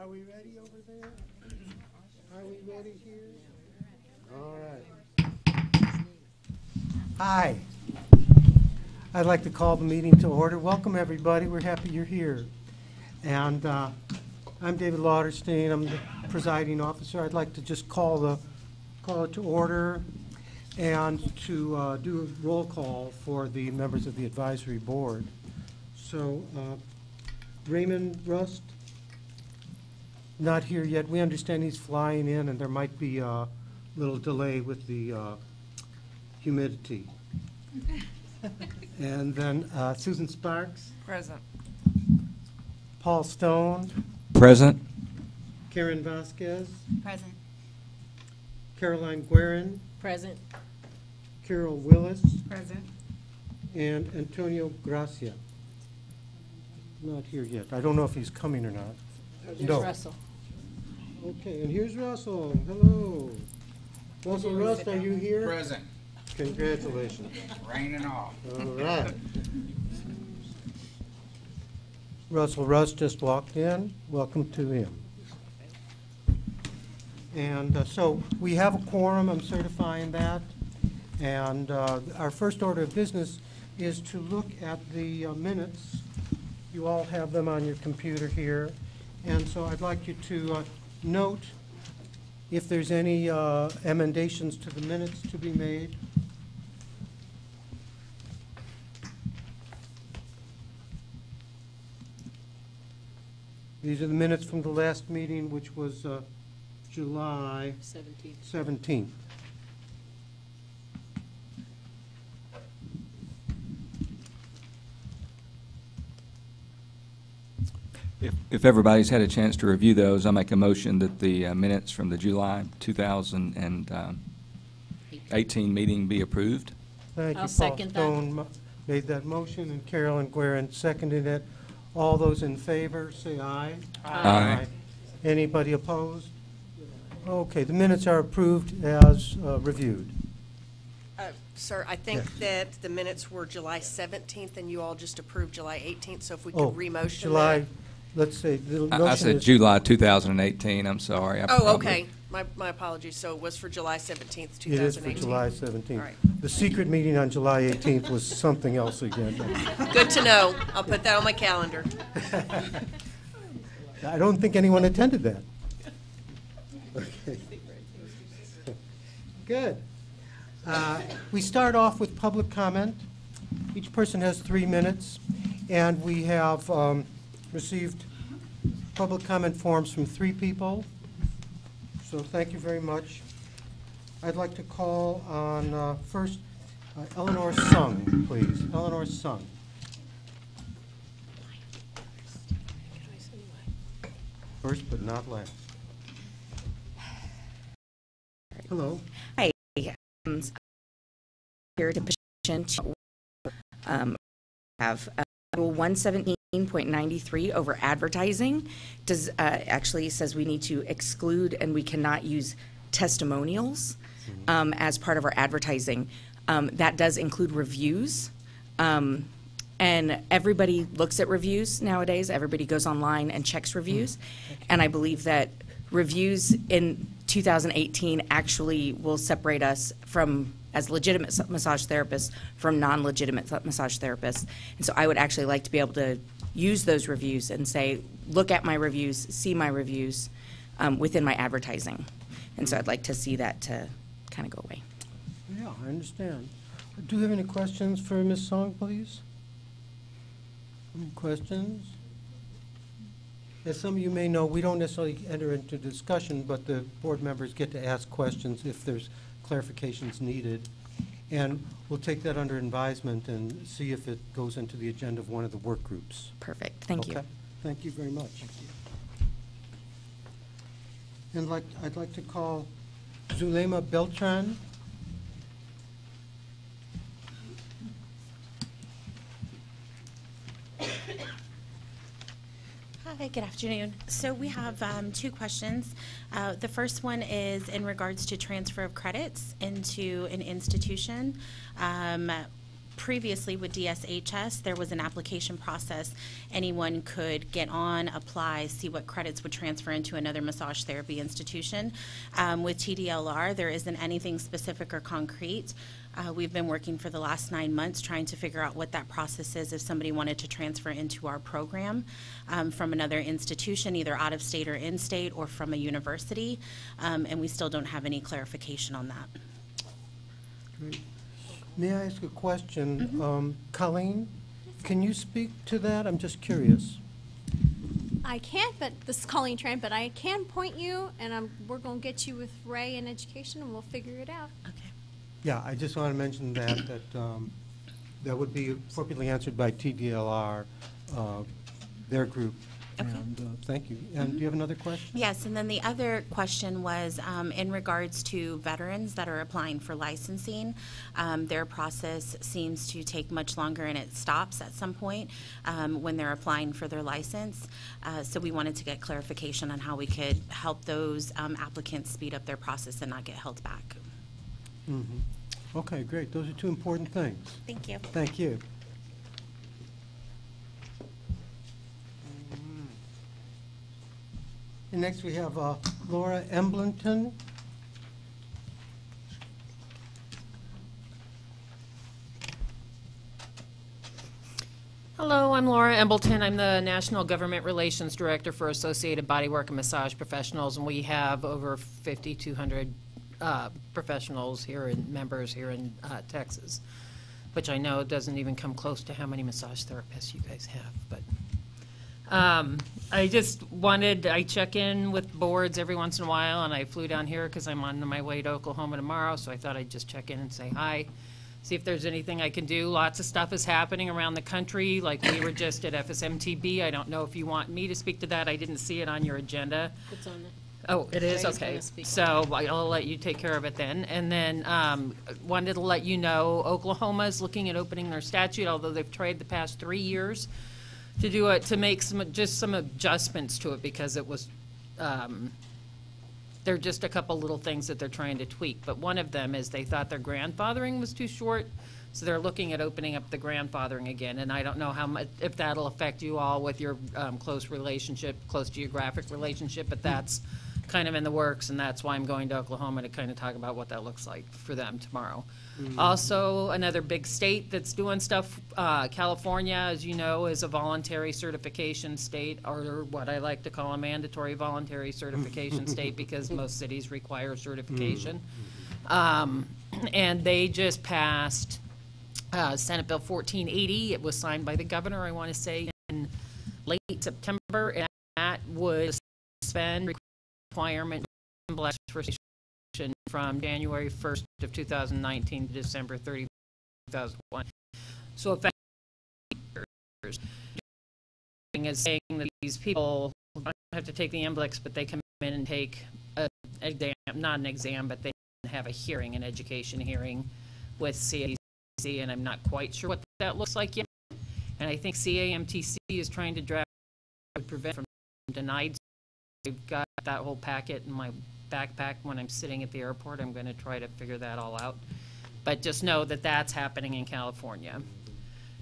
Are we ready over there? Are we ready here? All right. Hi. I'd like to call the meeting to order. Welcome, everybody. We're happy you're here. And I'm David Lauderstein. I'm the presiding officer. I'd like to just call it to order and to do a roll call for the members of the advisory board. So Raymond Rust, not here yet. We understand he's flying in, and there might be a little delay with the humidity. And then Susan Sparks. Present. Paul Stone. Present. Karen Vasquez. Present. Caroline Guerin. Present. Carol Willis. Present. And Antonio Gracia. Not here yet. I don't know if he's coming or not. There's No. Russell. Okay, and here's Russell. Hello. Russell Rust, are you here? Present. Congratulations. Raining off. All right. Russell Rust just walked in. Welcome to him. And so we have a quorum. I'm certifying that. And our first order of business is to look at the minutes. You all have them on your computer here. And so I'd like you to note if there's any emendations to the minutes to be made. These are the minutes from the last meeting, which was July 17th. If everybody's had a chance to review those, I'll make a motion that the minutes from the July 2018 meeting be approved. Thank you. I'll Paul second that. Stone made that motion, and Carolyn Guerin seconded it. All those in favor, say aye. Aye. Anybody opposed? Okay, the minutes are approved as reviewed. Sir, I think Yes. that the minutes were July 17th, and you all just approved July 18th, so if we could Oh, re-motion July, that. let's say, the I motion said is... July 2018, I'm sorry. I Oh, probably- okay. My apologies. So it was for July 17th, It is 2018. for July 17th. All right. The secret meeting on July 18th was something else again. Good to know. I'll put that on my calendar. I don't think anyone attended that. Okay. Good. We start off with public comment. Each person has 3 minutes, and we have received public comment forms from 3 people. So thank you very much. I'd like to call on first Eleanor Sung, please. Eleanor Sung. First but not last. Hello. Hi. Here to petition to have Rule 117.93 over advertising. Does actually says we need to exclude and we cannot use testimonials as part of our advertising. That does include reviews. And everybody looks at reviews nowadays. Everybody goes online and checks reviews. And I believe that reviews in 2018 actually will separate us from, as legitimate massage therapists, from non-legitimate massage therapists. And so I would actually like to be able to use those reviews and say, look at my reviews, see my reviews within my advertising. And so I'd like to see that to kind of go away. Yeah, I understand. Do you have any questions for Ms. Song, please? Any questions? As some of you may know, we don't necessarily enter into discussion, but the board members get to ask questions if there's clarifications needed. And we'll take that under advisement and see if it goes into the agenda of one of the work groups. Perfect. Thank you. Thank you very much. And I'd like to call Zulema Beltran. Hi, good afternoon. So we have 2 questions. The first one is in regards to transfer of credits into an institution. previously with DSHS, there was an application process. Anyone could get on, apply, see what credits would transfer into another massage therapy institution. With TDLR, there isn't anything specific or concrete. We've been working for the last 9 months trying to figure out what that process is if somebody wanted to transfer into our program from another institution, either out of state or in state, or from a university, and we still don't have any clarification on that. Great. May I ask a question? Colleen, can you speak to that? I'm just curious. I can't, but this is Colleen Tran, but I can point you, and we're going to get you with Ray in education, and we'll figure it out. Okay. Yeah, I just want to mention that that would be appropriately answered by TDLR, their group. Okay. And thank you. And do you have another question? Yes, and then the other question was in regards to veterans that are applying for licensing. Their process seems to take much longer, and it stops at some point when they're applying for their license. So we wanted to get clarification on how we could help those applicants speed up their process and not get held back. Mm-hmm. Okay, great. Those are two important things. Thank you. Thank you. And next we have Laura Embleton. Hello, I'm Laura Embleton. I'm the National Government Relations Director for Associated Bodywork and Massage Professionals, and we have over 5,200 professionals here and members here in Texas, which I know doesn't even come close to how many massage therapists you guys have. But I check in with boards every once in a while, and I flew down here because I'm on my way to Oklahoma tomorrow, so I thought I'd just check in and say hi, see if there's anything I can do. Lots of stuff is happening around the country, like we were just at FSMTB. I don't know if you want me to speak to that. I didn't see it on your agenda. It's on it. Oh, it is? Ray's Okay. gonna speak. So I'll let you take care of it then. And then wanted to let you know Oklahoma is looking at opening their statute, although they've tried the past 3 years to do it, to make some adjustments to it, because it was, there are just a couple little things that they're trying to tweak. But one of them is they thought their grandfathering was too short, so they're looking at opening up the grandfathering again. And I don't know how much, if that'll affect you all with your close geographic relationship, but that's kind of in the works, and that's why I'm going to Oklahoma to kind of talk about what that looks like for them tomorrow. Also, another big state that's doing stuff, California, as you know, is a voluntary certification state, or what I like to call a mandatory voluntary certification state, because most cities require certification. And they just passed Senate Bill 1480. It was signed by the governor, I want to say, in late September, and that would suspend requirement for from January 1st of 2019 to December 30, 2001. So effectively, is saying that these people don't have to take the MBLEX, but they come in and take an exam, not an exam, but they have a hearing, an education hearing with CAMTC, and I'm not quite sure what that looks like yet. And I think CAMTC is trying to draft to prevent from denied. I've got that whole packet in my backpack when I'm sitting at the airport. I'm going to try to figure that all out. But just know that that's happening in California.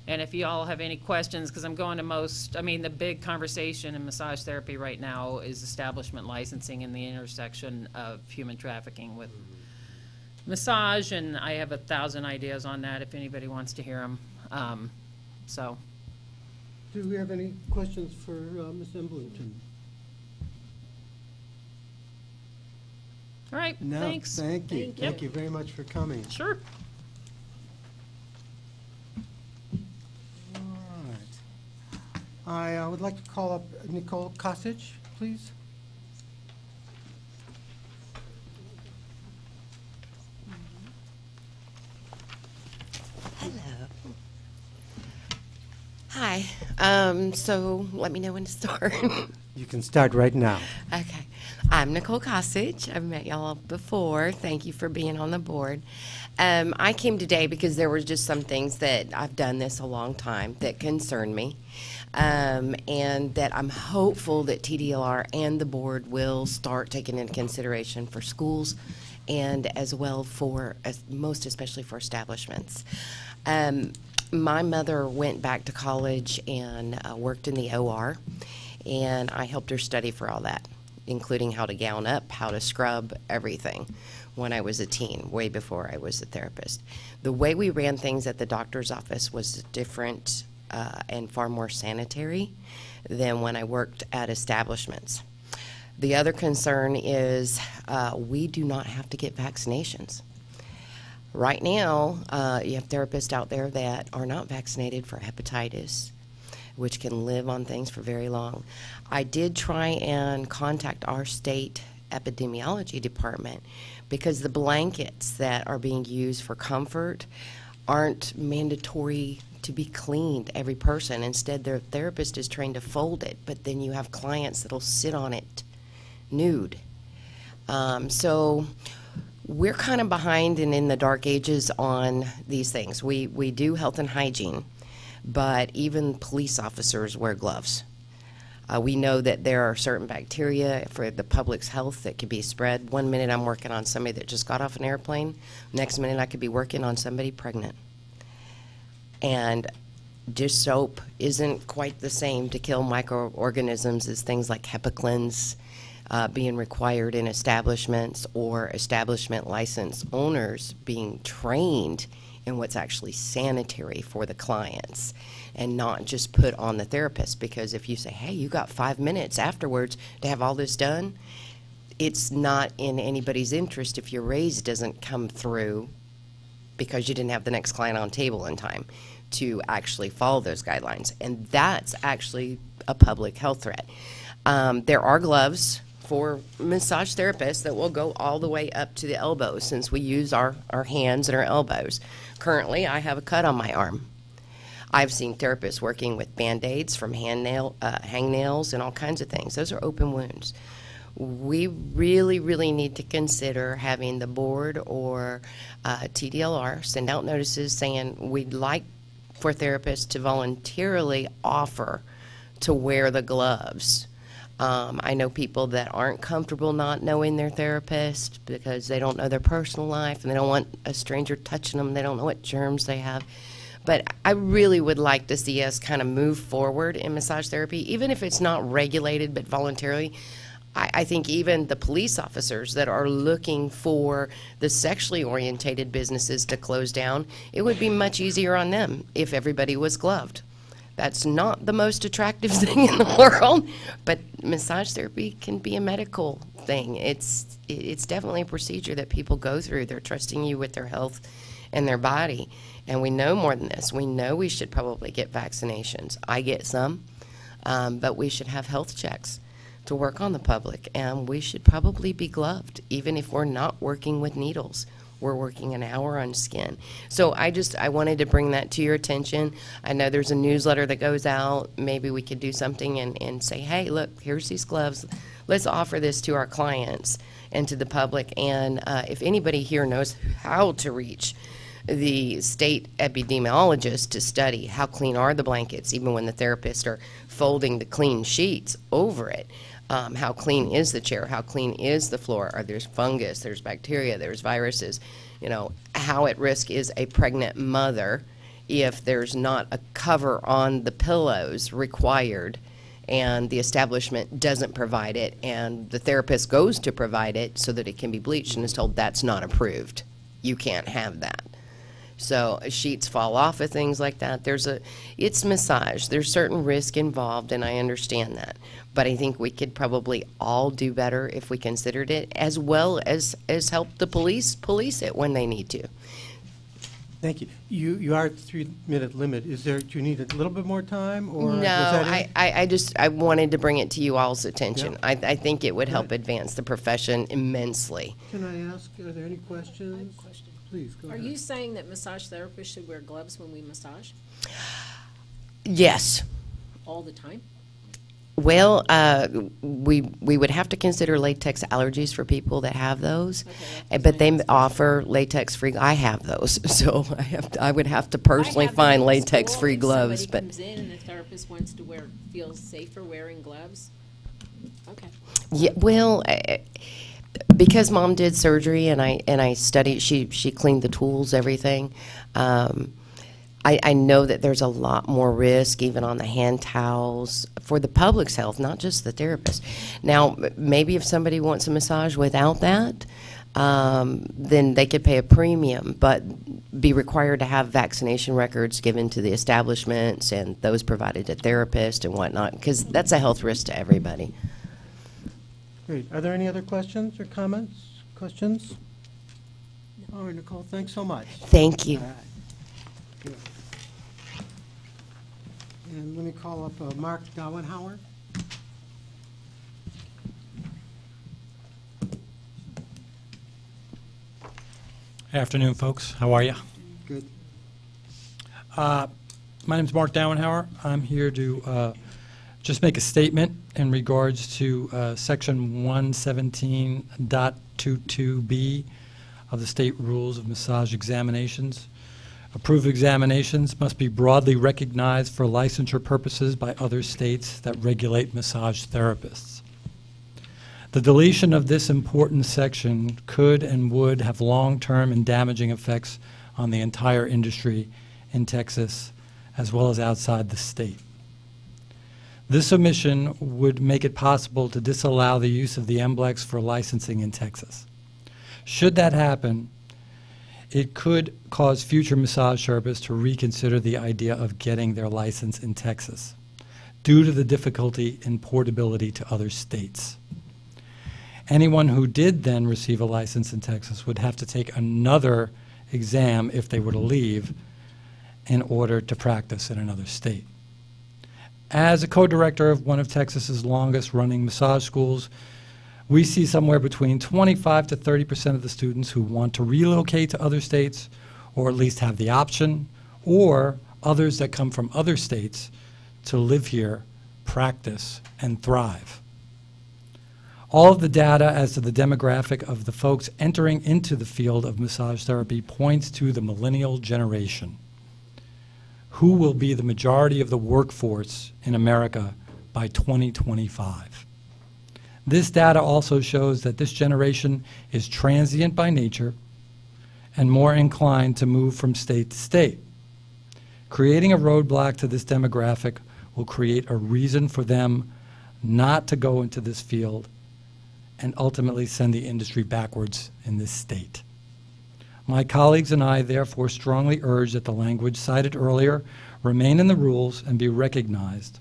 And if you all have any questions, because I'm going to the big conversation in massage therapy right now is establishment licensing in the intersection of human trafficking with massage, and I have 1,000 ideas on that if anybody wants to hear them. Do we have any questions for Ms. Embleton? All right, No, thanks. Thank you. Thank you. Thank you very much for coming. Sure. All right. I would like to call up Nicole Kostich, please. Hello. Hi. So let me know when to start. You can start right now. Okay. I'm Nicole Kostich. I've met y'all before. Thank you for being on the board. I came today because there were just some things that I've done this a long time that concern me, and that I'm hopeful that TDLR and the board will start taking into consideration for schools and as well for, most especially for establishments. My mother went back to college and worked in the OR, and I helped her study for all that, including how to gown up, how to scrub, everything, when I was a teen, way before I was a therapist. The way we ran things at the doctor's office was different and far more sanitary than when I worked at establishments. The other concern is we do not have to get vaccinations. Right now, you have therapists out there that are not vaccinated for hepatitis, which can live on things for very long. I did try and contact our state epidemiology department because the blankets that are being used for comfort aren't mandatory to be cleaned every person. Instead, their therapist is trained to fold it, but then you have clients that'll sit on it nude. So we're kind of behind and in the dark ages on these things. We do health and hygiene, but even police officers wear gloves. We know that there are certain bacteria for the public's health that could be spread. One minute I'm working on somebody that just got off an airplane. Next minute I could be working on somebody pregnant. And dish soap isn't quite the same to kill microorganisms as things like HEPA-Cleanse being required in establishments, or establishment license owners being trained in what's actually sanitary for the clients and not just put on the therapist. Because if you say, hey, you got 5 minutes afterwards to have all this done, it's not in anybody's interest if your raise doesn't come through because you didn't have the next client on table in time to actually follow those guidelines. And that's actually a public health threat. There are gloves for massage therapists that will go all the way up to the elbows, since we use our hands and our elbows. Currently, I have a cut on my arm. I've seen therapists working with Band-Aids from hangnails and all kinds of things. Those are open wounds. We really, really need to consider having the board or TDLR send out notices saying we'd like for therapists to voluntarily offer to wear the gloves. I know people that aren't comfortable not knowing their therapist because they don't know their personal life and they don't want a stranger touching them. They don't know what germs they have. But I really would like to see us kind of move forward in massage therapy, even if it's not regulated but voluntarily. I think even the police officers that are looking for the sexually orientated businesses to close down, it would be much easier on them if everybody was gloved. That's not the most attractive thing in the world, but massage therapy can be a medical thing. It's definitely a procedure that people go through. They're trusting you with their health and their body. And we know more than this. We know we should probably get vaccinations. I get some, but we should have health checks to work on the public. And we should probably be gloved, even if we're not working with needles. We're working an hour on skin. So I wanted to bring that to your attention. I know there's a newsletter that goes out. Maybe we could do something and say, hey, look, here's these gloves. Let's offer this to our clients and to the public. And if anybody here knows how to reach the state epidemiologist to study how clean are the blankets, even when the therapists are folding the clean sheets over it, how clean is the chair? How clean is the floor? Are there fungus? There's bacteria. There's viruses. You know, how at risk is a pregnant mother if there's not a cover on the pillows required and the establishment doesn't provide it and the therapist goes to provide it so that it can be bleached and is told that's not approved. You can't have that. So sheets fall off of things like that. It's massage. There's certain risk involved, and I understand that. But I think we could probably all do better if we considered it, as well as help the police it when they need to. Thank you. You are at the 3-minute limit. Do you need a little bit more time, or No, was that it? I wanted to bring it to you all's attention. Yeah. I think it would help Right. advance the profession immensely. Can I ask, are there any questions? Please, go Are ahead. you saying that massage therapists should wear gloves when we massage Yes. all the time? Well, we would have to consider latex allergies for people that have those, but they offer latex-free. I have those, so I would have to personally I have them find in latex-free school. If gloves. somebody But comes in and the therapist wants to feels safer wearing gloves. Okay. yeah, well, Because Mom did surgery and I studied, she cleaned the tools, everything. I know that there's a lot more risk, even on the hand towels, for the public's health, not just the therapist. Now, maybe if somebody wants a massage without that, then they could pay a premium, but be required to have vaccination records given to the establishments and those provided to therapists and whatnot, because that's a health risk to everybody. Great. Are there any other questions or comments? Questions? All right, Nicole, thanks so much. Thank you. All right. Good. And let me call up Mark Gowenhauer. Afternoon, folks. How are you? Good. My name is Mark Dowenhauer. I'm here to just make a statement in regards to Section 117.22B of the State Rules of Massage Examinations. Approved examinations must be broadly recognized for licensure purposes by other states that regulate massage therapists. The deletion of this important section could and would have long-term and damaging effects on the entire industry in Texas, as well as outside the state. This omission would make it possible to disallow the use of the Emblex for licensing in Texas. Should that happen, it could cause future massage therapists to reconsider the idea of getting their license in Texas due to the difficulty in portability to other states. Anyone who did then receive a license in Texas would have to take another exam if they were to leave in order to practice in another state. As a co-director of one of Texas's longest running massage schools, we see somewhere between 25 to 30% of the students who want to relocate to other states, or at least have the option, or others that come from other states to live here, practice, and thrive. All of the data as to the demographic of the folks entering into the field of massage therapy points to the millennial generation, who will be the majority of the workforce in America by 2025. This data also shows that this generation is transient by nature and more inclined to move from state to state. Creating a roadblock to this demographic will create a reason for them not to go into this field and ultimately send the industry backwards in this state. My colleagues and I therefore strongly urge that the language cited earlier remain in the rules and be recognized,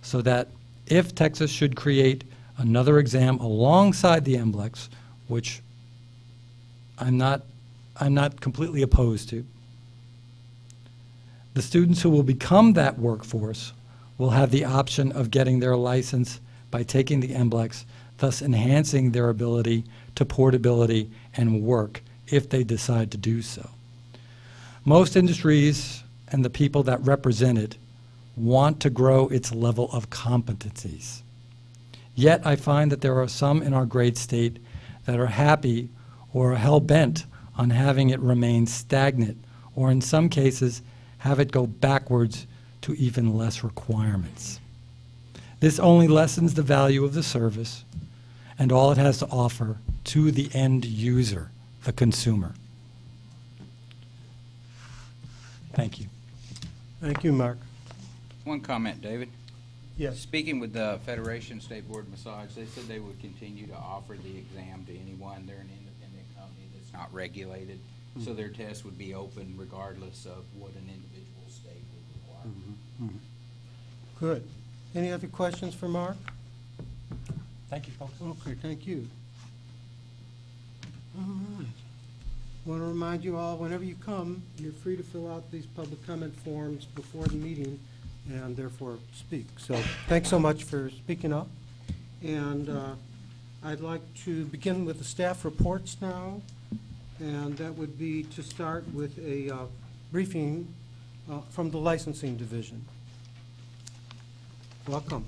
so that if Texas should create another exam alongside the Emblex, which I'm not completely opposed to, the students who will become that workforce will have the option of getting their license by taking the Emblex, thus enhancing their ability to portability and work if they decide to do so. Most industries and the people that represent it want to grow its level of competencies. Yet I find that there are some in our great state that are happy or hell-bent on having it remain stagnant, or in some cases have it go backwards to even less requirements. This only lessens the value of the service and all it has to offer to the end user, the consumer. Thank you. Thank you, Mark. One comment, David. Yes. Speaking with the Federation State Board of Massage, they said they would continue to offer the exam to anyone. They're an independent company that's not regulated, so their test would be open regardless of what an individual state would require. Good. Any other questions for Mark? Thank you, folks. Okay, thank you. All right. Want to remind you all, whenever you come, you're free to fill out these public comment forms before the meeting and therefore speak. So thanks so much for speaking up. And I'd like to begin with the staff reports now. And that would be to start with a briefing from the licensing division. Welcome.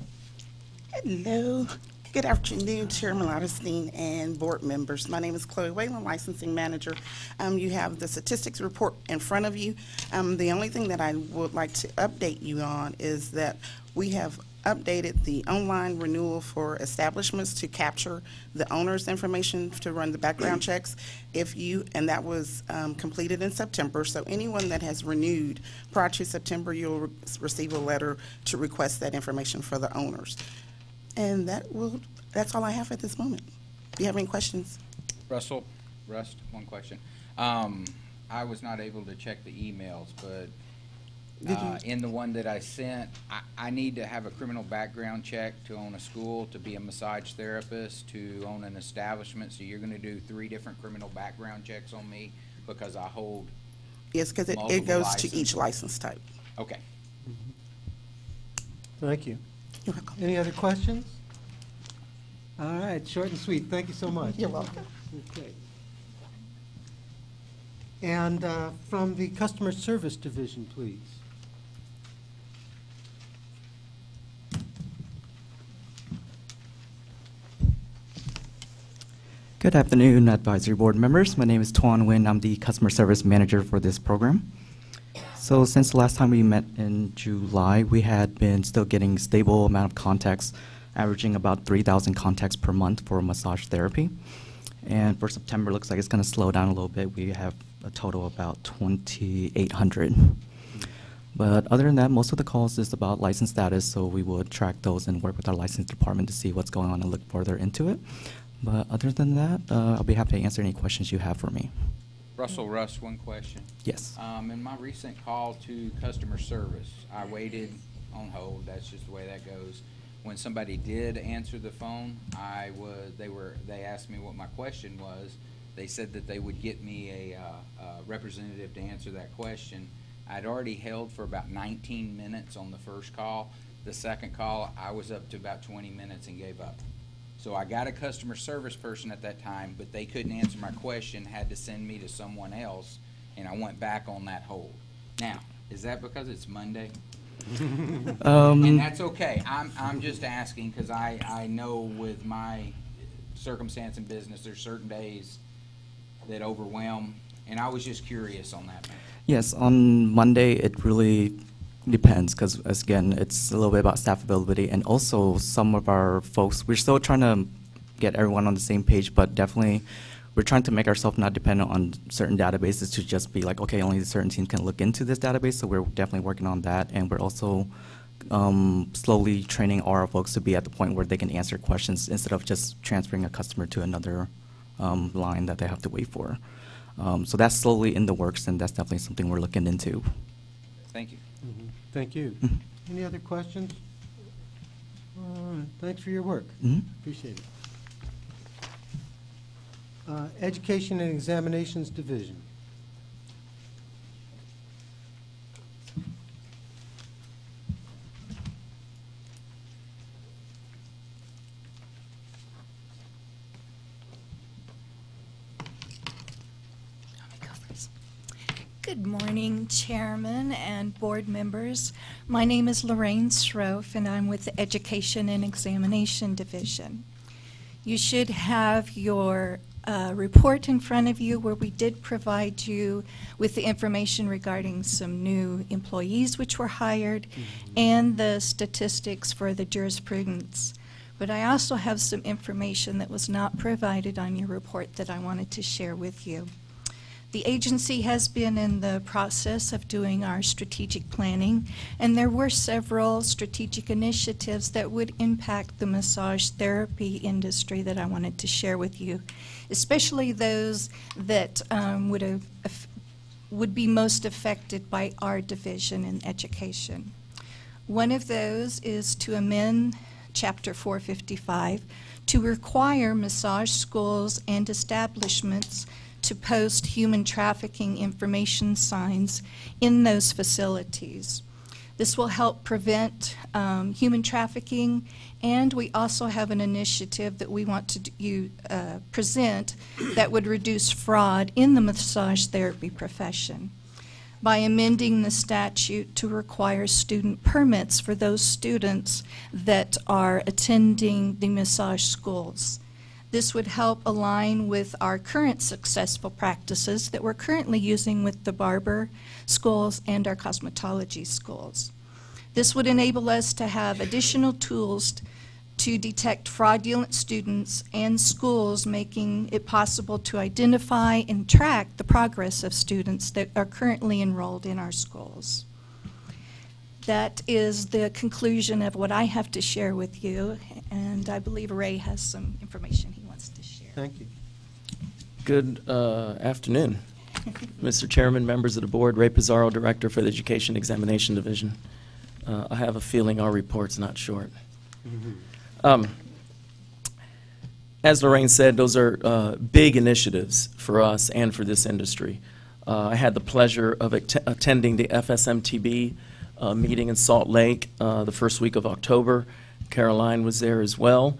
Hello. Good afternoon, Chairman Lauderstein and board members. My name is Chloe Whelan, licensing manager. You have the statistics report in front of you. The only thing that I would like to update you on is that we have updated the online renewal for establishments to capture the owner's information to run the background checks. And that was completed in September, so anyone that has renewed prior to September, you'll receive a letter to request that information for the owners. And that's all I have at this moment. Do you have any questions? Rust, one question. I was not able to check the emails, but in the one that I sent, I need to have a criminal background check to own a school, to be a massage therapist, to own an establishment. So you're going to do 3 different criminal background checks on me because I hold. Yes, because it goes to each license type. Okay. Thank you. You're welcome. Any other questions? All right, short and sweet. Thank you so much. You're welcome. Okay. And from the Customer Service Division, please. Good afternoon, advisory board members. My name is Tuan Nguyen. I'm the customer service manager for this program. So since the last time we met in July, we had been still getting stable amount of contacts, averaging about 3,000 contacts per month for massage therapy. And for September, looks like it's going to slow down a little bit. We have a total of about 2,800. But other than that, most of the calls is about license status, so we will track those and work with our license department to see what's going on and look further into it. But other than that, I'll be happy to answer any questions you have for me. Russ, one question. Yes. In my recent call to customer service, I waited on hold. That's just the way that goes. When somebody did answer the phone, they asked me what my question was. They said that they would get me a representative to answer that question. I'd already held for about 19 minutes on the first call. The second call, I was up to about 20 minutes and gave up. So I got a customer service person at that time, but they couldn't answer my question, had to send me to someone else, and I went back on that hold. Now, is that because it's Monday? And that's okay. I'm just asking because I know with my circumstance in business, there's certain days that overwhelm, and I was just curious on that. Yes, on Monday it really depends because, again, it's a little bit about staff availability, and also some of our folks, we're still trying to get everyone on the same page, but definitely we're trying to make ourselves not dependent on certain databases to just be like, okay, only certain teams can look into this database, so we're definitely working on that, and we're also slowly training all our folks to be at the point where they can answer questions instead of just transferring a customer to another line that they have to wait for. So that's slowly in the works, and that's definitely something we're looking into. Thank you. Mm-hmm. Thank you. Any other questions? Thanks for your work. Appreciate it. Education and Examinations Division. Good morning, Chairman and board members. My name is Lorraine Srofe, and I'm with the Education and Examination Division. You should have your report in front of you where we did provide you with the information regarding some new employees which were hired and the statistics for the jurisprudence. But I also have some information that was not provided on your report that I wanted to share with you. The agency has been in the process of doing our strategic planning, and there were several strategic initiatives that would impact the massage therapy industry that I wanted to share with you, especially those that would be most affected by our division in education. One of those is to amend Chapter 455 to require massage schools and establishments to post human trafficking information signs in those facilities. This will help prevent human trafficking, and we also have an initiative that we want to present that would reduce fraud in the massage therapy profession by amending the statute to require student permits for those students that are attending the massage schools. This would help align with our current successful practices that we're currently using with the barber schools and our cosmetology schools. This would enable us to have additional tools to detect fraudulent students and schools, making it possible to identify and track the progress of students that are currently enrolled in our schools. That is the conclusion of what I have to share with you, and I believe Ray has some information he wants to share. Thank you. Good afternoon, Mr. Chairman, members of the board. Ray Pizarro, Director for the Education Examination Division. I have a feeling our report's not short. As Lorraine said, those are big initiatives for us and for this industry. I had the pleasure of attending the FSMTB meeting in Salt Lake the first week of October. Caroline was there as well.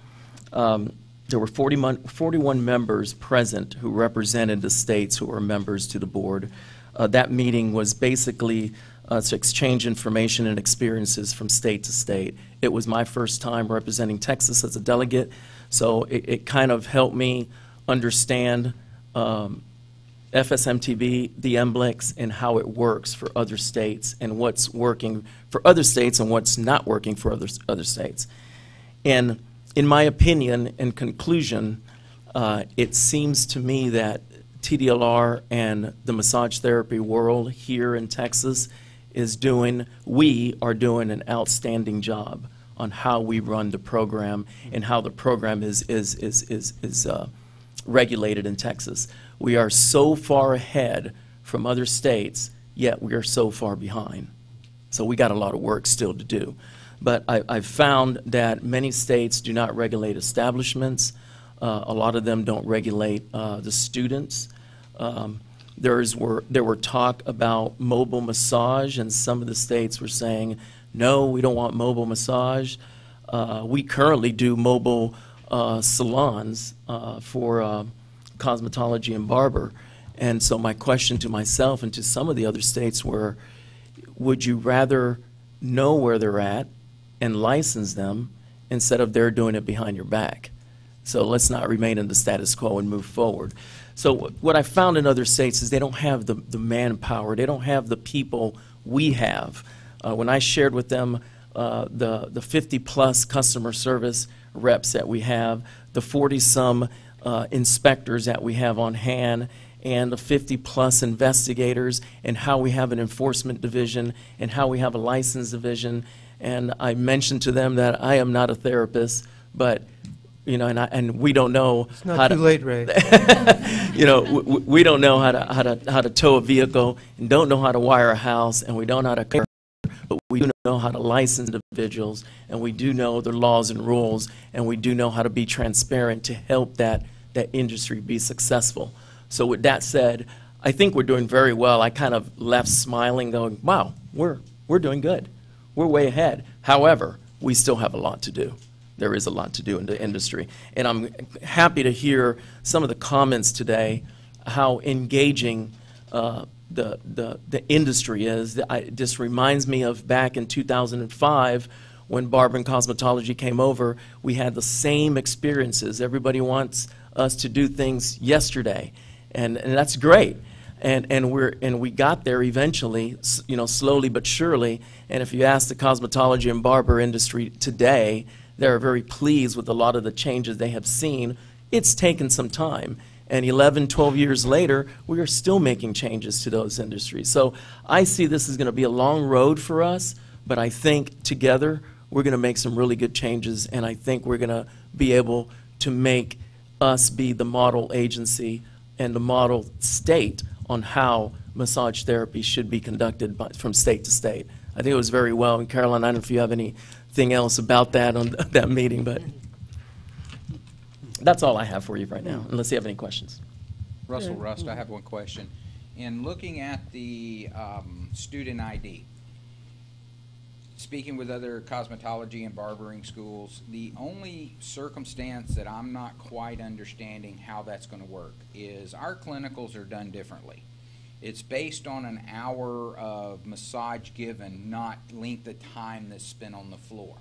There were 41 members present who represented the states who were members to the board. That meeting was basically to exchange information and experiences from state to state. It was my first time representing Texas as a delegate, so it kind of helped me understand FSMTB, the Emblex, and how it works for other states and what's working for other states and what's not working for other states. And in my opinion and conclusion, it seems to me that TDLR and the massage therapy world here in Texas we are doing an outstanding job on how we run the program and how the program is regulated in Texas. We are so far ahead from other states, yet we are so far behind. So we got a lot of work still to do. But I've found that many states do not regulate establishments. A lot of them don't regulate the students. There were talk about mobile massage, and some of the states were saying, no, we don't want mobile massage. We currently do mobile salons for cosmetology and barber. And so my question to myself and to some of the other states were, would you rather know where they're at and license them instead of they're doing it behind your back? So let's not remain in the status quo and move forward. So what I found in other states is they don't have the manpower. They don't have the people we have. When I shared with them the 50-plus customer service reps that we have, the 40-some inspectors that we have on hand, and the 50-plus investigators, and how we have an enforcement division, and how we have a license division. And I mentioned to them that I am not a therapist, but you know, and we don't know it's not too late, Ray. You know, we don't know how to tow a vehicle, and don't know how to wire a house, and we don't know how to care, but we do know how to license individuals, and we do know the laws and rules, and we do know how to be transparent to help that industry be successful. So with that said, I think we're doing very well. I kind of left smiling, going, wow, we're doing good. We're way ahead. However, we still have a lot to do. There is a lot to do in the industry. And I'm happy to hear some of the comments today, how engaging the industry is. This reminds me of back in 2005 when barber and cosmetology came over. We had the same experiences. Everybody wants us to do things yesterday, and that's great. And we got there eventually, you know, slowly but surely. And if you ask the cosmetology and barber industry today, they're very pleased with a lot of the changes they have seen. It's taken some time. And 11, 12 years later, we are still making changes to those industries. So I see this is going to be a long road for us, but I think together we're going to make some really good changes, and I think we're going to be able to make us be the model agency and the model state on how massage therapy should be conducted from state to state. I think it was very well. And Caroline, I don't know if you have anything else about that on that meeting, but that's all I have for you right now, unless you have any questions. Russell Rust, I have one question. In looking at the student ID, speaking with other cosmetology and barbering schools, the only circumstance that I'm not quite understanding how that's going to work is our clinicals are done differently. It's based on an hour of massage given, not length of time that's spent on the floor.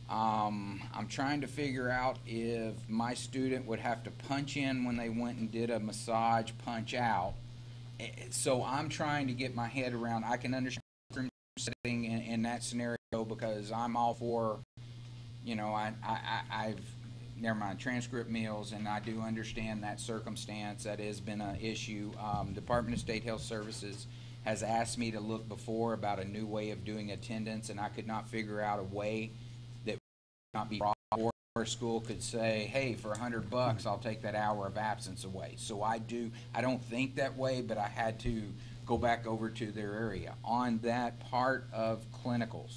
I'm trying to figure out if my student would have to punch in when they went and did a massage, punch out. So I'm trying to get my head around, I can understand setting in that scenario, because I'm all for, you know, I've never mind transcript meals, and I do understand that circumstance. That has been an issue. Department of State Health Services has asked me to look before about a new way of doing attendance, and I could not figure out a way that would not be or a school could say, hey, for $100 I'll take that hour of absence away. So I don't think that way, but I had to go back over to their area. On that part of clinicals,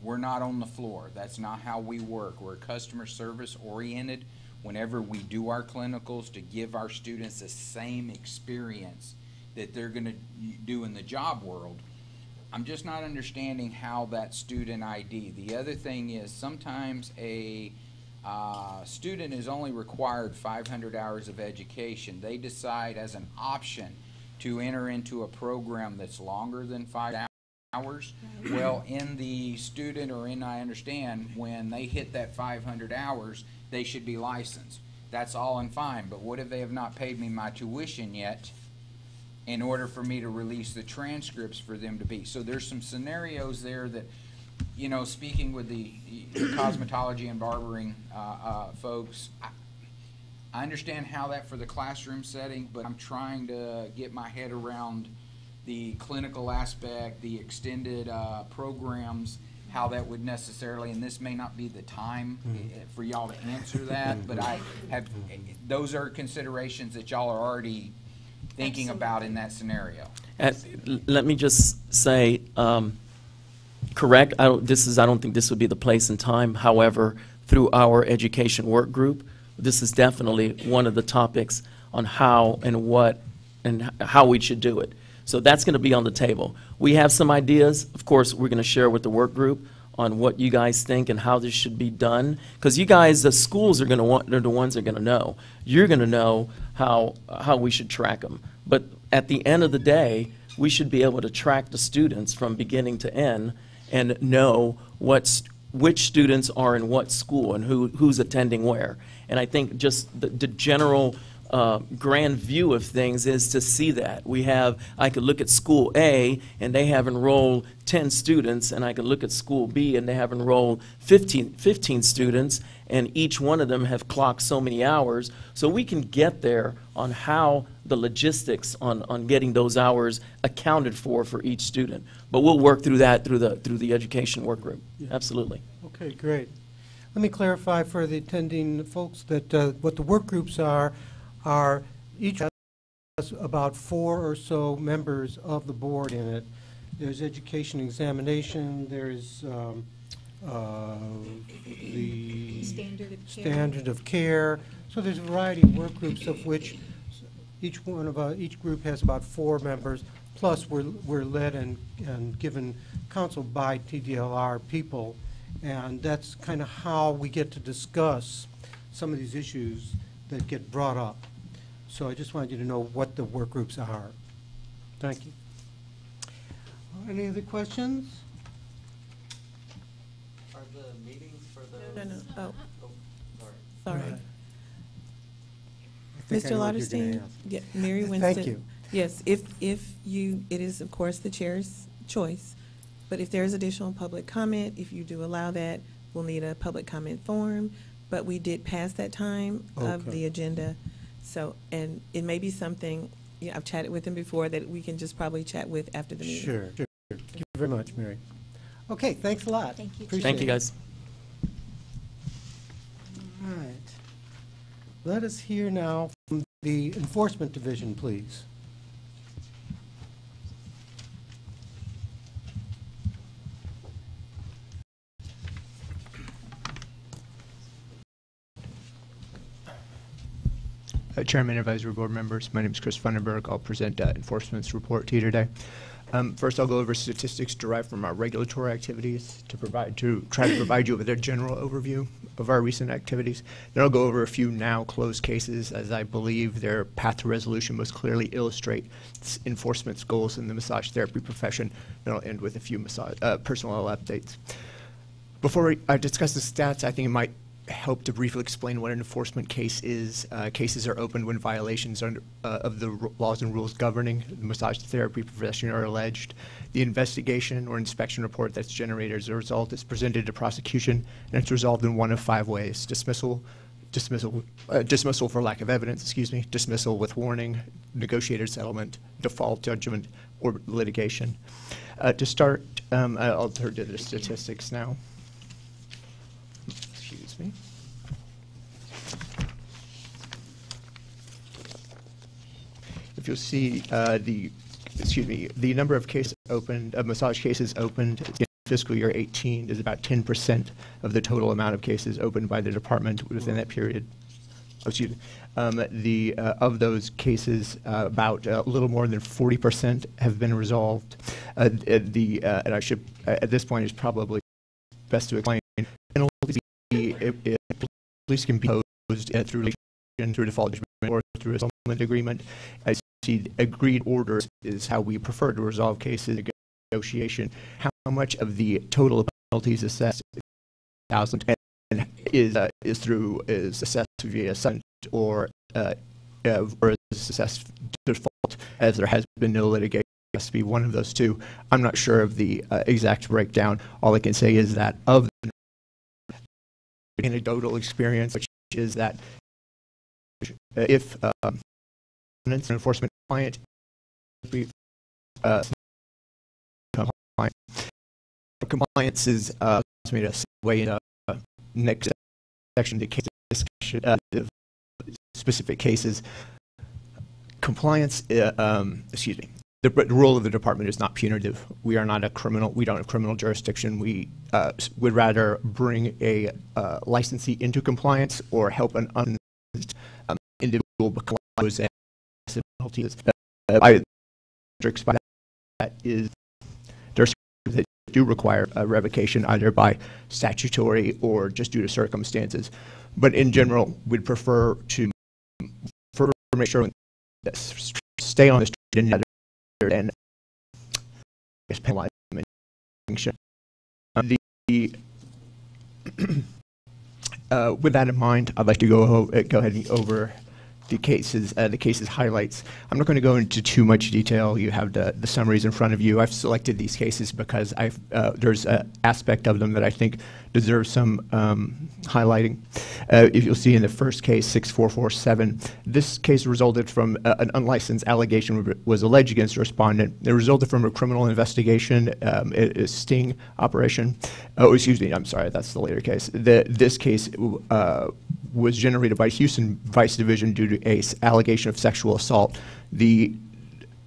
we're not on the floor. That's not how we work. We're customer service oriented whenever we do our clinicals, to give our students the same experience that they're going to do in the job world. I'm just not understanding how that student ID. The other thing is, sometimes a student is only required 500 hours of education. They decide as an option to enter into a program that's longer than 5 hours. Well, in the student, or in, I understand, when they hit that 500 hours, they should be licensed. That's all and fine, but what if they have not paid me my tuition yet in order for me to release the transcripts for them to be? So there's some scenarios there that, you know, speaking with the cosmetology and barbering folks, I understand how that for the classroom setting, but I'm trying to get my head around the clinical aspect, the extended programs, how that would necessarily, and this may not be the time for y'all to answer that, but I have, those are considerations that y'all are already thinking about in that scenario. Let me just say, correct, I don't think this would be the place and time. However, through our education work group, this is definitely one of the topics on how and what and how we should do it. So that's going to be on the table. We have some ideas. Of course, we're going to share with the work group on what you guys think and how this should be done. Because you guys, the schools are going to want, they're the ones that are going to know. You're going to know how we should track them. But at the end of the day, we should be able to track the students from beginning to end and know which students are in what school and who's attending where. And I think just the general grand view of things is to see that. I could look at school A and they have enrolled 10 students, and I could look at school B and they have enrolled 15 students, and each one of them have clocked so many hours. So we can get there on how the logistics on getting those hours accounted for each student. But we'll work through that through the education work group. Yeah. Absolutely. Okay, great. Let me clarify for the attending folks that what the work groups are each has about 4 or so members of the board in it. There's education examination, there's the standard of care. So there's a variety of work groups, of which each group has about 4 members. Plus, we're led and given counsel by TDLR people, and that's kind of how we get to discuss some of these issues that get brought up. So I just wanted you to know what the work groups are. Thank you. Any other questions? Are the meetings for the... No. Oh, sorry. sorry. Mr. Lauderstein? Yeah, Mary Winston. Thank you. Yes, it is, of course, the chair's choice, but if there's additional public comment, if you do allow that, we'll need a public comment form, but we did pass that time of the agenda. So, and it may be something, I've chatted with him before, that we can just probably chat with after the meeting. Sure. Thank you very much, Mary. Okay, thanks a lot. Thank you. Appreciate Thank you, guys. All right. Let us hear now from the Enforcement Division, please. Chairman, Advisory Board members, my name is Chris Fundenberg. I'll present enforcement's report to you today. First, I'll go over statistics derived from our regulatory activities to try to provide you with a general overview of our recent activities. Then I'll go over a few now closed cases, as I believe their path to resolution most clearly illustrate enforcement's goals in the massage therapy profession. Then I'll end with a few personnel updates. Before I discuss the stats, I think it might help to briefly explain what an enforcement case is. Cases are opened when violations of the laws and rules governing the massage therapy profession are alleged. The investigation or inspection report that's generated as a result is presented to prosecution, and it's resolved in one of 5 ways: dismissal for lack of evidence, dismissal with warning, negotiated settlement, default judgment, or litigation. To start, I'll turn to the statistics now. Excuse me. If you'll see the number of cases opened, massage cases opened in fiscal year 18 is about 10% of the total amount of cases opened by the department within that period. Of those cases, about a little more than 40% have been resolved. And I should, at this point, it's probably best to explain. Penalties, police can be imposed through default judgment or through a settlement agreement. As you see, agreed orders is how we prefer to resolve cases. Negotiation. How much of the total penalties assessed is assessed via settlement or is assessed default, as there has been no litigation. It has to be one of those two. I'm not sure of the exact breakdown. All I can say is that of the anecdotal experience, which is that if an enforcement client compliance is made a way in next section to case discussion of specific cases. Compliance, the role of the department is not punitive. We are not a criminal. We don't have criminal jurisdiction. We would rather bring a licensee into compliance or help an individual become penalties. That is, there are that do require a revocation either by statutory or just due to circumstances. But in general, we'd prefer to make sure that stay on the street and penalize them. With that in mind, I'd like to go ahead and over the cases highlights. I'm not going to go into too much detail. You have the summaries in front of you. I've selected these cases because there's an aspect of them that I think deserves some highlighting. If you'll see in the first case, 6447, this case resulted from an unlicensed allegation was alleged against a respondent. It resulted from a criminal investigation, a sting operation. Oh, excuse me, I'm sorry, that's the later case. This case was generated by Houston Vice Division due to an allegation of sexual assault. The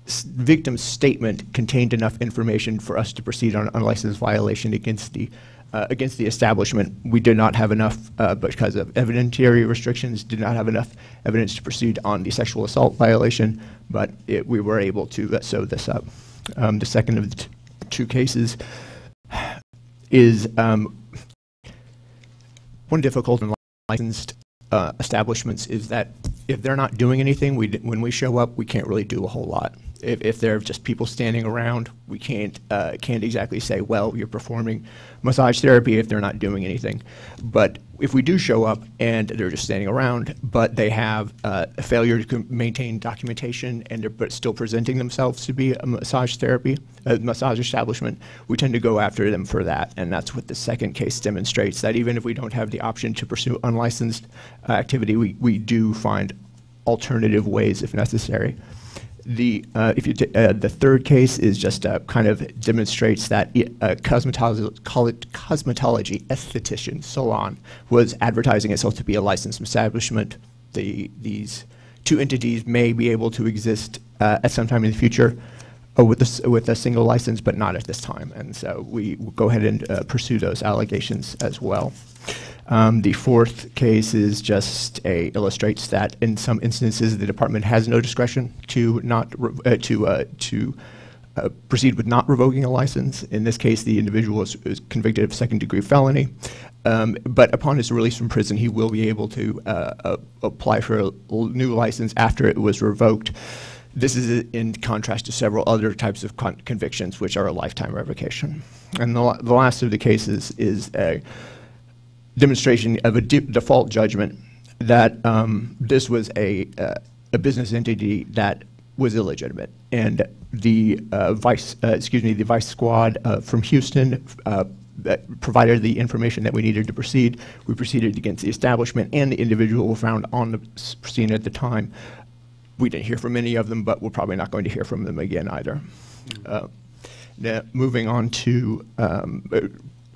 victim's statement contained enough information for us to proceed on an unlicensed violation against the establishment. We did not have enough, because of evidentiary restrictions, did not have enough evidence to proceed on the sexual assault violation, but we were able to sew this up. The second of the two cases is one difficult in licensed establishments is that if they're not doing anything, when we show up, we can't really do a whole lot. If they're just people standing around, we can't exactly say, well, you're performing massage therapy if they're not doing anything. But if we do show up and they're just standing around, but they have a failure to maintain documentation and they're still presenting themselves to be a massage establishment, we tend to go after them for that. And that's what the second case demonstrates, that even if we don't have the option to pursue unlicensed activity, we do find alternative ways if necessary. The third case is just kind of demonstrates that cosmetology esthetician salon was advertising itself to be a licensed establishment. These two entities may be able to exist at some time in the future with a single license, but not at this time. And so we will go ahead and pursue those allegations as well. The fourth case is just illustrates that in some instances the department has no discretion to not proceed with not revoking a license. In this case, the individual is convicted of second-degree felony, but upon his release from prison, he will be able to apply for a new license after it was revoked. This is in contrast to several other types of convictions, which are a lifetime revocation. And the last of the cases is demonstration of a default judgment that this was a business entity that was illegitimate, and the vice squad from Houston that provided the information that we needed to proceed. We proceeded against the establishment and the individual found on the scene at the time. We didn't hear from any of them, but we're probably not going to hear from them again either. Now, moving on to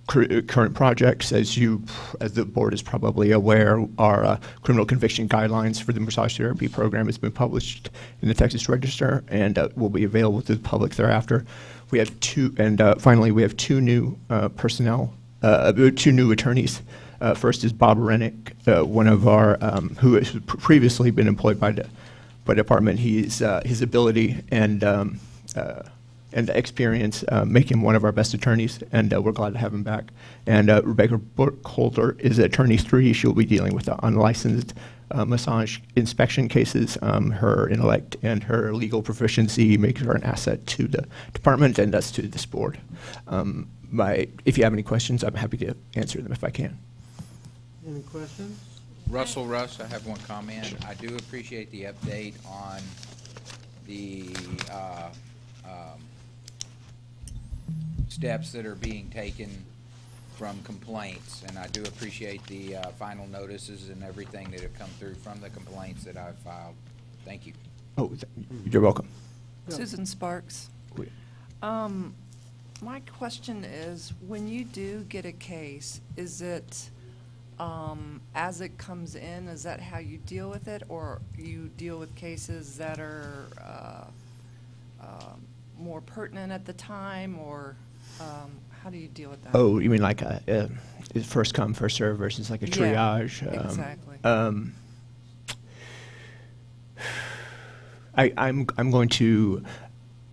current projects, as the board is probably aware, our criminal conviction guidelines for the massage therapy program has been published in the Texas Register and will be available to the public thereafter. We have finally, we have two new two new attorneys. First is Bob Rennick, one of our who has previously been employed by the department. His ability and experience make him one of our best attorneys, and we're glad to have him back. And Rebecca Burkholder is attorney 3. She'll be dealing with the unlicensed massage inspection cases. Her intellect and her legal proficiency makes her an asset to the department and us to this board. If you have any questions, I'm happy to answer them if I can. Any questions? Russ, I have one comment. I do appreciate the update on the steps that are being taken from complaints, and I do appreciate the final notices and everything that have come through from the complaints that I've filed. Thank you. Oh, you're welcome. Susan Sparks. My question is, when you do get a case, is it as it comes in, is that how you deal with it, or you deal with cases that are more pertinent at the time, or how do you deal with that? Oh, you mean like a first come, first serve versus like a triage? Yeah, exactly. I'm going to,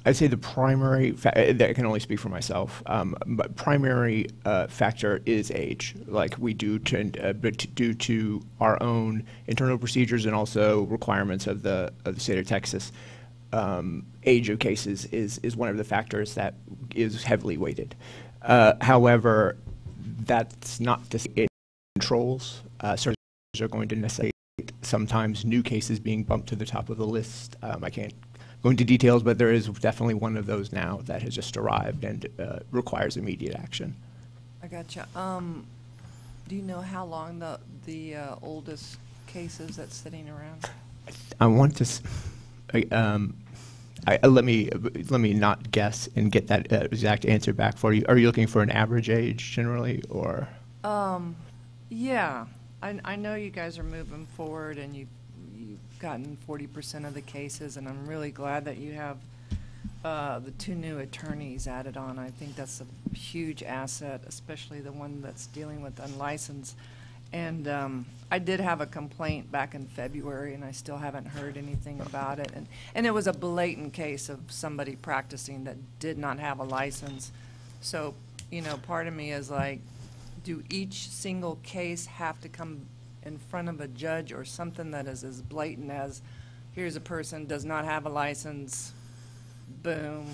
I'd say the primary, that I can only speak for myself, but primary factor is age. Like we do but due to our own internal procedures and also requirements of the state of Texas, age of cases is one of the factors that is heavily weighted. However, that's not to say it controls. Searches are going to necessitate sometimes new cases being bumped to the top of the list. I can't go into details, but there is definitely one of those now that has just arrived and requires immediate action. I gotcha. Do you know how long the oldest case is that's sitting around? I want to. Let me not guess and get that exact answer back for you. Are you looking for an average age generally, or? Yeah, I know you guys are moving forward, and you've gotten 40% of the cases, and I'm really glad that you have the 2 new attorneys added on. I think that's a huge asset, especially the one that's dealing with unlicensed. And I did have a complaint back in February, and I still haven't heard anything about it. And it was a blatant case of somebody practicing that did not have a license. So, you know, part of me is like, do each single case have to come in front of a judge, or something that is as blatant as, here's a person does not have a license, boom,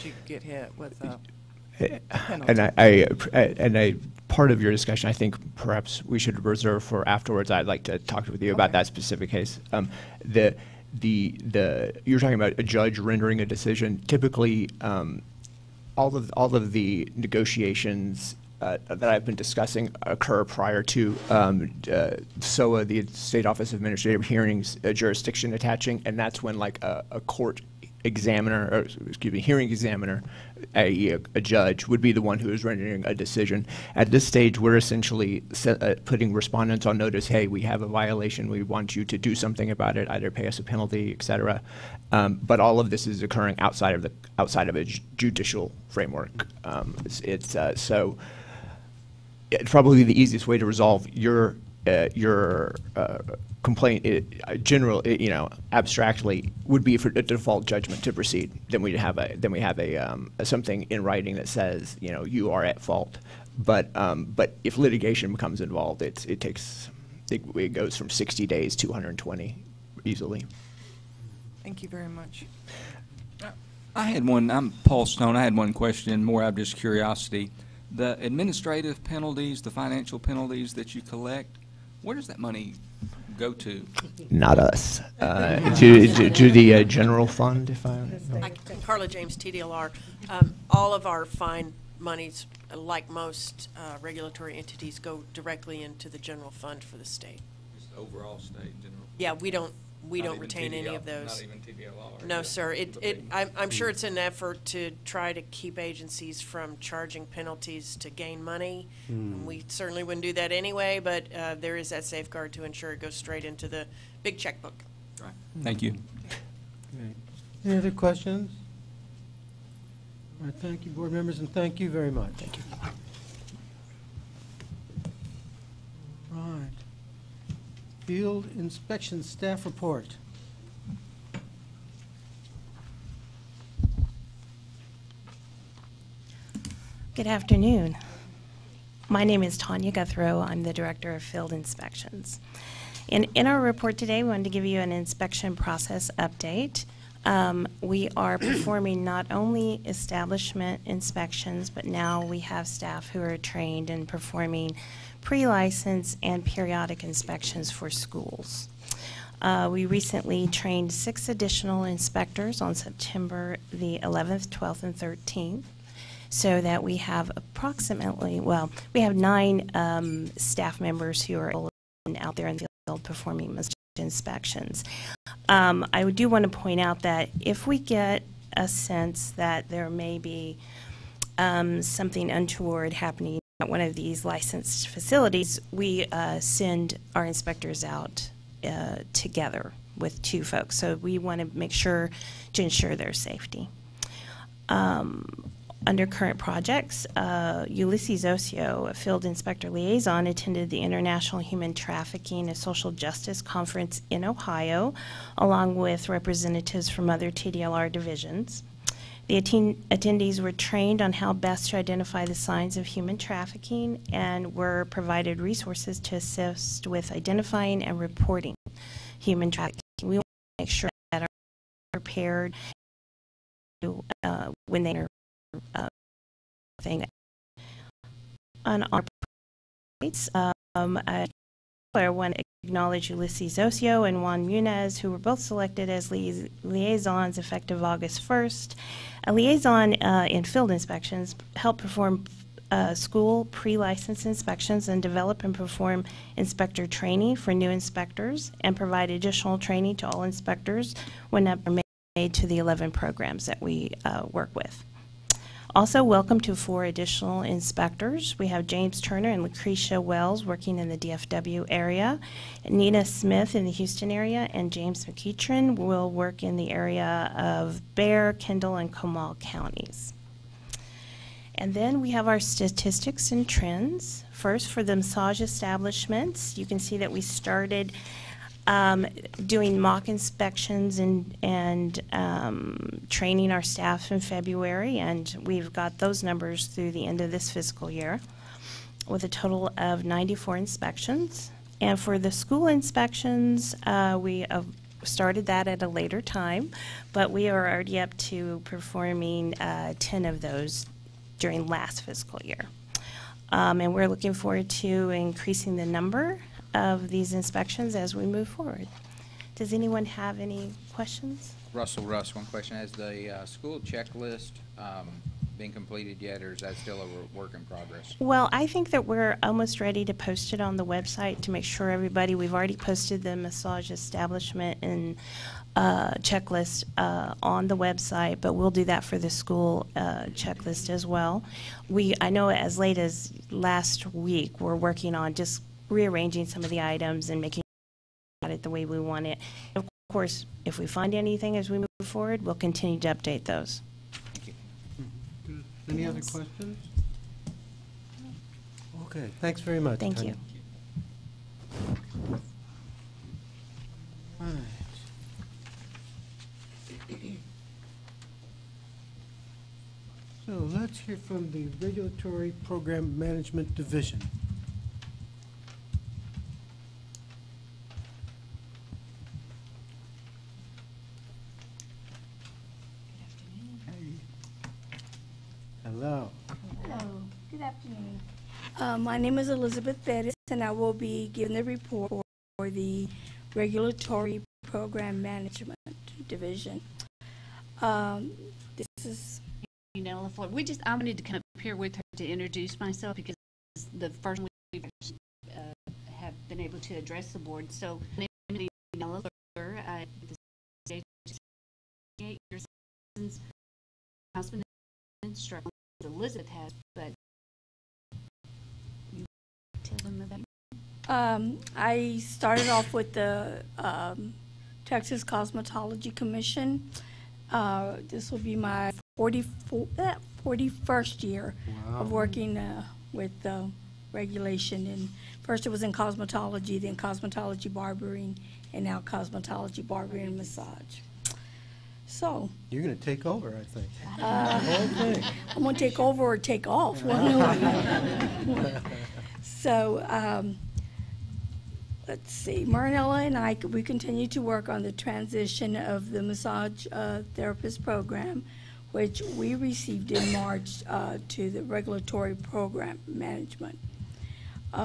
she could get hit with a penalty. And part of your discussion, I think perhaps we should reserve for afterwards. I'd like to talk with you about that specific case. You're talking about a judge rendering a decision. Typically, all of the negotiations that I've been discussing occur prior to SOA, the State Office of Administrative Hearings, jurisdiction attaching, and that's when like a court examiner, or excuse me, hearing examiner, a judge, would be the one who is rendering a decision. At this stage, we're essentially putting respondents on notice, hey, we have a violation, we want you to do something about it, either pay us a penalty, et cetera. But all of this is occurring outside of a judicial framework. So it's probably the easiest way to resolve your complaint, abstractly, would be for a default judgment to proceed. Then we have something in writing that says, you are at fault. But if litigation becomes involved, it goes from 60 days to 120 easily. Thank you very much. I had one. I'm Paul Stone. I had one question, more out of just curiosity. The administrative penalties, the financial penalties that you collect, where does that money go to? Not us. To the general fund, if I. Carla James, TDLR. All of our fine monies, like most regulatory entities, go directly into the general fund for the state. Just overall state general. Yeah, we don't Not even retain any TDL, of those. Not even TDLR. No, sir. I'm sure it's an effort to try to keep agencies from charging penalties to gain money. And we certainly wouldn't do that anyway, but there is that safeguard to ensure it goes straight into the big checkbook. Right. Thank you. Great. Any other questions? All right, thank you, board members, and thank you very much. Thank you. Right. Field inspection staff report. Good afternoon. My name is Tanya Guthrow. I'm the Director of Field Inspections. In our report today, we wanted to give you an inspection process update. We are performing not only establishment inspections, but now we have staff who are trained in performing pre-license and periodic inspections for schools. We recently trained 6 additional inspectors on September the 11th, 12th, and 13th, so that we have approximately, well, we have 9 staff members who are out there in the field performing inspections. I do want to point out that if we get a sense that there may be something untoward happening at one of these licensed facilities, we send our inspectors out together with 2 folks. So we want to make sure to ensure their safety. Under current projects, Ulysses Osio, a field inspector liaison, attended the International Human Trafficking and Social Justice Conference in Ohio, along with representatives from other TDLR divisions. The attendees were trained on how best to identify the signs of human trafficking and were provided resources to assist with identifying and reporting human trafficking. We want to make sure that are prepared when they are thing. On our points, I want to acknowledge Ulysses Osio and Juan Munez, who were both selected as liaisons effective August 1st. A liaison in field inspections help perform school pre-license inspections and develop and perform inspector training for new inspectors and provide additional training to all inspectors when made to the 11 programs that we work with. Also, welcome to 4 additional inspectors. We have James Turner and Lucretia Wells working in the DFW area, Nina Smith in the Houston area, and James McEachran will work in the area of Bexar, Kendall, and Comal counties. And then we have our statistics and trends. First, for the massage establishments, you can see that we started doing mock inspections and training our staff in February, and we've got those numbers through the end of this fiscal year with a total of 94 inspections. And for the school inspections, we started that at a later time, but we are already up to performing 10 of those during last fiscal year. And we're looking forward to increasing the number of these inspections as we move forward. Does anyone have any questions? Russ, one question. Has the school checklist been completed yet, or is that still a work in progress? Well, I think that we're almost ready to post it on the website to make sure everybody, we've already posted the massage establishment and checklist on the website, but we'll do that for the school checklist as well. I know as late as last week, we're working on just rearranging some of the items and making it the way we want it. Of course, if we find anything as we move forward, we'll continue to update those. Thank you. Any other questions? Okay, thanks very much. Thank Tanya. you. All right. So let's hear from the Regulatory Program Management Division. Hello. Hello. Good afternoon. My name is Elizabeth Bettis, and I will be giving the report for the Regulatory Program Management Division. This is On the floor. I wanted to come up here with her to introduce myself because the first one we have been able to address the board. So, my name is Nella Lur. I the stage 8 years since my husband instructor Elizabeth has, but you tell them about. I started off with the Texas Cosmetology Commission. This will be my 41st year of working with regulation. And first it was in cosmetology, then cosmetology barbering, and now cosmetology barbering and massage. So You're going to take over, I think. I'm going to take over or take off. So let's see. Marinella and I, we continue to work on the transition of the massage therapist program, which we received in March to the regulatory program management.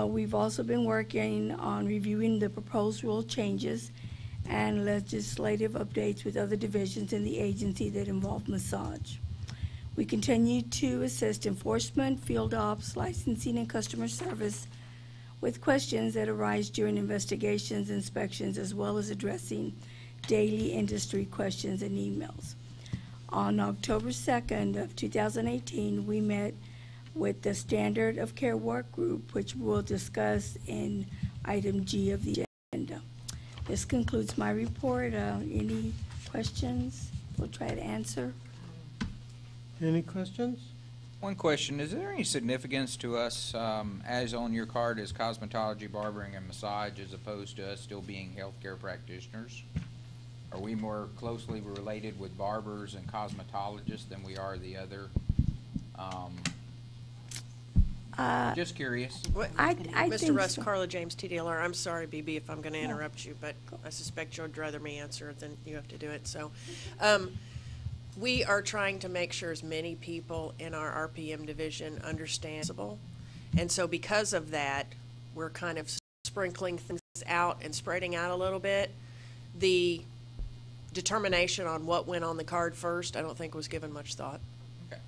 We've also been working on reviewing the proposed rule changes and legislative updates with other divisions in the agency that involve massage. We continue to assist enforcement, field ops, licensing, and customer service with questions that arise during investigations, inspections, as well as addressing daily industry questions and emails. On October 2nd of 2018, we met with the Standard of Care Work Group, which we'll discuss in item G of the agenda. This concludes my report. Any questions? We'll try to answer. Any questions? One question, is there any significance to us, as on your card, as cosmetology, barbering, and massage, as opposed to us still being healthcare practitioners? Are we more closely related with barbers and cosmetologists than we are the other? Just curious. Mr. Russ, Carla James, TDLR. I'm sorry, BB, if I'm going to interrupt you, but I suspect you'd rather me answer it than you have to do it. So, we are trying to make sure as many people in our RPM division understand, and so because of that, we're kind of sprinkling things out and spreading out a little bit. The determination on what went on the card first, I don't think was given much thought. Okay.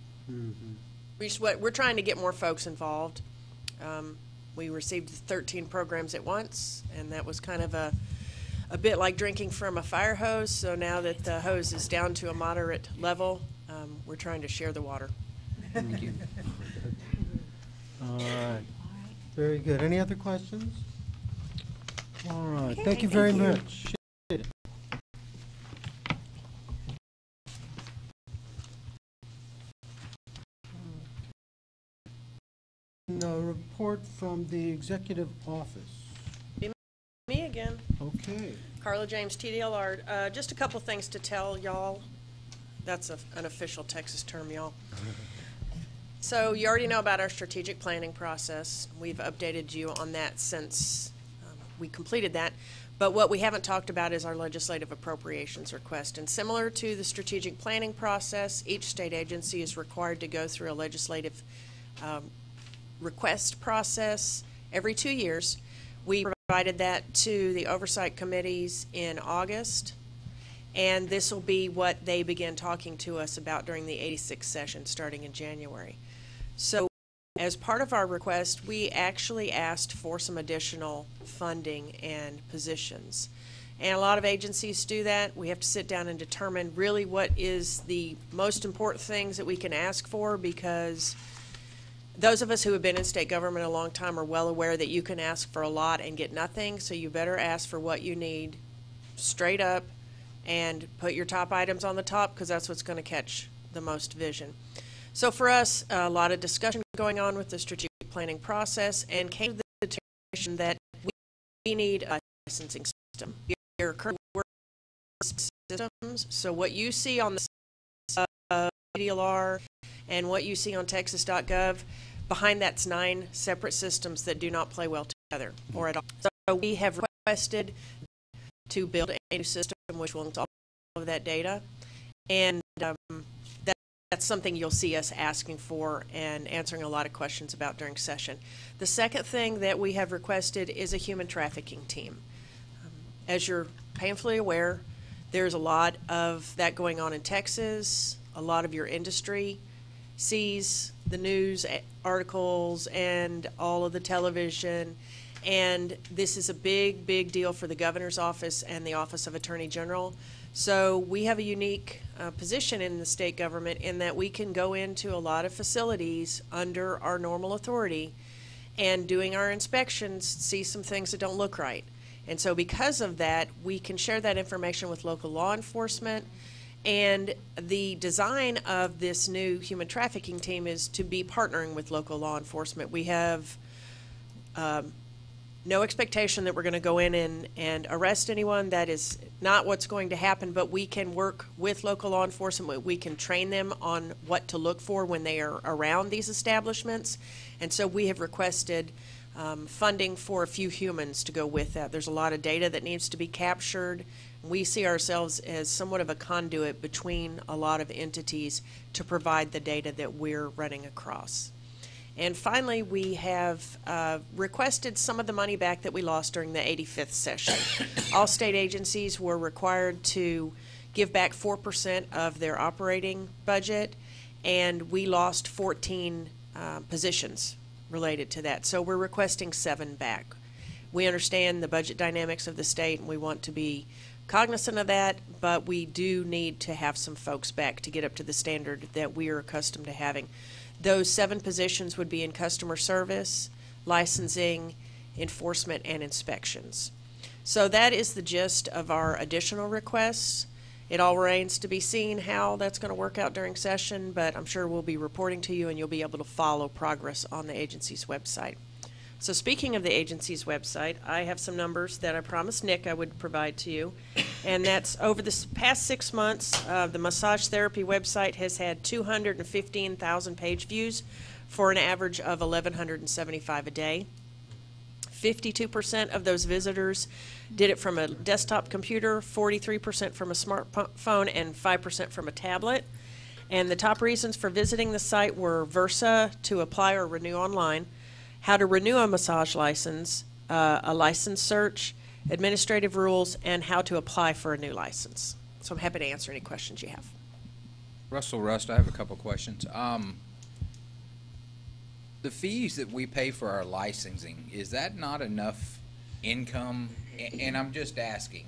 We're trying to get more folks involved. We received 13 programs at once, and that was kind of a bit like drinking from a fire hose. So now that the hose is down to a moderate level, we're trying to share the water. Thank you. All right. Very good. Any other questions? All right. Okay, Thank you very much. No report from the executive office. Me again. Okay. Carla James, TDLR. Just a couple things to tell y'all. That's an official Texas term, y'all. So you already know about our strategic planning process. We've updated you on that since we completed that. But what we haven't talked about is our legislative appropriations request. And similar to the strategic planning process, each state agency is required to go through a legislative request process every 2 years. We provided that to the oversight committees in August, and this will be what they begin talking to us about during the 86th session starting in January. So as part of our request, we actually asked for some additional funding and positions. And a lot of agencies do that. We have to sit down and determine really what is the most important things that we can ask for, because those of us who have been in state government a long time are well aware that you can ask for a lot and get nothing, so you better ask for what you need straight up and put your top items on the top, because that's what's going to catch the most vision. So for us, a lot of discussion going on with the strategic planning process, and came to the determination that we need a licensing system. We are currently working on systems, so what you see on the DLR and what you see on Texas.gov, behind that's 9 separate systems that do not play well together or at all. So we have requested to build a new system which will install all of that data, and that that's something you'll see us asking for and answering a lot of questions about during session. The second thing that we have requested is a human trafficking team. As you're painfully aware, there's a lot of that going on in Texas. A lot of your industry sees the news articles and all of the television, and this is a big, big deal for the governor's office and the Office of Attorney General. So we have a unique position in the state government in that we can go into a lot of facilities under our normal authority and doing our inspections see some things that don't look right. And so because of that, we can share that information with local law enforcement. And the design of this new human trafficking team is to be partnering with local law enforcement. We have no expectation that we're going to go in and arrest anyone. That is not what's going to happen, but we can work with local law enforcement. We can train them on what to look for when they are around these establishments. And so we have requested funding for a few humans to go with that. There's a lot of data that needs to be captured. We see ourselves as somewhat of a conduit between a lot of entities to provide the data that we're running across. And finally, we have requested some of the money back that we lost during the 85th session. All state agencies were required to give back 4% of their operating budget, and we lost 14 positions related to that. So we're requesting 7 back. We understand the budget dynamics of the state, and we want to be cognizant of that, but we do need to have some folks back to get up to the standard that we are accustomed to having. Those 7 positions would be in customer service, licensing, enforcement, and inspections. So that is the gist of our additional requests. It all remains to be seen how that's going to work out during session, but I'm sure we'll be reporting to you and you'll be able to follow progress on the agency's website. So speaking of the agency's website, I have some numbers that I promised Nick I would provide to you. And that's over the past 6 months, the massage therapy website has had 215,000 page views for an average of 1,175 a day. 52% of those visitors did it from a desktop computer, 43% from a smartphone, and 5% from a tablet. And the top reasons for visiting the site were Versa, to apply or renew online, how to renew a massage license, a license search, administrative rules, and how to apply for a new license. So I'm happy to answer any questions you have. Russell Rust, I have a couple questions. The fees that we pay for our licensing, is that not enough income? And I'm just asking.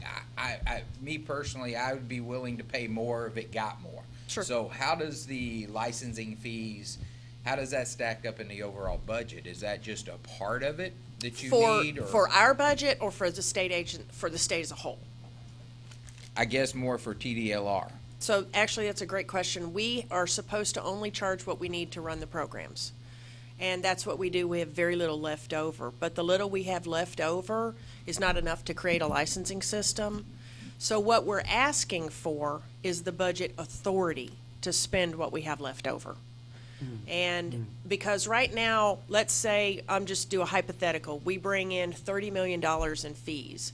Me personally, I would be willing to pay more if it got more. Sure. So how does the licensing fees, how does that stack up in the overall budget? Is that just a part of it that you need? Or? For our budget or for the state for the state as a whole? I guess more for TDLR. So actually, that's a great question. We are supposed to only charge what we need to run the programs. And that's what we do. We have very little left over. But the little we have left over is not enough to create a licensing system. So what we're asking for is the budget authority to spend what we have left over. And because right now, let's say, I'm just do a hypothetical, we bring in $30 million in fees,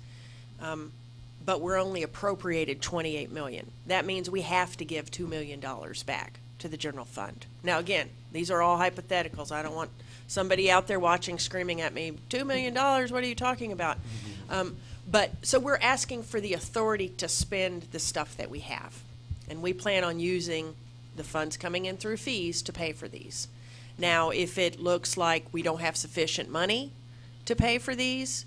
but we're only appropriated $28 million. That means we have to give $2 million back to the general fund. Now again, these are all hypotheticals. I don't want somebody out there watching screaming at me, $2 million, what are you talking about? But so we're asking for the authority to spend the stuff that we have. And we plan on using the funds coming in through fees to pay for these. Now, if it looks like we don't have sufficient money to pay for these,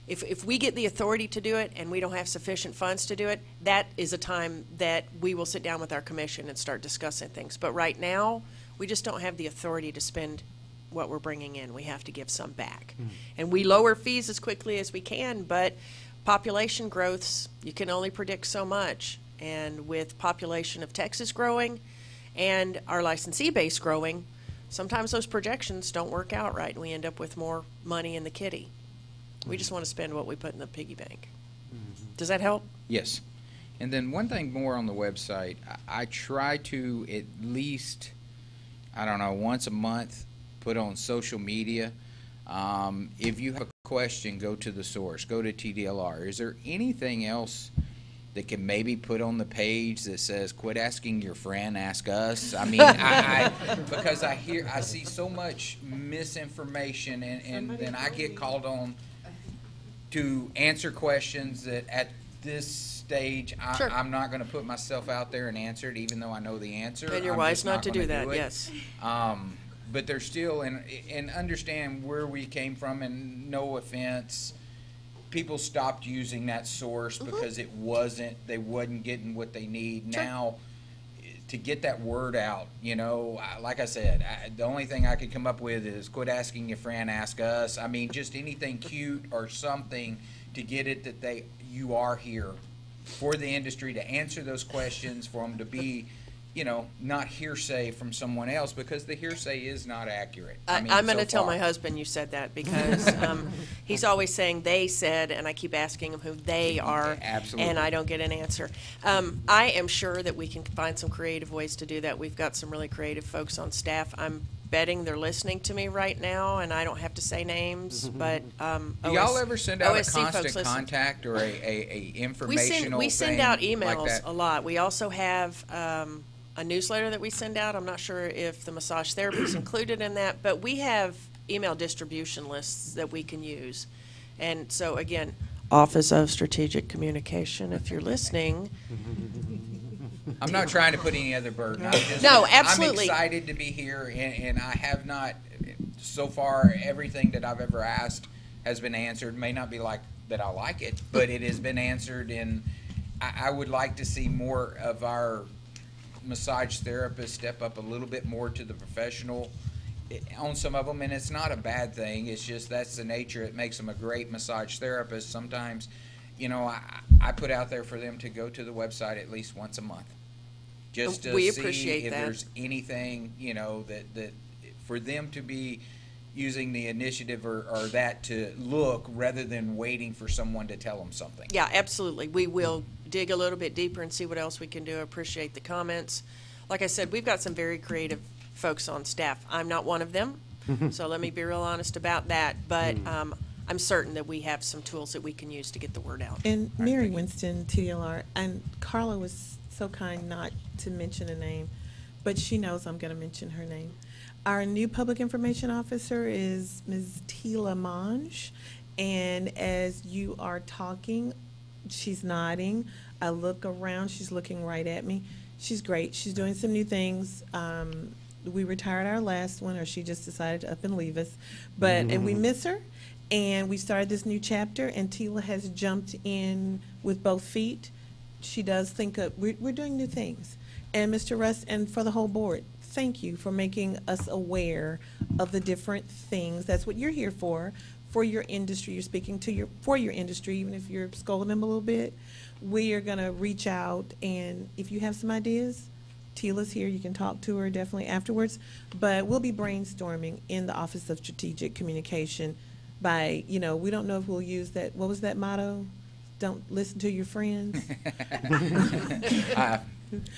if we get the authority to do it and we don't have sufficient funds to do it, that is a time that we will sit down with our commission and start discussing things. But right now, we just don't have the authority to spend what we're bringing in. We have to give some back. And we lower fees as quickly as we can, but population growths, you can only predict so much. And with population of Texas growing and our licensee base growing, sometimes those projections don't work out right, and we end up with more money in the kitty. We just want to spend what we put in the piggy bank. Does that help? Yes. And then one thing more on the website, I try to at least, I don't know, once a month put on social media. If you have a question, go to the source, go to TDLR. Is there anything else that can maybe put on the page that says, quit asking your friend, ask us. I mean, because I see so much misinformation, and then I get called on to answer questions that at this stage, Sure. I'm not going to put myself out there and answer it, even though I know the answer. And you're I'm wise just not to do gonna that, it. yes. But they're still, and understand where we came from, and no offense, people stopped using that source because they wasn't getting what they need. Sure. Now, to get that word out, like I said, the only thing I could come up with is quit asking your friend, ask us. I mean, just anything cute or something to get it that you are here for the industry, to answer those questions, for them to be, not hearsay from someone else, because the hearsay is not accurate. I'm going to tell my husband you said that, because he's always saying they said, and I keep asking him who they are, Absolutely. and I don't get an answer. I am sure that we can find some creative ways to do that. We've got some really creative folks on staff. I'm betting they're listening to me right now, and I don't have to say names, but do y'all ever send out a OSC folks constant listen. contact or a informational We send thing out like emails that? a lot. We also have a newsletter that we send out. I'm not sure if the massage therapy is included in that, but we have email distribution lists that we can use. And so, again, Office of Strategic Communication, if you're listening. I'm not trying to put any other burden. No, absolutely. I'm excited to be here, and I have not, so far, everything that I've ever asked has been answered. May not be like that I like it, but it has been answered, and I would like to see more of our massage therapists step up a little bit more to the professional on some of them, and it's not a bad thing. It's just that's the nature. It makes them a great massage therapist. Sometimes, I put out there for them to go to the website at least once a month, just to We see appreciate if that. there's anything, that for them to be using the initiative or that to look rather than waiting for someone to tell them something. Yeah, absolutely. We will dig a little bit deeper and see what else we can do. I appreciate the comments. Like I said, we've got some very creative folks on staff. I'm not one of them, so let me be real honest about that. But I'm certain that we have some tools that we can use to get the word out. And Mary Winston, TLR, and Carla was so kind not to mention a name, but she knows I'm going to mention her name. Our new public information officer is Ms. Tila Monge, and as you are talking, she's nodding. I look around, she's looking right at me. She's great. She's doing some new things. We retired our last one, or she just decided to up and leave us. And we miss her. And we started this new chapter, and Tila has jumped in with both feet. She does think we're doing new things. And Mr. Russ, and for the whole board, thank you for making us aware of the different things. That's what you're here for your industry. You're speaking for your industry, even if you're scolding them a little bit. We are going to reach out, and if you have some ideas, Tila's here. You can talk to her definitely afterwards. But we'll be brainstorming in the Office of Strategic Communication by, we don't know if we'll use that. What was that motto? Don't listen to your friends.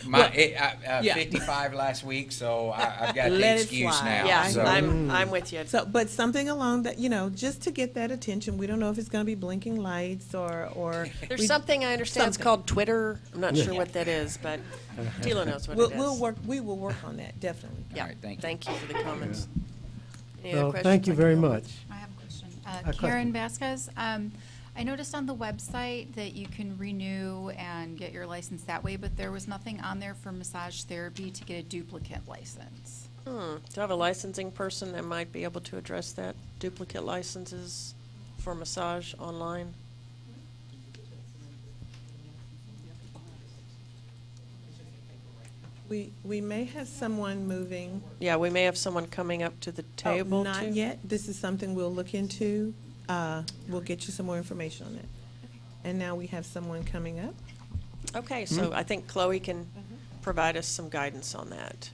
55 last week, so I've got the Let it excuse fly. now. Yeah, so. I'm with you. So, but something along that, just to get that attention. We don't know if it's going to be blinking lights or There's something I understand. It's called Twitter. I'm not sure what that is, but Tila knows what it is. We will work on that, definitely. Yeah. All right, thank you. Thank you for the comments. Any Well, other questions? thank you very much. I have a question. A Karen Vasquez, I noticed on the website that you can renew and get your license that way, but there was nothing on there for massage therapy to get a duplicate license. Do I have a licensing person that might be able to address that? Duplicate licenses for massage online? We may have someone moving. Yeah, we may have someone coming up to the table. Not too. yet. This is something we'll look into. We'll get you some more information on that. And now we have someone coming up. Okay, so I think Chloe can provide us some guidance on that.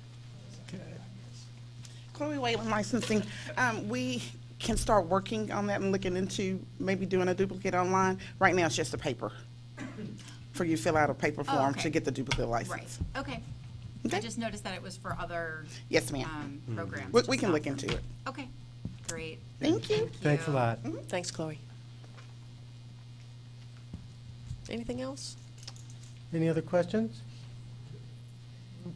Chloe Whelan licensing. We can start working on that and looking into maybe doing a duplicate online. Right now, it's just a paper for you to fill out a paper form okay. to get the duplicate license. Right, okay. I just noticed that it was for other Yes, ma'am. programs. We just can not look for- into it. Okay, great. Thank you. Thanks a lot. Thanks, Chloe. Anything else? Any other questions?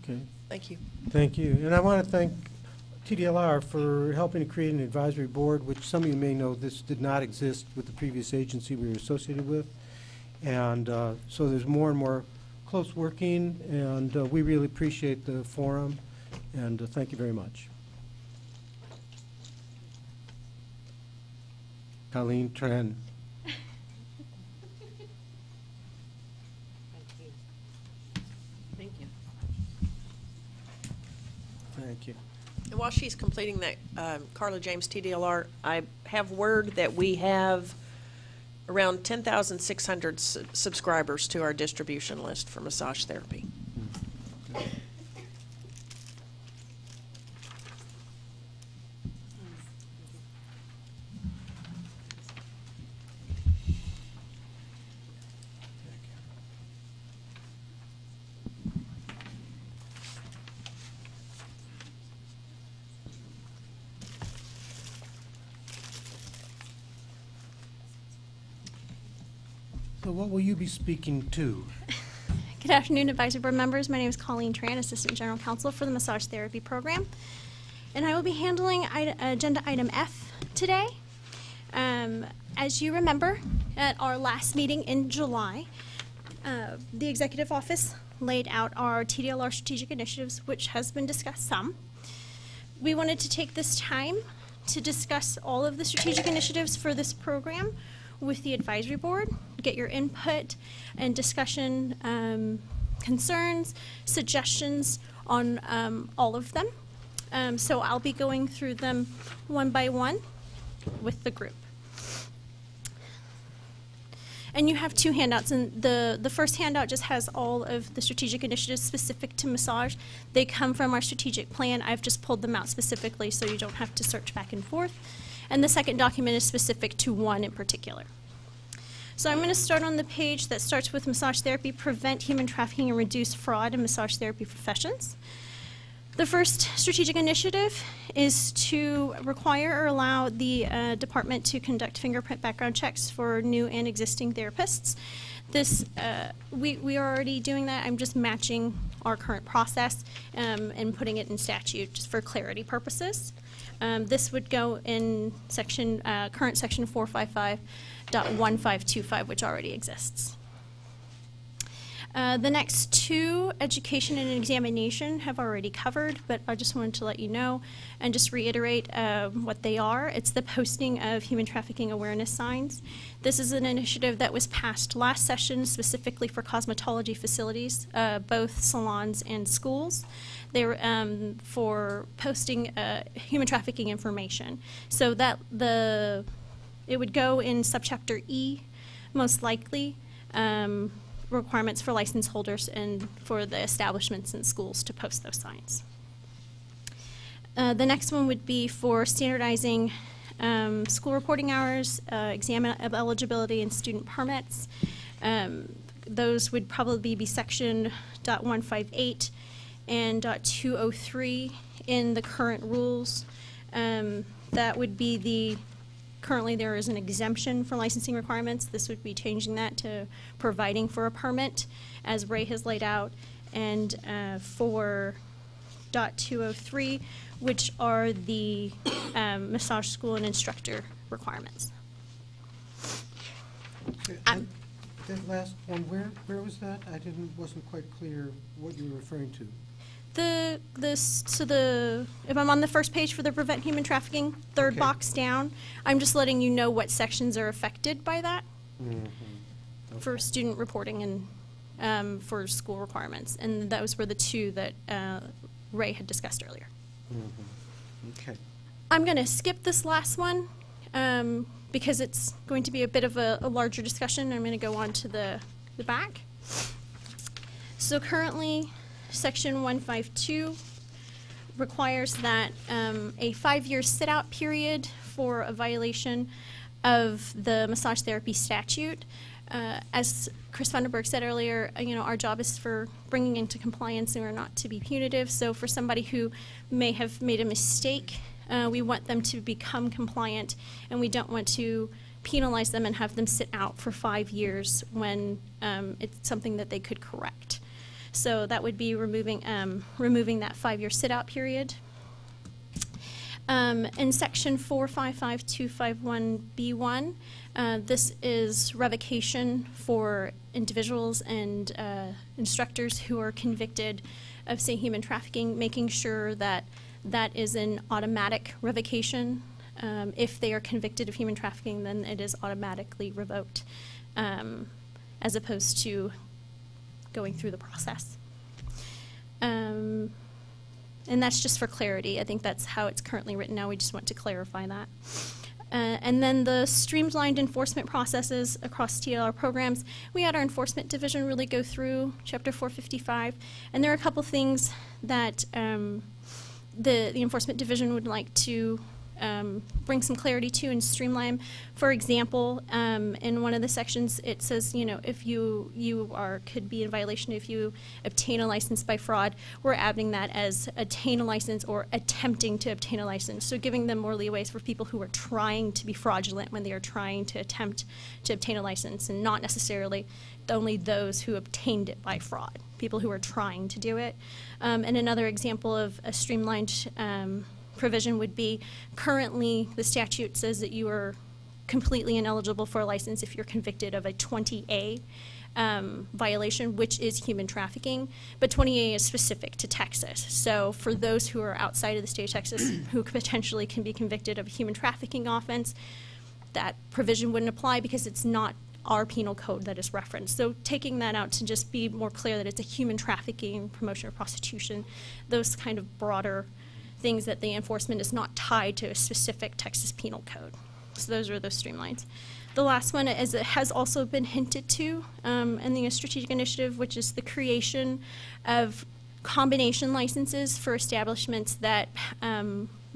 Okay. Thank you. Thank you. And I want to thank TDLR for helping to create an advisory board, which some of you may know this did not exist with the previous agency we were associated with. And so there's more and more close working, and we really appreciate the forum, and thank you very much. Colleen Tran. Thank you. Thank you. And while she's completing that, Carla James, TDLR, I have word that we have around 10,600 subscribers to our distribution list for massage therapy. So what will you be speaking to? Good afternoon, advisory board members. My name is Colleen Tran, Assistant General Counsel for the Massage Therapy Program. And I will be handling agenda item F today. As you remember, at our last meeting in July, the Executive Office laid out our TDLR strategic initiatives, which has been discussed some. We wanted to take this time to discuss all of the strategic initiatives for this program with the advisory board, get your input and discussion, concerns, suggestions on all of them. So I'll be going through them one by one with the group. And you have two handouts, and the first handout just has all of the strategic initiatives specific to massage. They come from our strategic plan. I've just pulled them out specifically so you don't have to search back and forth. And the second document is specific to one in particular. So I'm going to start on the page that starts with massage therapy, prevent human trafficking and reduce fraud in massage therapy professions. The first strategic initiative is to require or allow the department to conduct fingerprint background checks for new and existing therapists. This, we are already doing that. I'm just matching our current process and putting it in statute just for clarity purposes. This would go in section, current section 455.1525, which already exists. The next two, education and examination, have already covered, but I just wanted to let you know and just reiterate what they are. It's the posting of human trafficking awareness signs. This is an initiative that was passed last session specifically for cosmetology facilities, both salons and schools. They were for posting human trafficking information. So that it would go in subchapter E, most likely. Requirements for license holders and for the establishments and schools to post those signs. The next one would be for standardizing school reporting hours, exam eligibility, and student permits. Those would probably be section .158 and .203 in the current rules. That would be the currently there is an exemption for licensing requirements. This would be changing that to providing for a permit, as Ray has laid out, and for .203, which are the massage school and instructor requirements. That last one, where was that? I wasn't quite clear what you were referring to. If I'm on the first page for the prevent human trafficking, third box down, I'm just letting you know what sections are affected by that for student reporting and for school requirements. And those were the two that Ray had discussed earlier. Okay. I'm going to skip this last one because it's going to be a bit of a larger discussion. I'm going to go on to the back. So currently, Section 152 requires that a 5-year sit-out period for a violation of the massage therapy statute. As Chris Funderburg said earlier, our job is for bringing into compliance and we're not to be punitive. So for somebody who may have made a mistake, we want them to become compliant, and we don't want to penalize them and have them sit out for 5 years when it's something that they could correct. So that would be removing that 5-year sit-out period. In section 455251B1, this is revocation for individuals and instructors who are convicted of, say, human trafficking, making sure that that is an automatic revocation. If they are convicted of human trafficking, then it is automatically revoked, as opposed to going through the process. And that's just for clarity. I think that's how it's currently written now. We just want to clarify that. And then the streamlined enforcement processes across TLR programs. We had our enforcement division really go through Chapter 455. And there are a couple things that the enforcement division would like to bring some clarity to and streamline. For example, in one of the sections it says, you know, if you could be in violation if you obtain a license by fraud. We're adding that as attain a license or attempting to obtain a license. So giving them more leeways for people who are trying to be fraudulent when they are trying to attempt to obtain a license, and not necessarily only those who obtained it by fraud, people who are trying to do it. And another example of a streamlined provision would be, currently the statute says that you are completely ineligible for a license if you're convicted of a 20A violation, which is human trafficking, but 20A is specific to Texas. So for those who are outside of the state of Texas who potentially can be convicted of a human trafficking offense, that provision wouldn't apply because it's not our penal code that is referenced. So taking that out to just be more clear that it's a human trafficking, promotion of prostitution, those kind of broader things that the enforcement is not tied to a specific Texas penal code. So those are those streamlines. The last one is, it has also been hinted to in the strategic initiative, which is the creation of combination licenses for establishments that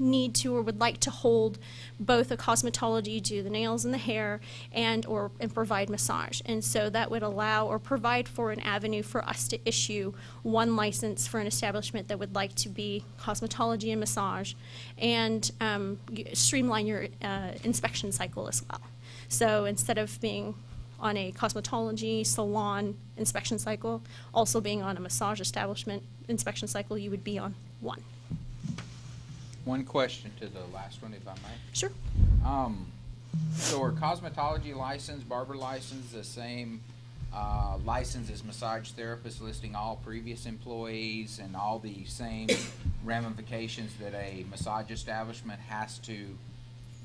need to or would like to hold both a cosmetology, do the nails and the hair, and provide massage. And so that would allow or provide for an avenue for us to issue one license for an establishment that would like to be cosmetology and massage, and streamline your inspection cycle as well. So instead of being on a cosmetology salon inspection cycle, also being on a massage establishment inspection cycle, you would be on one. One question to the last one, if I may. Sure. So are cosmetology license, barber license the same license as massage therapist, listing all previous employees and all the same ramifications that a massage establishment has to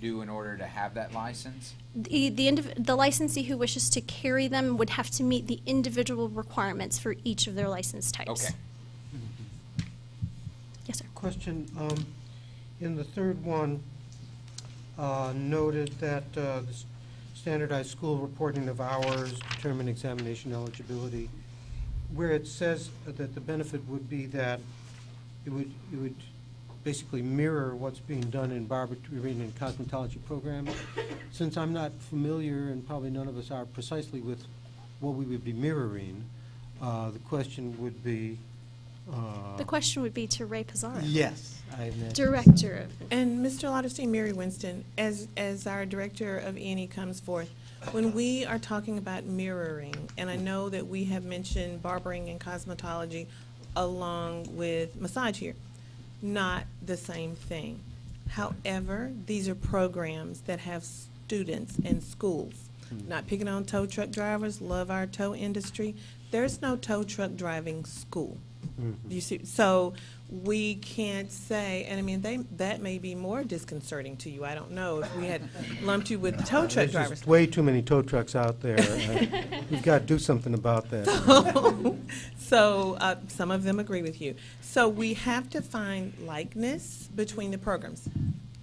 do in order to have that license? The licensee who wishes to carry them would have to meet the individual requirements for each of their license types. Okay. Yes, sir. Question. In the third one, noted that the standardized school reporting of hours determine examination eligibility, where it says that the benefit would be that it would basically mirror what's being done in barbering and cosmetology programs. Since I'm not familiar, and probably none of us are, precisely with what we would be mirroring, the question would be... the question would be to Ray Pizarro. Yes. Director of... And Mr. Lauderstein, Mary Winston, as our Director of E&E comes forth, when we are talking about mirroring, and I know that we have mentioned barbering and cosmetology along with massage here, not the same thing. However, these are programs that have students in schools. Not picking on tow truck drivers, love our tow industry. There's no tow truck driving school. You see, so we can't say, and I mean, that may be more disconcerting to you. I don't know if we had lumped you with tow truck drivers. There's way too many tow trucks out there. We've got to do something about that. So some of them agree with you. So we have to find likeness between the programs.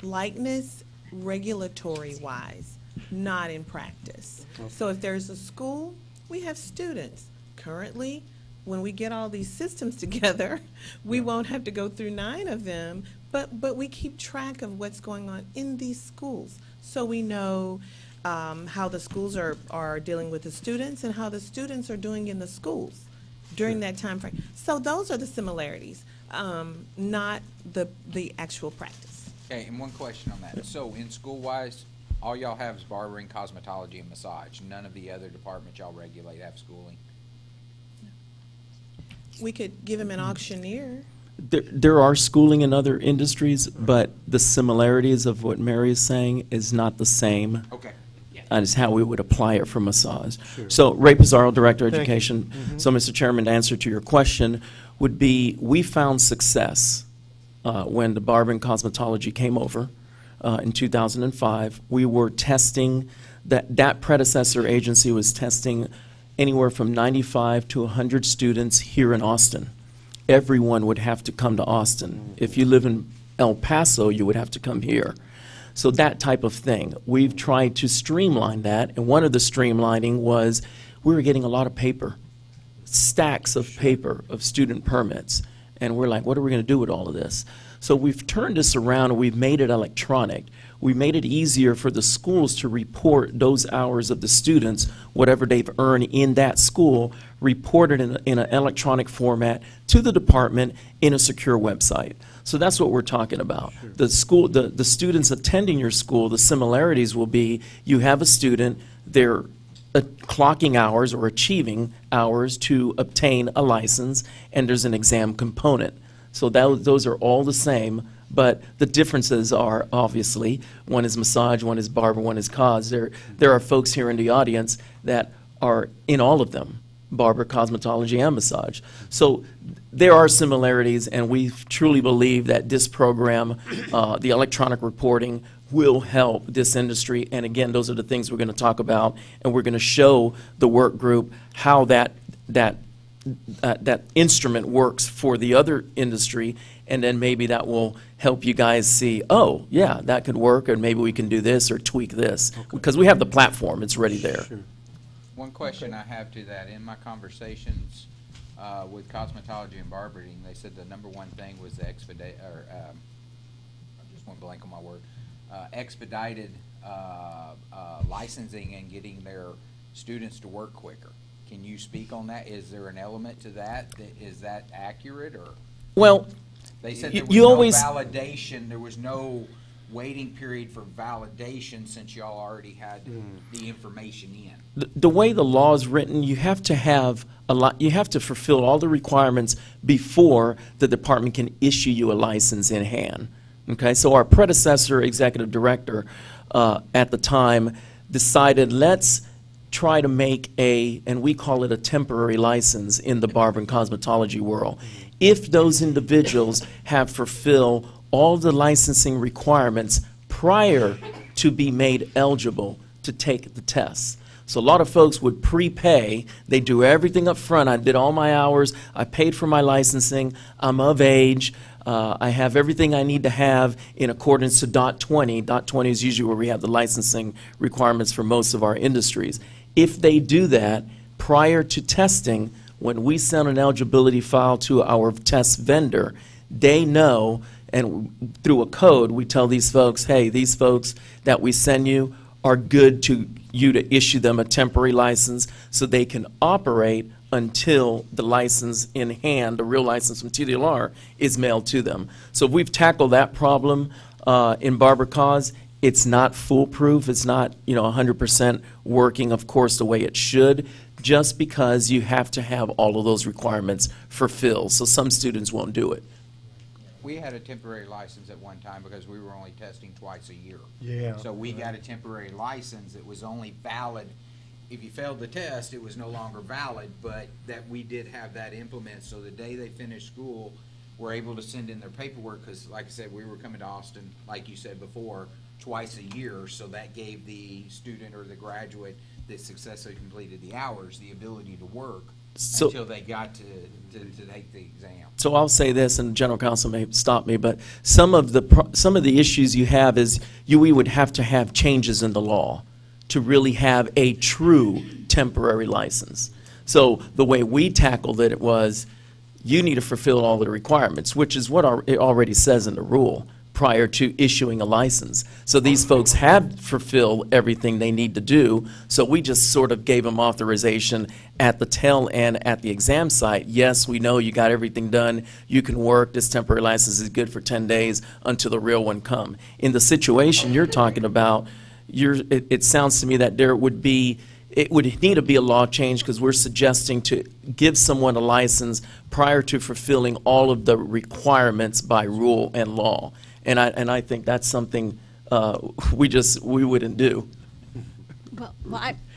Likeness regulatory-wise, not in practice. Okay. So if there's a school, we have students. Currently, when we get all these systems together, we won't have to go through 9 of them, but we keep track of what's going on in these schools. So we know how the schools are dealing with the students and how the students are doing in the schools during that time frame. So those are the similarities, not the actual practice. Okay, and one question on that. So in school-wise, all y'all have is barbering, cosmetology, and massage. None of the other departments y'all regulate have schooling. We could give him an auctioneer. There are schooling in other industries, but the similarities of what Mary is saying is not the same. Okay. As how we would apply it for massage. Sure. So Ray Pizarro, Director of Thank you. Education. So Mr. Chairman, to answer to your question would be, we found success when the barber and cosmetology came over in 2005. We were testing, that predecessor agency was testing anywhere from 95 to 100 students here in Austin. Everyone would have to come to Austin. If you live in El Paso, you would have to come here. So that type of thing. We've tried to streamline that, and one of the streamlining was we were getting a lot of paper, stacks of paper of student permits, and we're like, what are we going to do with all of this? So we've turned this around and we've made it electronic. We made it easier for the schools to report those hours of the students, whatever they've earned in that school, reported in an electronic format to the department in a secure website. So that's what we're talking about. Sure. The school, the students attending your school, the similarities will be you have a student, they're clocking hours or achieving hours to obtain a license, and there's an exam component. So those are all the same, but the differences are obviously, one is massage, one is barber, one is cos. There are folks here in the audience that are in all of them, barber, cosmetology, and massage. So there are similarities, and we truly believe that this program, the electronic reporting, will help this industry. And again, those are the things we're going to talk about, and we're going to show the work group how that instrument works for the other industry, and then maybe that will help you guys see, oh, yeah, that could work, or maybe we can do this or tweak this. Okay. Because we have the platform, it's ready there. Sure. One question I have to that, in my conversations with cosmetology and barbering, they said the number one thing was the expedited licensing and getting their students to work quicker. Can you speak on that? Is there an element to that? Is that accurate, or? Well, they said there was no validation. There was no waiting period for validation since y'all already had the information in. The way the law is written, you have to have a lot. You have to fulfill all the requirements before the department can issue you a license in hand. Okay, so our predecessor executive director at the time decided, let's try to make and we call it a temporary license in the barber and cosmetology world. If those individuals have fulfilled all the licensing requirements prior to be made eligible to take the tests. So a lot of folks would prepay, they do everything up front. I did all my hours, I paid for my licensing, I'm of age, I have everything I need to have in accordance to DOT 20. DOT 20 is usually where we have the licensing requirements for most of our industries. If they do that prior to testing, when we send an eligibility file to our test vendor, they know, and through a code, we tell these folks, hey, these folks that we send you are good to you to issue them a temporary license so they can operate until the license in hand, the real license from TDLR, is mailed to them. So if we've tackled that problem in barber cause, it's not foolproof. It's not, 100% working, of course, the way it should, just because you have to have all of those requirements fulfilled. So some students won't do it. We had a temporary license at one time because we were only testing twice a year. Yeah. So we got a temporary license. It was only valid. If you failed the test, it was no longer valid, but that we did have that implemented. So the day they finished school, we're able to send in their paperwork because, like I said, we were coming to Austin, like you said before, twice a year. So that gave the student or the graduate that successfully completed the hours the ability to work until they got to take the exam. So I'll say this, and General Counsel may stop me, but some of the issues you have is we would have to have changes in the law to really have a true temporary license. So the way we tackled it was you need to fulfill all the requirements, which is what it already says in the rule prior to issuing a license. So these folks have fulfilled everything they need to do, so we just sort of gave them authorization at the tail end at the exam site. Yes, we know you got everything done, you can work, this temporary license is good for 10 days until the real one come. In the situation you're talking about, it sounds to me that there would be, it would need to be a law change because we're suggesting to give someone a license prior to fulfilling all of the requirements by rule and law. And I think that's something we wouldn't do. Well,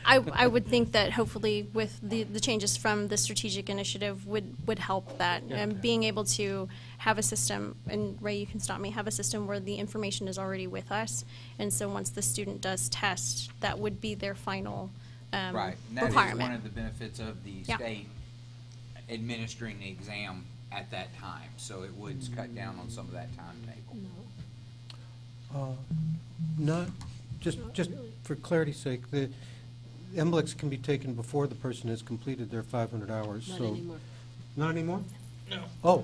I would think that hopefully with the changes from the strategic initiative would help that. And being able to have a system, and Ray, you can stop me, have a system where the information is already with us. And so once the student does test, that would be their final right. And that requirement. is one of the benefits of the state administering the exam at that time. So it would cut down on some of that timetable. Not, just for clarity's sake, the MBLEX can be taken before the person has completed their 500 hours. Not so anymore. Not anymore? No. Oh,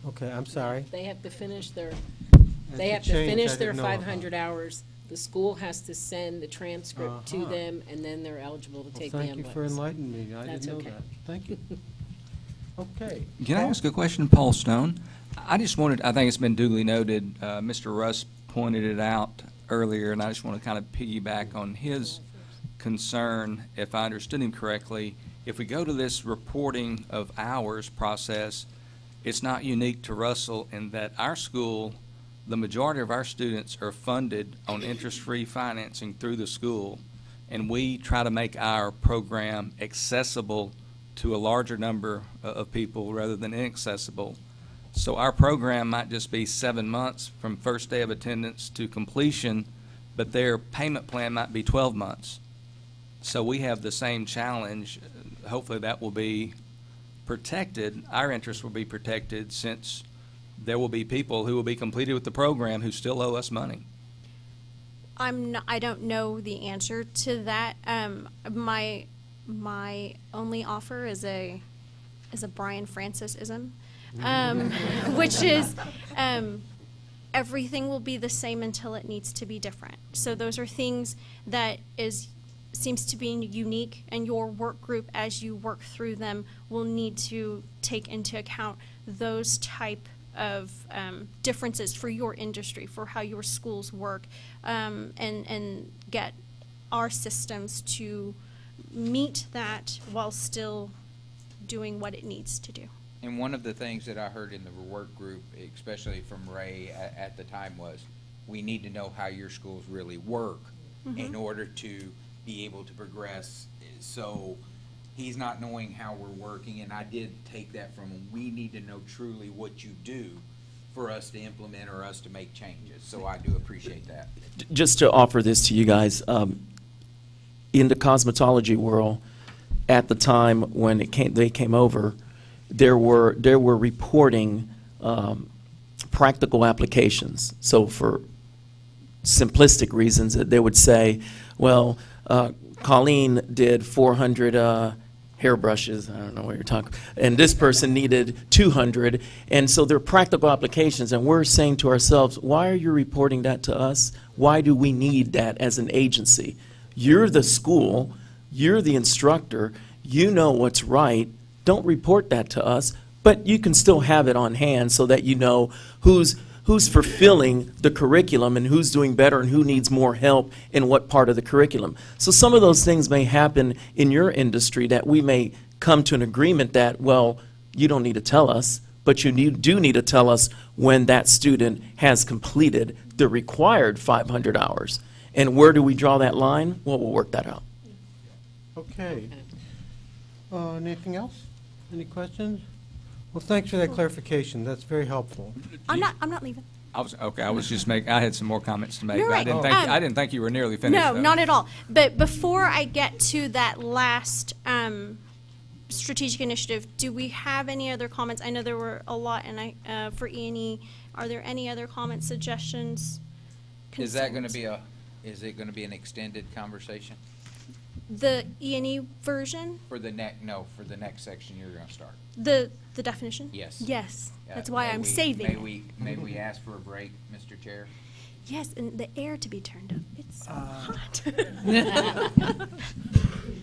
okay, I'm sorry. They have to finish their, That's they a have to change finish I their didn't know about. 500 hours. The school has to send the transcript to them, and then they're eligible to take the Thank you for MBLEX. enlightening me. I That's didn't know okay. that. Thank you. Okay. Can I ask a question, Paul Stone? I just wanted, I think it's been duly noted, Mr. Russ pointed it out earlier, and I just want to kind of piggyback on his concern, if I understood him correctly. If we go to this reporting of hours process, it's not unique to Russell in that our school, the majority of our students are funded on interest-free financing through the school, and we try to make our program accessible to a larger number of people rather than inaccessible. So our program might just be 7 months from first day of attendance to completion, but their payment plan might be 12 months. So we have the same challenge. Hopefully that will be protected. Our interests will be protected since there will be people who will be completed with the program who still owe us money. I don't know the answer to that. My only offer is a Brian Francis-ism, which is everything will be the same until it needs to be different. So those are things that seems to be unique, and your work group, as you work through them, will need to take into account those type of differences for your industry, for how your schools work, and get our systems to meet that while still doing what it needs to do. And one of the things that I heard in the work group, especially from Ray at the time, was we need to know how your schools really work in order to be able to progress. So he's not knowing how we're working, and I did take that from him. We need to know truly what you do for us to implement or us to make changes. So I do appreciate that. Just to offer this to you guys, in the cosmetology world, at the time when they came over, there were reporting practical applications. So for simplistic reasons, they would say, well, Colleen did 400 hairbrushes, I don't know what you're talking, and this person needed 200, and so they're practical applications, and we're saying to ourselves, why are you reporting that to us? Why do we need that as an agency? You're the school, you're the instructor, you know what's right, don't report that to us, but you can still have it on hand so that you know who's fulfilling the curriculum and who's doing better and who needs more help in what part of the curriculum. So some of those things may happen in your industry that we may come to an agreement that, well, you don't need to tell us, but you do need to tell us when that student has completed the required 500 hours. And where do we draw that line? Well, we'll work that out. Okay. Anything else? Any questions? Well, thanks for that clarification. That's very helpful. I'm not leaving. I was just I had some more comments to make. You're But right. I didn't think you were nearly finished. No, though. not at all. But before I get to that last strategic initiative, do we have any other comments? I know there were a lot, and for E&E, are there any other comments, suggestions? Is that going to be is it going to be an extended conversation? The E&E version? For the for the next section you're going to start. The definition? Yes. Yes. That's why I'm saving it. May we ask for a break, Mr. Chair? Yes, and the air to be turned up. It's so hot.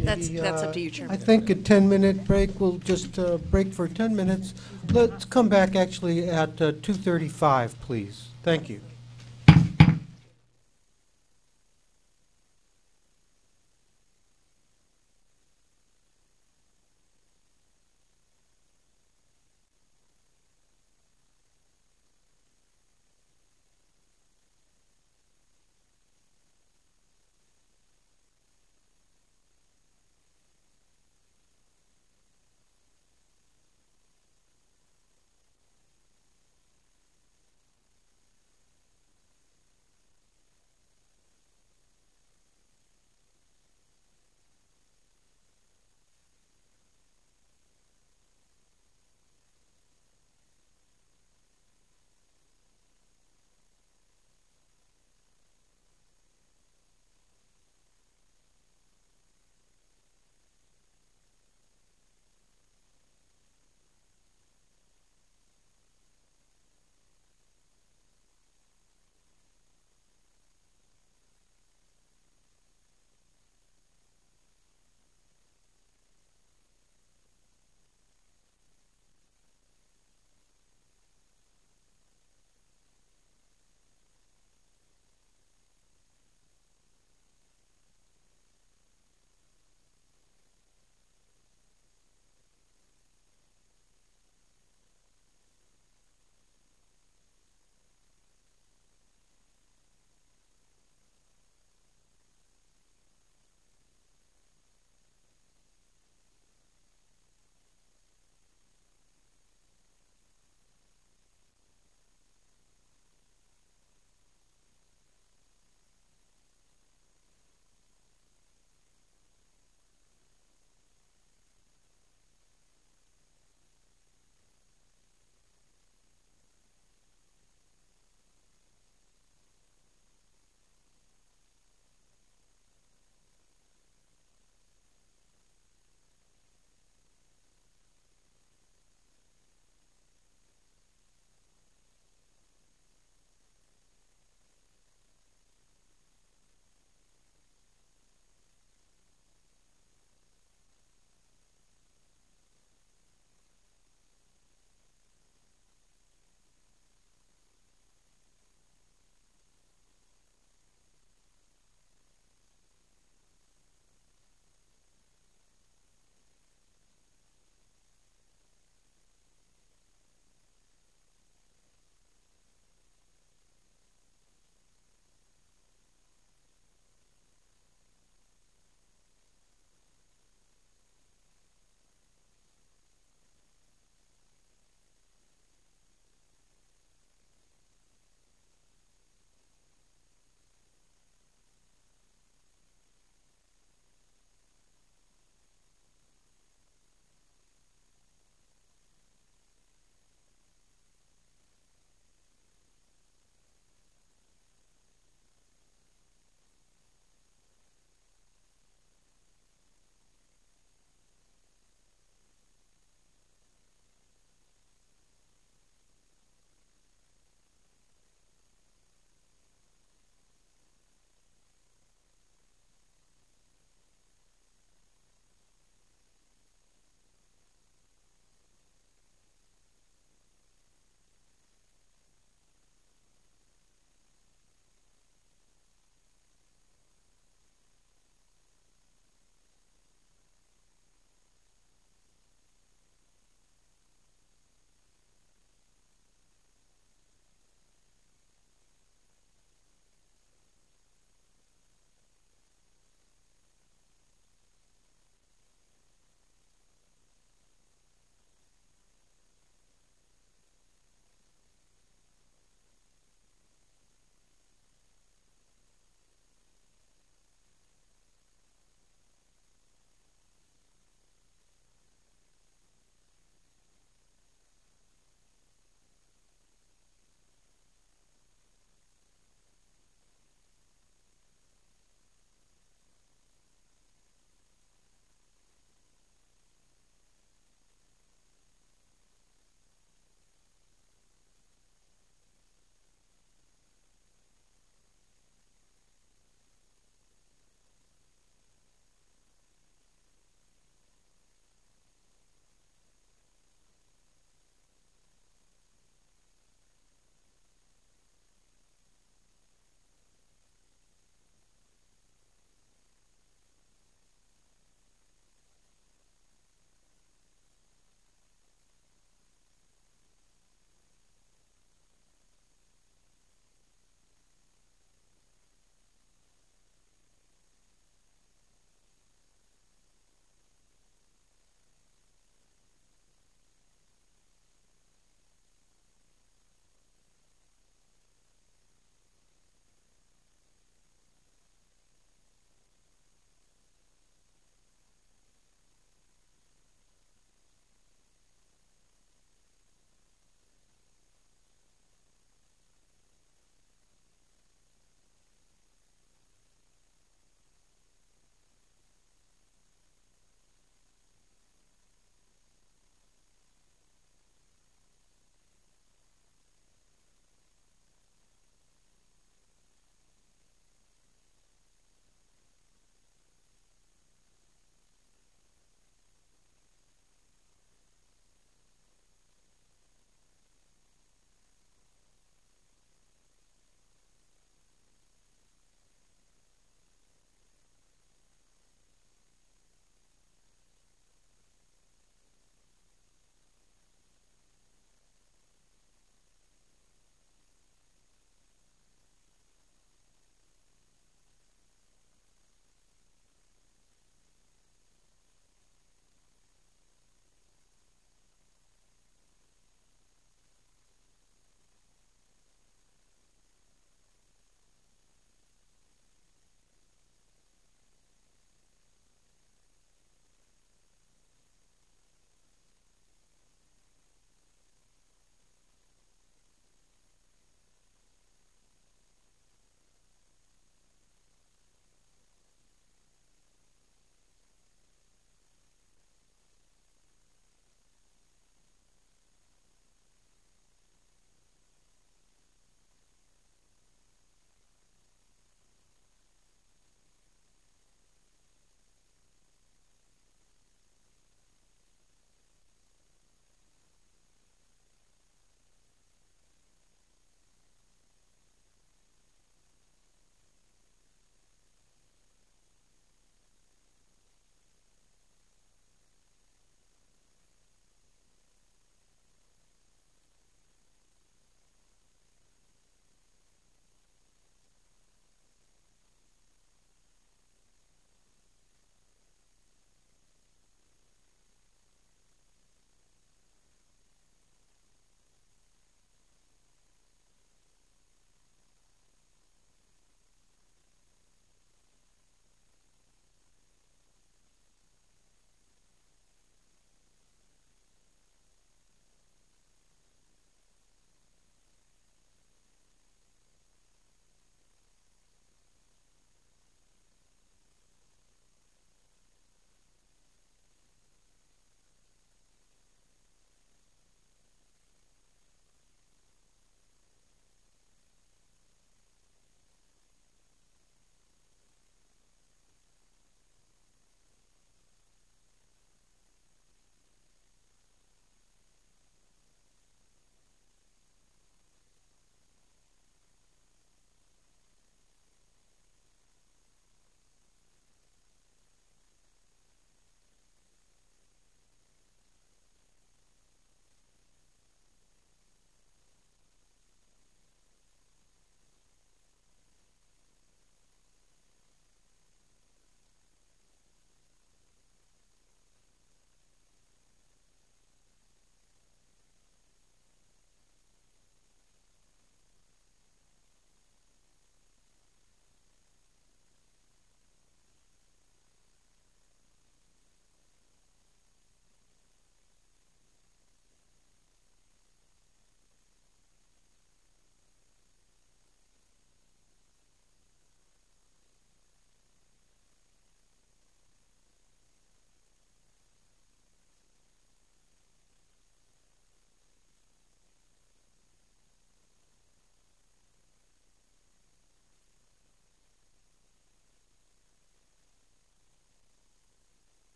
That's up to you, Chairman. I think a 10-minute break. We'll just break for 10 minutes. Let's come back actually at 2:35, please. Thank you.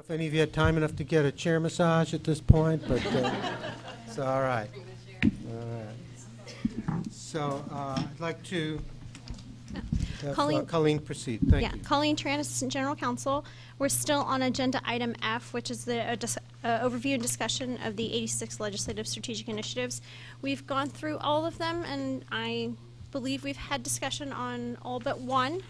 if any of you had time enough to get a chair massage at this point, but it's all right. All right. So I'd like to have Colleen proceed. Thank you. Colleen Tran, Assistant General Counsel. We're still on agenda item F, which is the overview and discussion of the 86 legislative strategic initiatives. We've gone through all of them, and I believe we've had discussion on all but one.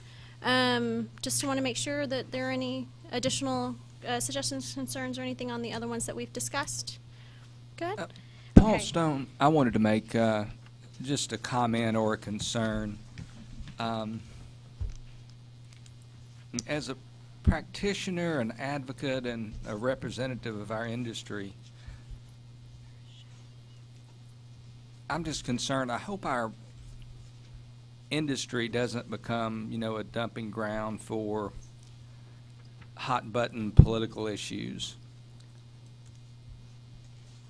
Just want to make sure that there are any additional suggestions, concerns, or anything on the other ones that we've discussed. Good? Paul Stone, I wanted to make just a comment or a concern. As a practitioner, an advocate, and a representative of our industry, I'm just concerned. I hope our industry doesn't become, a dumping ground for hot-button political issues.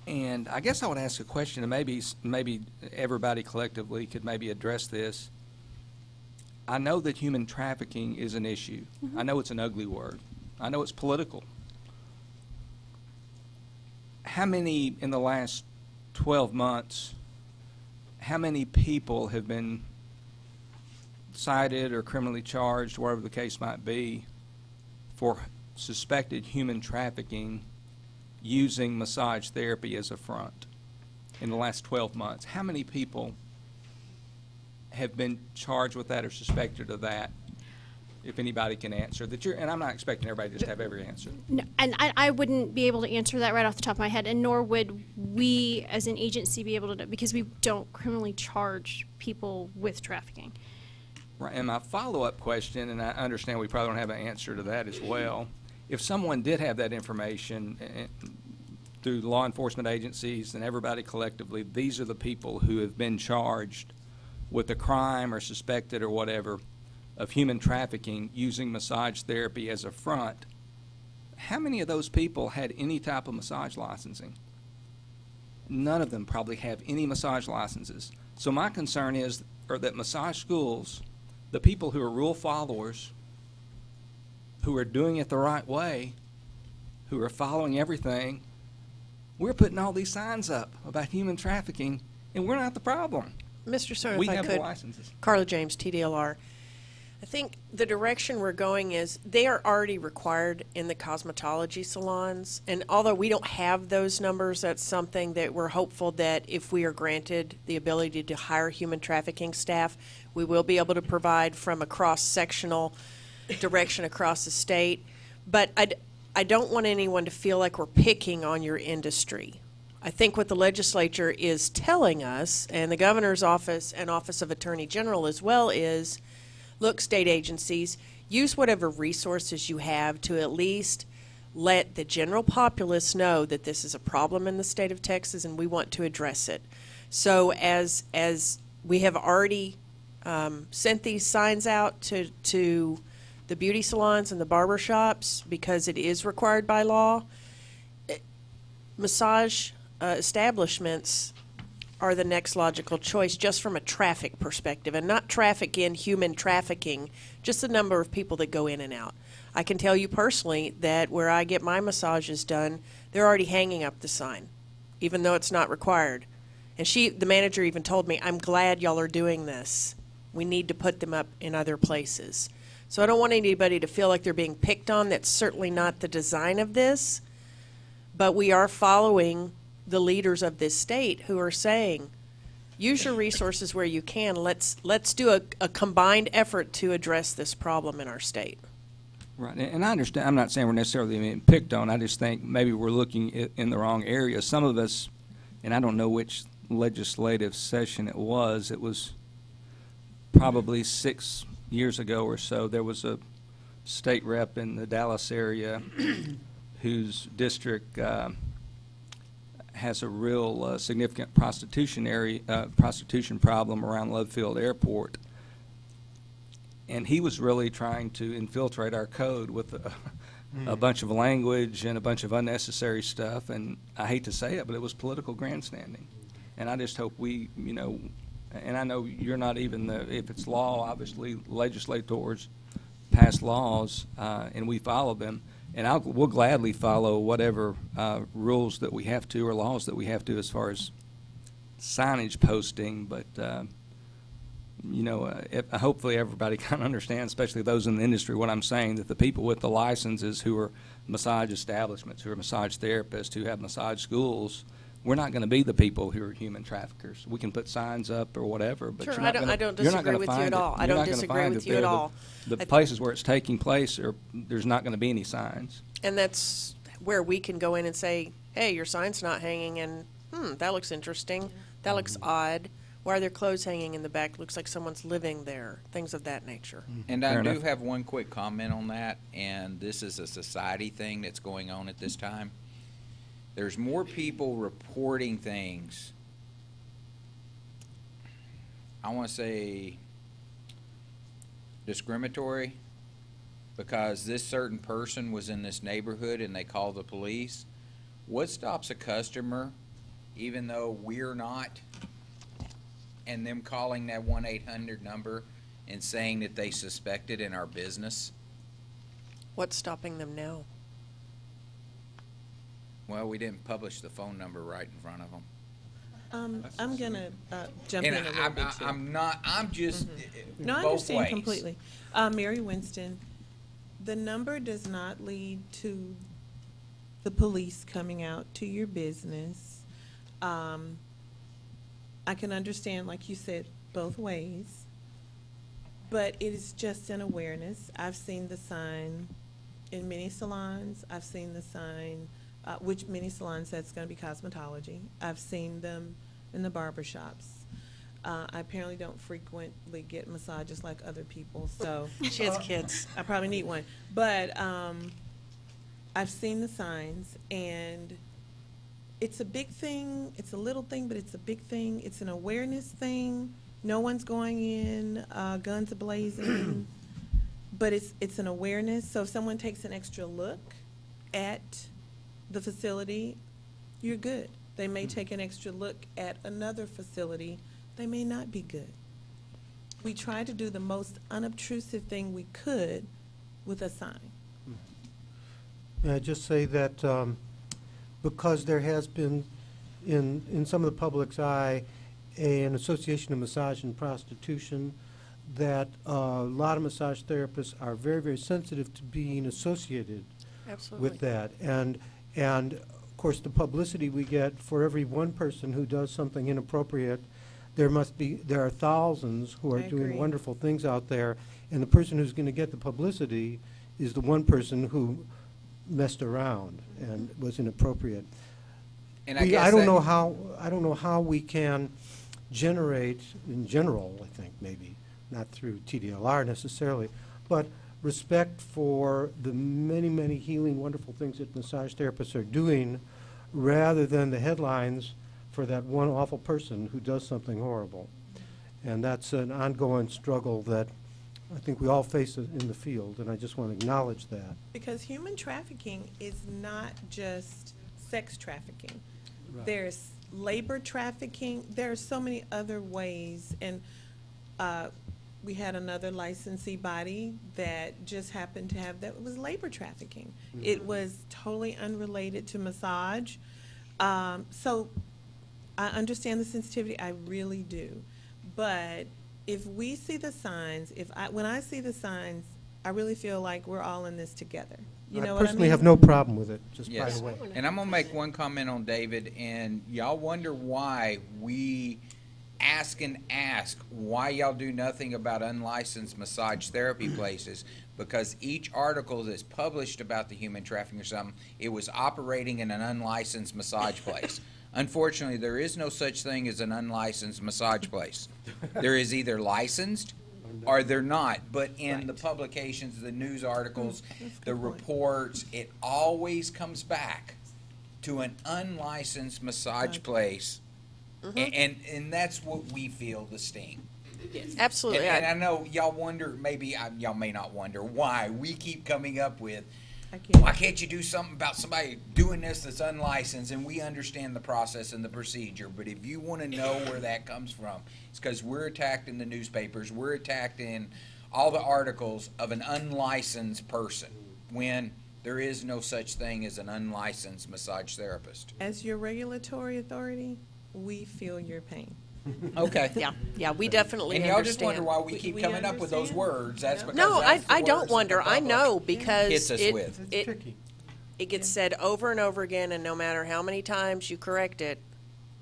And I guess I would ask a question, and maybe everybody collectively could maybe address this. I know that human trafficking is an issue. I know it's an ugly word. I know it's political. How many, in the last 12 months, how many people have been cited or criminally charged, whatever the case might be, for suspected human trafficking using massage therapy as a front in the last 12 months? How many people have been charged with that or suspected of that, if anybody can answer? And I'm not expecting everybody to just have every answer. No, and I wouldn't be able to answer that right off the top of my head, and nor would we as an agency be able to, because we don't criminally charge people with trafficking. Right, and my follow-up question, and I understand we probably don't have an answer to that as well, if someone did have that information through law enforcement agencies and everybody collectively, these are the people who have been charged with a crime or suspected or whatever of human trafficking using massage therapy as a front, how many of those people had any type of massage licensing? None of them probably have any massage licenses. So my concern is that massage schools, the people who are rule followers, who are doing it the right way, who are following everything, we're putting all these signs up about human trafficking, and we're not the problem. Mr. Sir, We if I have could, the licenses. Carla James, TDLR. I think the direction we're going is they are already required in the cosmetology salons, and although we don't have those numbers, that's something that we're hopeful that if we are granted the ability to hire human trafficking staff, we will be able to provide from a cross-sectional direction across the state. But I don't want anyone to feel like we're picking on your industry. I think what the legislature is telling us, and the governor's office and Office of Attorney General as well, is, look, state agencies, use whatever resources you have to at least let the general populace know that this is a problem in the state of Texas and we want to address it. So as we have already sent these signs out to the beauty salons and the barber shops because it is required by law, massage establishments are the next logical choice just from a traffic perspective, and not traffic in human trafficking, just the number of people that go in and out. I can tell you personally that where I get my massages done, they're already hanging up the sign, even though it's not required. And the manager even told me, I'm glad y'all are doing this. We need to put them up in other places. So I don't want anybody to feel like they're being picked on. That's certainly not the design of this. But we are following the leaders of this state who are saying, use your resources where you can. Let's do a combined effort to address this problem in our state. Right, and I understand. I'm not saying we're necessarily being picked on. I just think maybe we're looking in the wrong area. Some of us, and I don't know which legislative session it was probably 6 years ago or so, there was a state rep in the Dallas area whose district has a real significant prostitution problem around Love Field Airport, and he was really trying to infiltrate our code with a bunch of language and a bunch of unnecessary stuff. And I hate to say it, but it was political grandstanding. And I just hope we, and I know you're not even if it's law, obviously legislators pass laws and we follow them. And we'll gladly follow whatever rules that we have to or laws that we have to as far as signage posting, but hopefully everybody kind of understands, especially those in the industry, what I'm saying, that the people with the licenses who are massage establishments, who are massage therapists, who have massage schools, we're not going to be the people who are human traffickers. We can put signs up or whatever, but Sure, you're not I don't you're not disagree gonna with you find at it. all. I You're don't not gonna disagree find with that you at they're all. The places where it's taking place, there's not going to be any signs. And that's where we can go in and say, hey, your sign's not hanging, and that looks interesting. That looks odd. Why are there clothes hanging in the back? Looks like someone's living there. Things of that nature. And I do have one quick comment on that, and this is a society thing that's going on at this time. There's more people reporting things, I want to say discriminatory, because this certain person was in this neighborhood and they called the police. What stops a customer, even though we're not, and them calling that 1-800 number and saying that they suspect it in our business? What's stopping them now? Well, we didn't publish the phone number right in front of them. I'm gonna jump And in a little bit too. I'm just No, I both understand ways. completely. Mary Winston, the number does not lead to the police coming out to your business. I can understand, like you said, both ways, but it is just an awareness. I've seen the sign in many salons. I've seen the sign, which many salons that's going to be cosmetology. I've seen them in the barber shops. I apparently don't frequently get massages like other people, so She has kids. I probably need one. But I've seen the signs, and it's a big thing. It's a little thing, but it's a big thing. It's an awareness thing. No one's going in guns a-blazing, but it's an awareness. So if someone takes an extra look at the facility, you're good. They may take an extra look at another facility. They may not be good. We try to do the most unobtrusive thing we could with a sign. May I just say that because there has been, in some of the public's eye, an association of massage and prostitution, that a lot of massage therapists are very, very sensitive to being associated Absolutely. with that. And of course, the publicity we get for every one person who does something inappropriate, there are thousands who are I doing agree. wonderful things out there, and the person who's going to get the publicity is the one person who messed around and was inappropriate. And I don't know how we can generate, in general, I think maybe, not through TDLR necessarily, but respect for the many, many healing, wonderful things that massage therapists are doing, rather than the headlines for that one awful person who does something horrible. And that's an ongoing struggle that I think we all face in the field, and I just want to acknowledge that. Because human trafficking is not just sex trafficking. Right. There's labor trafficking. There are so many other ways. And we had another licensee body that just happened to have, that was labor trafficking. It was totally unrelated to massage. So I understand the sensitivity, I really do. But if we see the signs, when I see the signs, I really feel like we're all in this together. You know what I mean? I personally have no problem with it, just by the way. And I'm going to make one comment on David, and y'all wonder why we ask why y'all do nothing about unlicensed massage therapy places, because each article that's published about the human trafficking or something, it was operating in an unlicensed massage place. Unfortunately, there is no such thing as an unlicensed massage place. There is either licensed or they're not. But in the publications, the news articles, the reports, it always comes back to an unlicensed massage place. And that's what we feel the sting. Yes, absolutely. And I know y'all wonder, maybe y'all may not wonder, why we keep coming up with, why can't you do something about somebody doing this that's unlicensed? And we understand the process and the procedure, but if you want to know where that comes from, it's because we're attacked in the newspapers, we're attacked in all the articles of an unlicensed person, when There is no such thing as an unlicensed massage therapist. As your regulatory authority, we feel your pain. Okay. Yeah, we definitely And y'all understand. just wonder why we keep coming up with those words. That's because No, that's the I don't words wonder. that the I public know because hits us it, with. it gets said over and over again, and no matter how many times you correct it,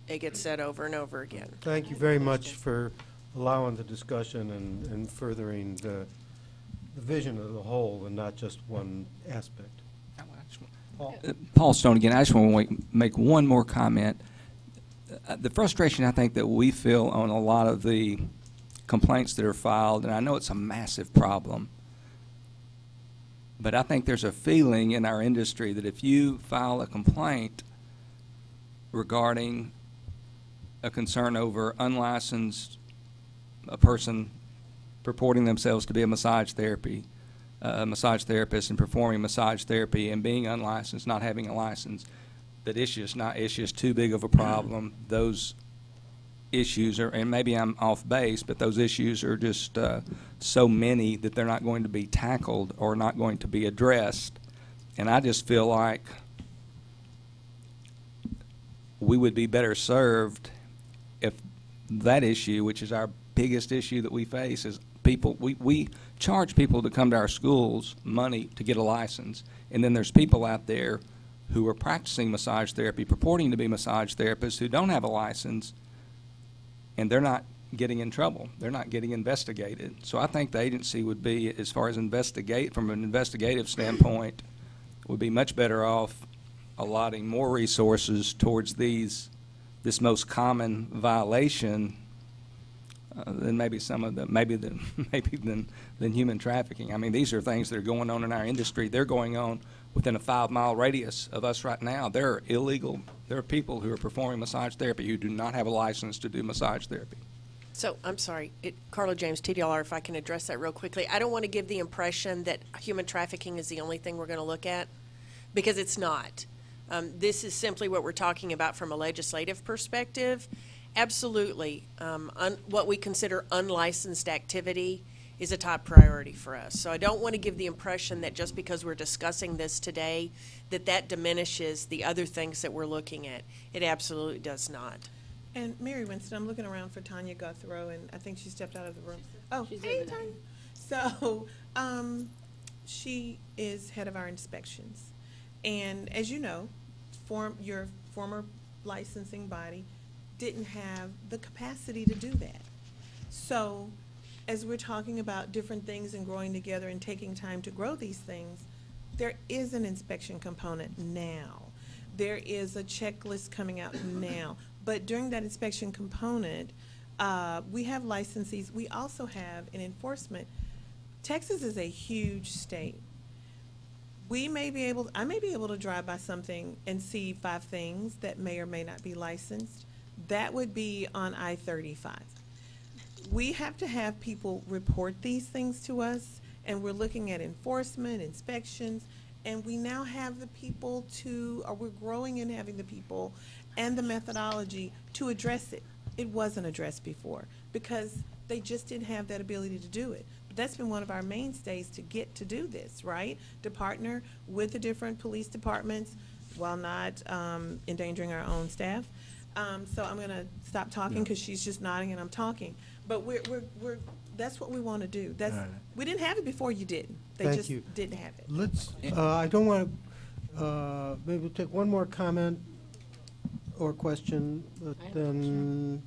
it gets said over and over again. Thank you very much for allowing the discussion and furthering the vision of the whole and not just one aspect. Paul Stone again. I just want to make one more comment. The frustration I think that we feel on a lot of the complaints that are filed, and I know it's a massive problem, but I think there's a feeling in our industry that if you file a complaint regarding a concern over unlicensed, a person purporting themselves to be a massage therapist and performing massage therapy and being unlicensed, not having a license, that it's just too big of a problem. Those issues are, and maybe I'm off base, but those issues are just so many that they're not going to be tackled or not going to be addressed. And I just feel like we would be better served if that issue, which is our biggest issue that we face, is people, we charge people to come to our schools money to get a license, and then there's people out there who are practicing massage therapy, purporting to be massage therapists, who don't have a license, and they're not getting in trouble. They're not getting investigated. So I think the agency would be, as far as from an investigative standpoint, would be much better off allotting more resources towards this most common violation than maybe than human trafficking. I mean, these are things that are going on in our industry. They're going on within a 5-mile radius of us right now. There are people who are performing massage therapy who do not have a license to do massage therapy. So, I'm sorry, Carla James, TDLR, if I can address that real quickly. I don't want to give the impression that human trafficking is the only thing we're going to look at, because it's not. This is simply what we're talking about from a legislative perspective. Absolutely. What we consider unlicensed activity is a top priority for us. So I don't want to give the impression that just because we're discussing this today, that diminishes the other things that we're looking at. It absolutely does not. And Mary Winston, I'm looking around for Tanya Guthrow, and I think she stepped out of the room. Oh, hey, Tanya. So she is head of our inspections. And as you know, your former licensing body didn't have the capacity to do that. So as we're talking about different things and growing together and taking time to grow these things, there is an inspection component now. There is a checklist coming out now. But during that inspection component, we have licensees. We also have an enforcement. Texas is a huge state. I may be able to drive by something and see 5 things that may or may not be licensed. That would be on I-35. We have to have people report these things to us, and we're looking at enforcement, inspections, and we now have the people we're growing and having the people and the methodology to address it. It wasn't addressed before because they just didn't have that ability to do it. But that's been one of our mainstays to get to do this, right? To partner with the different police departments while not endangering our own staff. So I'm going to stop talking because she's just nodding and I'm talking. But that's what we want to do. We didn't have it before you didn't. They just didn't have it. Let's. I don't want to. Maybe we'll take one more comment or question, but then.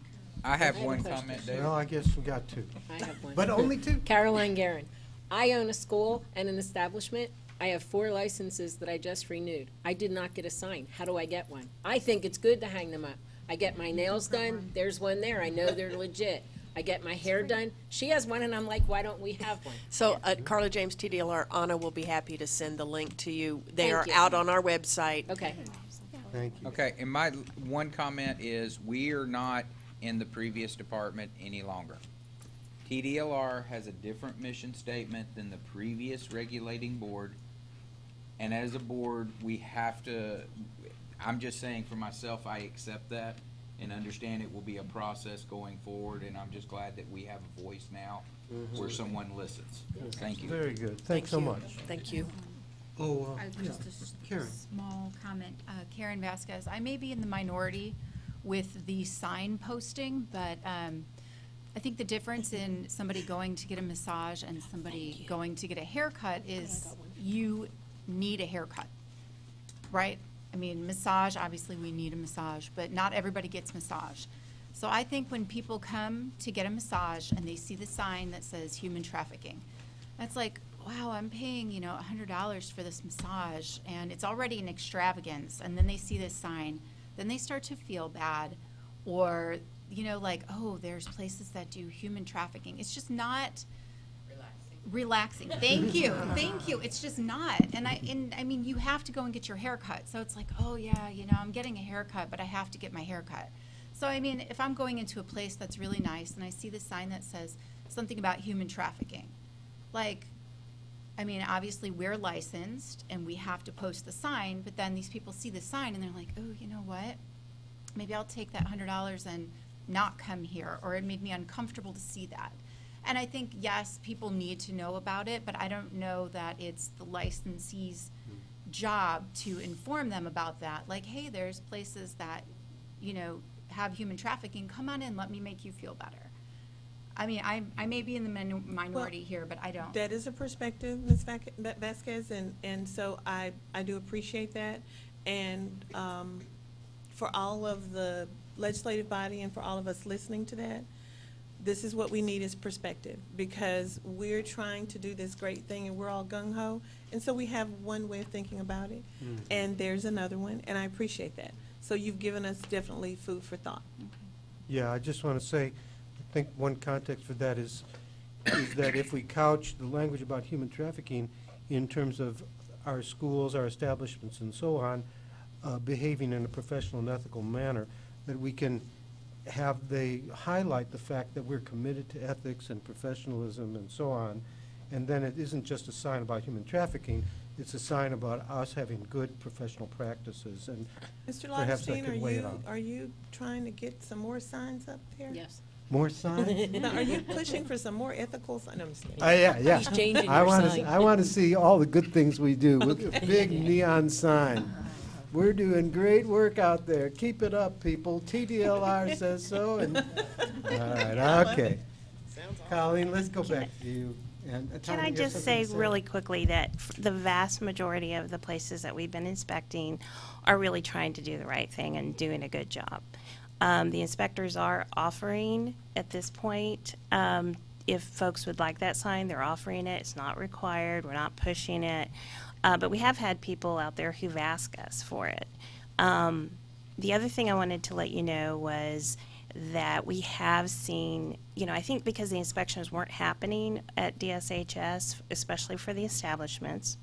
I have one comment, David. Well, I guess we got 2. I have one. But only 2. Caroline Guerin. I own a school and an establishment. I have 4 licenses that I just renewed. I did not get a sign. How do I get one? I think it's good to hang them up. I get my nails done. There's one there. I know they're legit. I get my hair done. She has one, and I'm like, why don't we have one? So, Carla James, TDLR, Anna will be happy to send the link to you. They are you. out on our website. Okay. Thank you. Okay, and my one comment is we are not in the previous department any longer. TDLR has a different mission statement than the previous regulating board, and as a board, we have to, I'm just saying for myself, I accept that and understand it will be a process going forward, and I'm just glad that we have a voice now where someone listens. Thank you. Very good. Thanks so much. Thank you. Just a Karen. small comment. Karen Vasquez. I may be in the minority with the sign posting, but I think the difference in somebody going to get a massage and somebody going to get a haircut is you need a haircut, right? I mean, massage, obviously we need a massage, but not everybody gets massage. So I think when people come to get a massage and they see the sign that says human trafficking, that's like, wow, I'm paying, $100 for this massage, and it's already an extravagance. And then they see this sign, then they start to feel bad, or, like, oh, there's places that do human trafficking. It's just not relaxing. Thank you. Thank you. It's just not. And I mean, you have to go and get your hair cut. So it's like, oh, yeah, I'm getting a haircut, but I have to get my hair cut. So, I mean, if I'm going into a place that's really nice and I see the sign that says something about human trafficking, like, I mean, obviously we're licensed and we have to post the sign, but then these people see the sign and they're like, oh, you know what? Maybe I'll take that $100 and not come here, or it made me uncomfortable to see that. And I think, yes, people need to know about it, but I don't know that it's the licensee's job to inform them about that. Like, hey, there's places that, have human trafficking. Come on in, let me make you feel better. I mean, I may be in the minority here, but I don't. That is a perspective, Ms. Vasquez, and so I do appreciate that. And for all of the legislative body and for all of us listening to that, this is what we need is perspective, because we're trying to do this great thing and we're all gung-ho, and so we have one way of thinking about it, and there's another one, and I appreciate that. So you've given us definitely food for thought. Yeah, I just want to say, I think one context for that is that if we couch the language about human trafficking in terms of our schools, our establishments, and so on, behaving in a professional and ethical manner, that we can they highlight the fact that we're committed to ethics and professionalism and so on, and then it isn't just a sign about human trafficking, it's a sign about us having good professional practices, and Mr. perhaps that Lauderstein, could weigh it out. are you trying to get some more signs up there? Yes. More signs? Now, are you pushing for some more ethical signs? No, I'm just kidding. Yeah. He's changing I your want sign. to. I want to see all the good things we do with a big neon sign. We're doing great work out there. Keep it up, people. TDLR says so. And all right, okay. Colleen, let's go back to you. And Can Tanya, I you have just something say to really quickly that the vast majority of the places that we've been inspecting are really trying to do the right thing and doing a good job. The inspectors are offering at this point, if folks would like that sign, they're offering it. It's not required. We're not pushing it. But we have had people out there who've asked us for it. The other thing I wanted to let you know was that we have seen, I think because the inspections weren't happening at DSHS, especially for the establishments,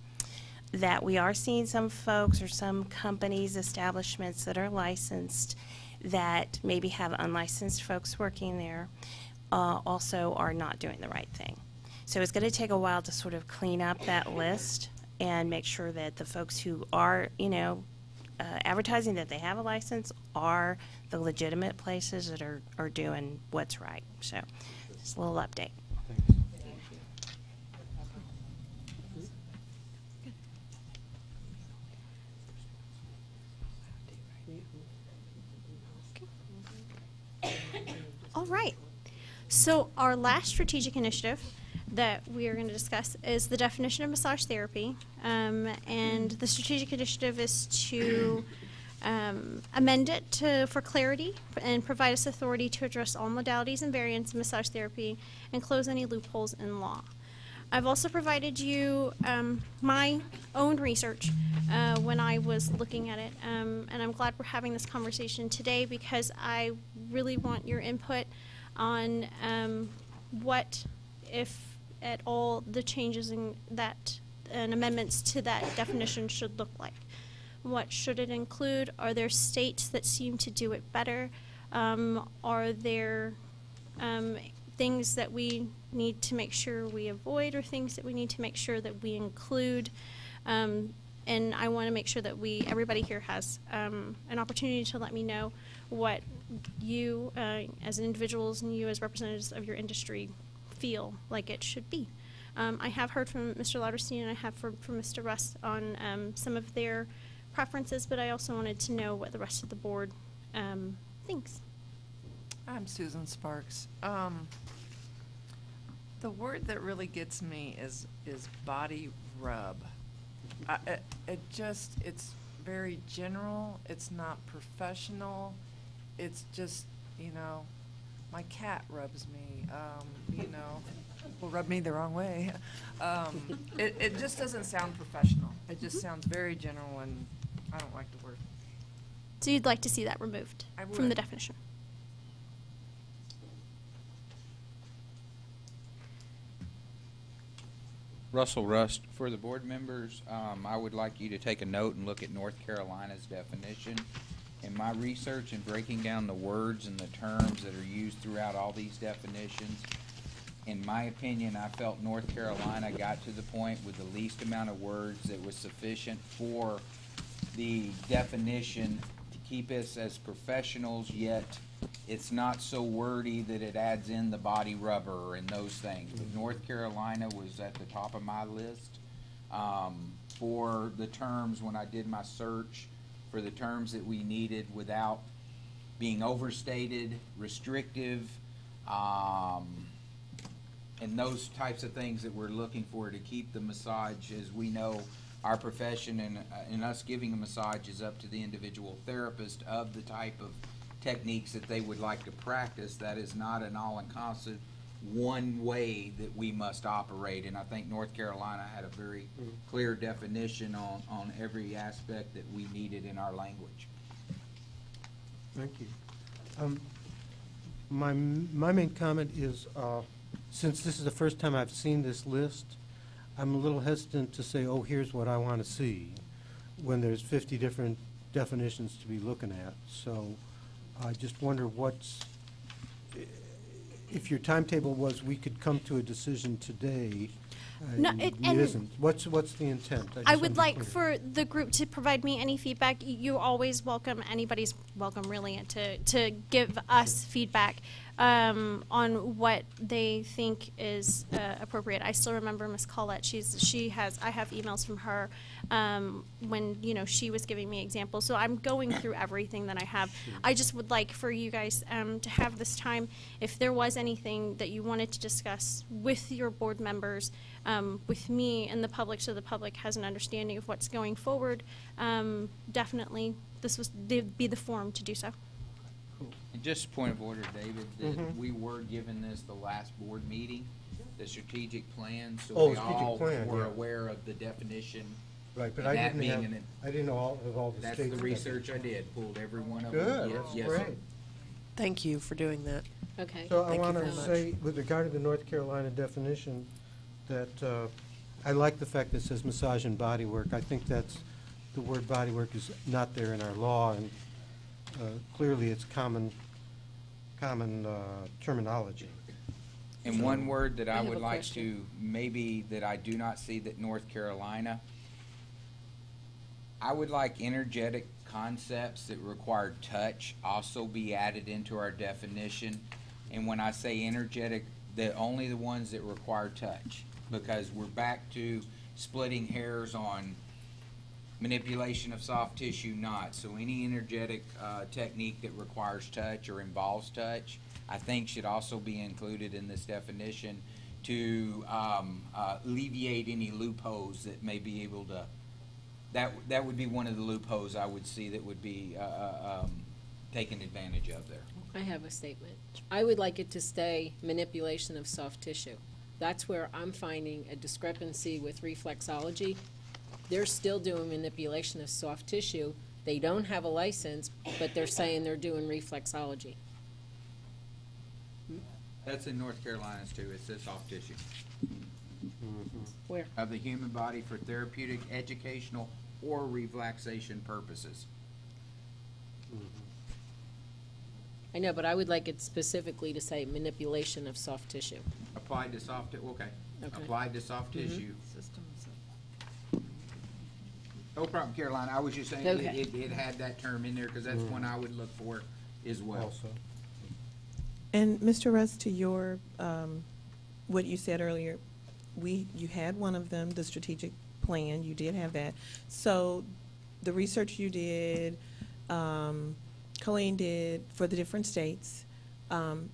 that we are seeing some folks or some companies, establishments that are licensed that maybe have unlicensed folks working there, also are not doing the right thing. So it's going to take a while to sort of clean up that list and make sure that the folks who are, advertising that they have a license are the legitimate places that are doing what's right. So just a little update. All right. So our last strategic initiative that we are going to discuss is the definition of massage therapy. And the strategic initiative is to amend it for clarity and provide us authority to address all modalities and variants of massage therapy and close any loopholes in law. I've also provided you my own research when I was looking at it, and I'm glad we're having this conversation today because I really want your input on what, if at all, the changes in that and amendments to that definition should look like. What should it include? Are there states that seem to do it better? Are there things that we need to make sure we avoid or things that we need to make sure that we include? And I want to make sure that everybody here has an opportunity to let me know what you as individuals and you as representatives of your industry feel like it should be. I have heard from Mr. Lauderstein and I have from Mr. Rust on some of their preferences, but I also wanted to know what the rest of the board thinks. I'm Susan Sparks. The word that really gets me is body rub. It's very general. It's not professional. It's just, you know, my cat rubs me, you know, will rub me the wrong way. It just doesn't sound professional. It just sounds very general, and I don't like the word. So you'd like to see that removed from the definition? Russell Rust, for the board members, I would like you to take a note and look at North Carolina's definition. In my research and breaking down the words and the terms that are used throughout all these definitions, in my opinion, I felt North Carolina got to the point with the least amount of words that was sufficient for the definition to keep us as professionals, yet it's not so wordy that it adds in the body rubber and those things. But North Carolina was at the top of my list for the terms when I did my search, for the terms that we needed without being overstated, restrictive, and those types of things that we're looking for to keep the massage. As we know, our profession and us giving a massage is up to the individual therapist of the type of techniques that they would like to practice. That is not an all-encompassing one way that we must operate, and I think North Carolina had a very clear definition on every aspect that we needed in our language. Thank you. My main comment is, since this is the first time I've seen this list, I'm a little hesitant to say, oh, here's what I want to see, when there's 50 different definitions to be looking at. So I just wonder if your timetable was we could come to a decision today. No, it and isn't. What's the intent? I would like for the group to provide me any feedback. You always welcome, anybody's welcome really, to give us feedback on what they think is appropriate. I still remember Ms. Collette. I have emails from her when she was giving me examples. So I'm going through everything that I have. I just would like for you guys to have this time. If there was anything that you wanted to discuss with your board members, with me and the public, so the public has an understanding of what's going forward, definitely this would be the forum to do so. And just a point of order, David, that we were given this the last board meeting, the strategic plan, so we all were aware of the definition. Right, but I didn't know all the That's states. the research I did, pulled every one of them. them. Good, great. Thank you for doing that. Okay. So I Thank you want very to much. say, with regard to the North Carolina definition, that I like the fact that it says massage and body work. I think that's, the word body work is not there in our law, and clearly it's common terminology. And one word that I have would a like question. to, maybe that I do not see that North Carolina, I would like energetic concepts that require touch also be added into our definition. And when I say energetic, only the ones that require touch, because we're back to splitting hairs on manipulation of soft tissue knots. So any energetic technique that requires touch or involves touch, I think should also be included in this definition to alleviate any loopholes that may be able to, that would be one of the loopholes I would see that would be taken advantage of there. I have a statement. I would like it to stay manipulation of soft tissue. That's where I'm finding a discrepancy with reflexology. They're still doing manipulation of soft tissue. They don't have a license, but they're saying they're doing reflexology. That's in North Carolina too. It says soft tissue. Where? Of the human body for therapeutic, educational, or relaxation purposes. I know, but I would like it specifically to say manipulation of soft tissue. Applied to soft, okay. Okay. Applied to soft tissue. No problem, Caroline. I was just saying Okay. it had that term in there because that's one I would look for as well. Also. And Mr. Russ, to your, what you said earlier, you had one of them, the strategic plan, you did have that. So the research you did, Colleen did for the different states.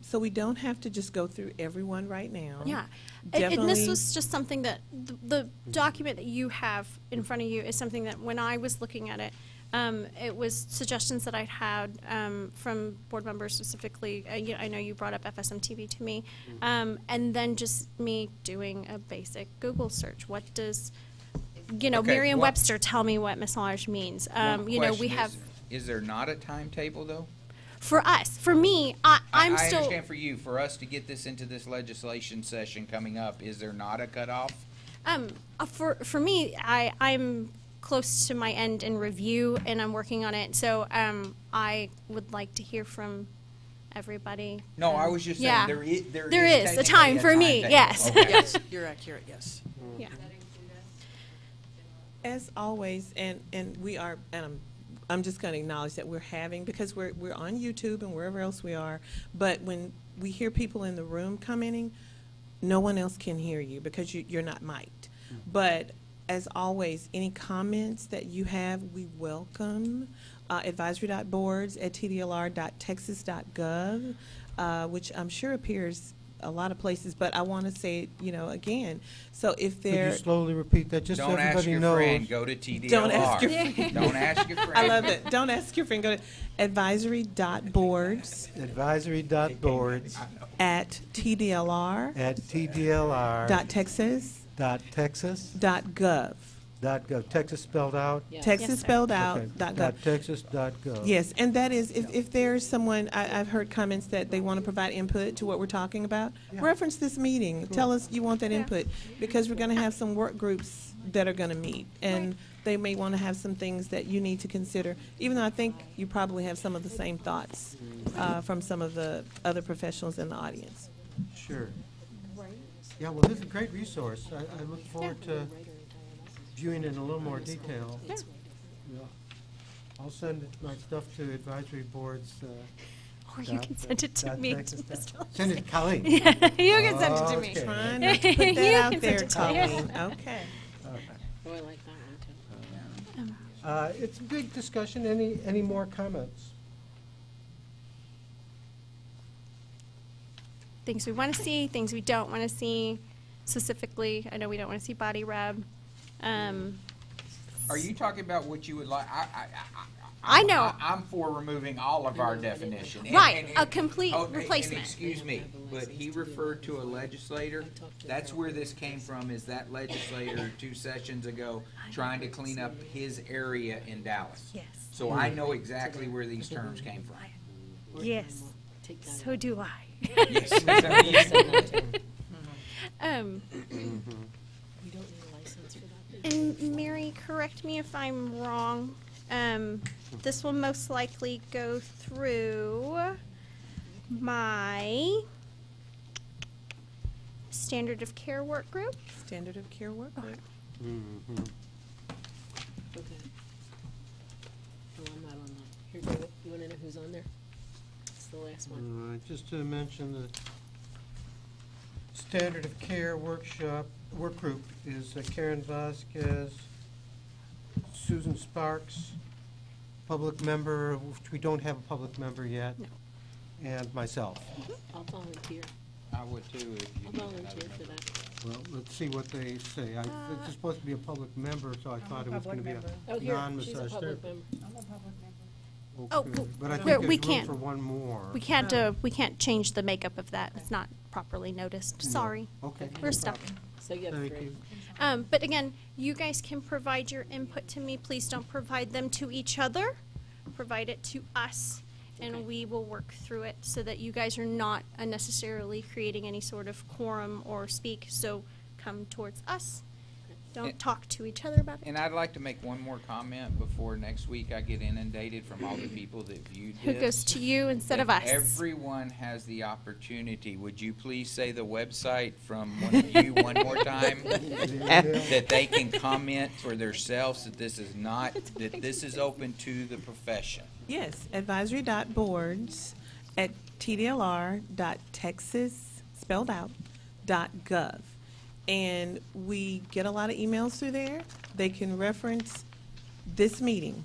So we don't have to just go through everyone right now. Yeah, and this was just something that the document that you have in front of you is something that when I was looking at it, it was suggestions that I'd had from board members specifically. I know you brought up FSMTV to me, and then just me doing a basic Google search. What does, Merriam-Webster tell me what massage means? We have. Is there not a timetable though? For us, for me, I'm I still. understand for you, for us to get this into this legislation session coming up, is there not a cutoff? For me, I'm close to my end in review, and I'm working on it. So I would like to hear from everybody. No, I was just saying yeah. there is a time for me. Yes. Okay. Yes, you're accurate. Yes. Yeah. As always, and we are, and I'm just going to acknowledge that we're having, because we're on YouTube and wherever else we are, but when we hear people in the room commenting, no one else can hear you because you're not mic'd. But as always, any comments that you have, we welcome. Advisory.boards@tdlr.texas.gov, which I'm sure appears a lot of places, but I want to say it, again. So if they're... Could you slowly repeat that, just so everybody knows? Don't ask your friend, go to TDLR. Don't ask your friend. Don't ask your friend. I love it. Don't ask your friend. Go to advisory.boards. Advisory.boards. @TDLR. @TDLR. .texas. .texas. .gov. Texas spelled out? Yes. Texas spelled out. Okay. .texas.gov. Yes, and that is, if there's someone, I've heard comments that they want to provide input to what we're talking about, reference this meeting. Cool. Tell us you want that input, because we're going to have some work groups that are going to meet, and they may want to have some things that you need to consider, even though I think you probably have some of the same thoughts from some of the other professionals in the audience. Sure. Yeah, well, this is a great resource. I look forward to viewing it in a little more detail. Yeah. I'll send my stuff to advisory boards. Or you can send it to me. Send it to Colleen. Yeah, you can send it to me. Okay. Trying not to put that out there, Colleen. Okay. Oh, I like that one too. It's a big discussion. Any more comments? Things we want to see, things we don't want to see. Specifically, I know we don't want to see body rub. Are you talking about what you would like? I know. I'm for removing all of our definition. Right, a complete replacement. And excuse me, but he referred to a legislator. That's where this came from, is that legislator 2 sessions ago trying to clean up his area in Dallas. Yes. So I know exactly where these terms came from. Yes, so do I. Yes. And Mary, correct me if I'm wrong. This will most likely go through my standard of care work group. Standard of care work group. Okay. Oh, I'm not on that. Here, David, you want to know who's on there? It's the last one. Just to mention the standard of care work group is Karen Vasquez, Susan Sparks, public member, which we don't have a public member yet, and myself. I'll volunteer. I would too. I'll volunteer for that. Well, let's see what they say. It's supposed to be a public member, so I thought it was going to be a non-massage She's a public therapist. member. I'm a public member. Okay. But I think we there's room can't. for one more. We can't change the makeup of that. It's not properly noticed. Sorry. Okay. We're stuck. So you have Thank 3. you. But again, you guys can provide your input to me. Please don't provide them to each other. Provide it to us, and we will work through it so that you guys are not unnecessarily creating any sort of quorum or speak. So come towards us. Don't talk to each other about it. And I'd like to make one more comment before next week I get inundated from all the people that viewed this. Who goes to you instead of us? Everyone has the opportunity. Would you please say the website from one of you one more time? That they can comment for themselves that this is not, that this is open to the profession. Yes, advisory.boards@tdlr.texas, spelled out, .gov. And we get a lot of emails through there. They can reference this meeting,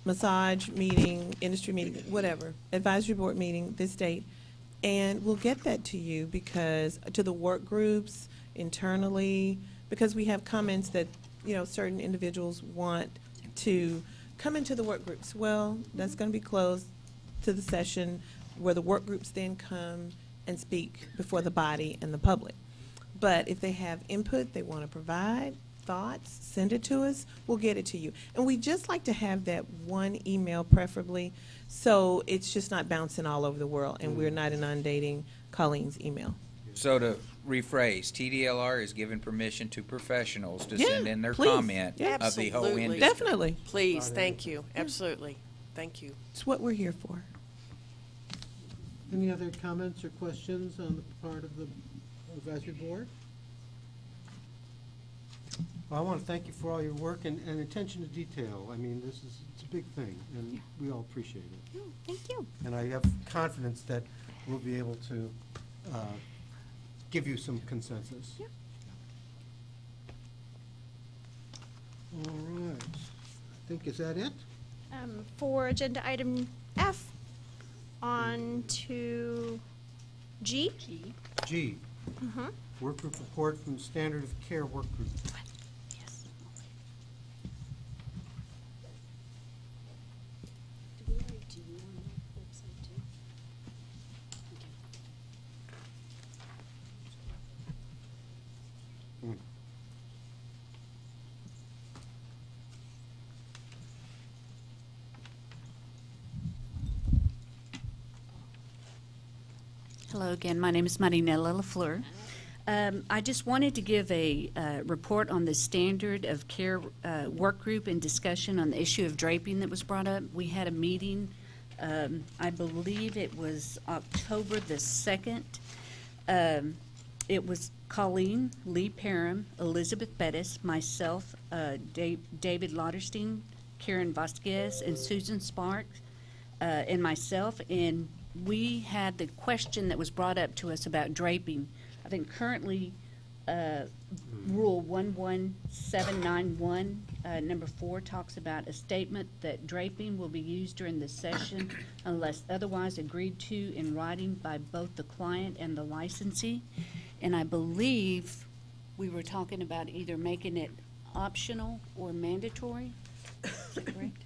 massage meeting, industry meeting, whatever, advisory board meeting, this date, and we'll get that to you because, to the work groups internally, because we have comments that, you know, certain individuals want to come into the work groups. Well, that's going to be closed to the session where the work groups then come and speak before the body and the public. But if they have input they want to provide, thoughts, send it to us, we'll get it to you. And we just like to have that one email preferably, so it's just not bouncing all over the world and we're not inundating Colleen's email. So to rephrase, TDLR is giving permission to professionals to Yeah, send in their please. comment Yeah. of the whole Absolutely. industry. Definitely. Please, thank you. Absolutely. Thank you. It's what we're here for. Any other comments or questions on the part of the advisory board? Well, I want to thank you for all your work and attention to detail. I mean, it's a big thing, and we all appreciate it. Thank you. And I have confidence that we'll be able to give you some consensus. Yeah. All right. I think, is that it? For agenda item F, on to G. G, Mhm. work group report from Standard of Care Work Group. Yes. Hello again. My name is Marinella LaFleur. I just wanted to give a report on the standard of care work group and discussion on the issue of draping that was brought up. We had a meeting, I believe it was October the 2nd. It was Colleen, Lee Parham, Elizabeth Bettis, myself, David Lauderstein, Karen Vasquez, and Susan Sparks, and myself, and we had the question that was brought up to us about draping. I think currently Rule 11791, number 4, talks about a statement that draping will be used during the session unless otherwise agreed to in writing by both the client and the licensee. And I believe we were talking about either making it optional or mandatory. Is that correct?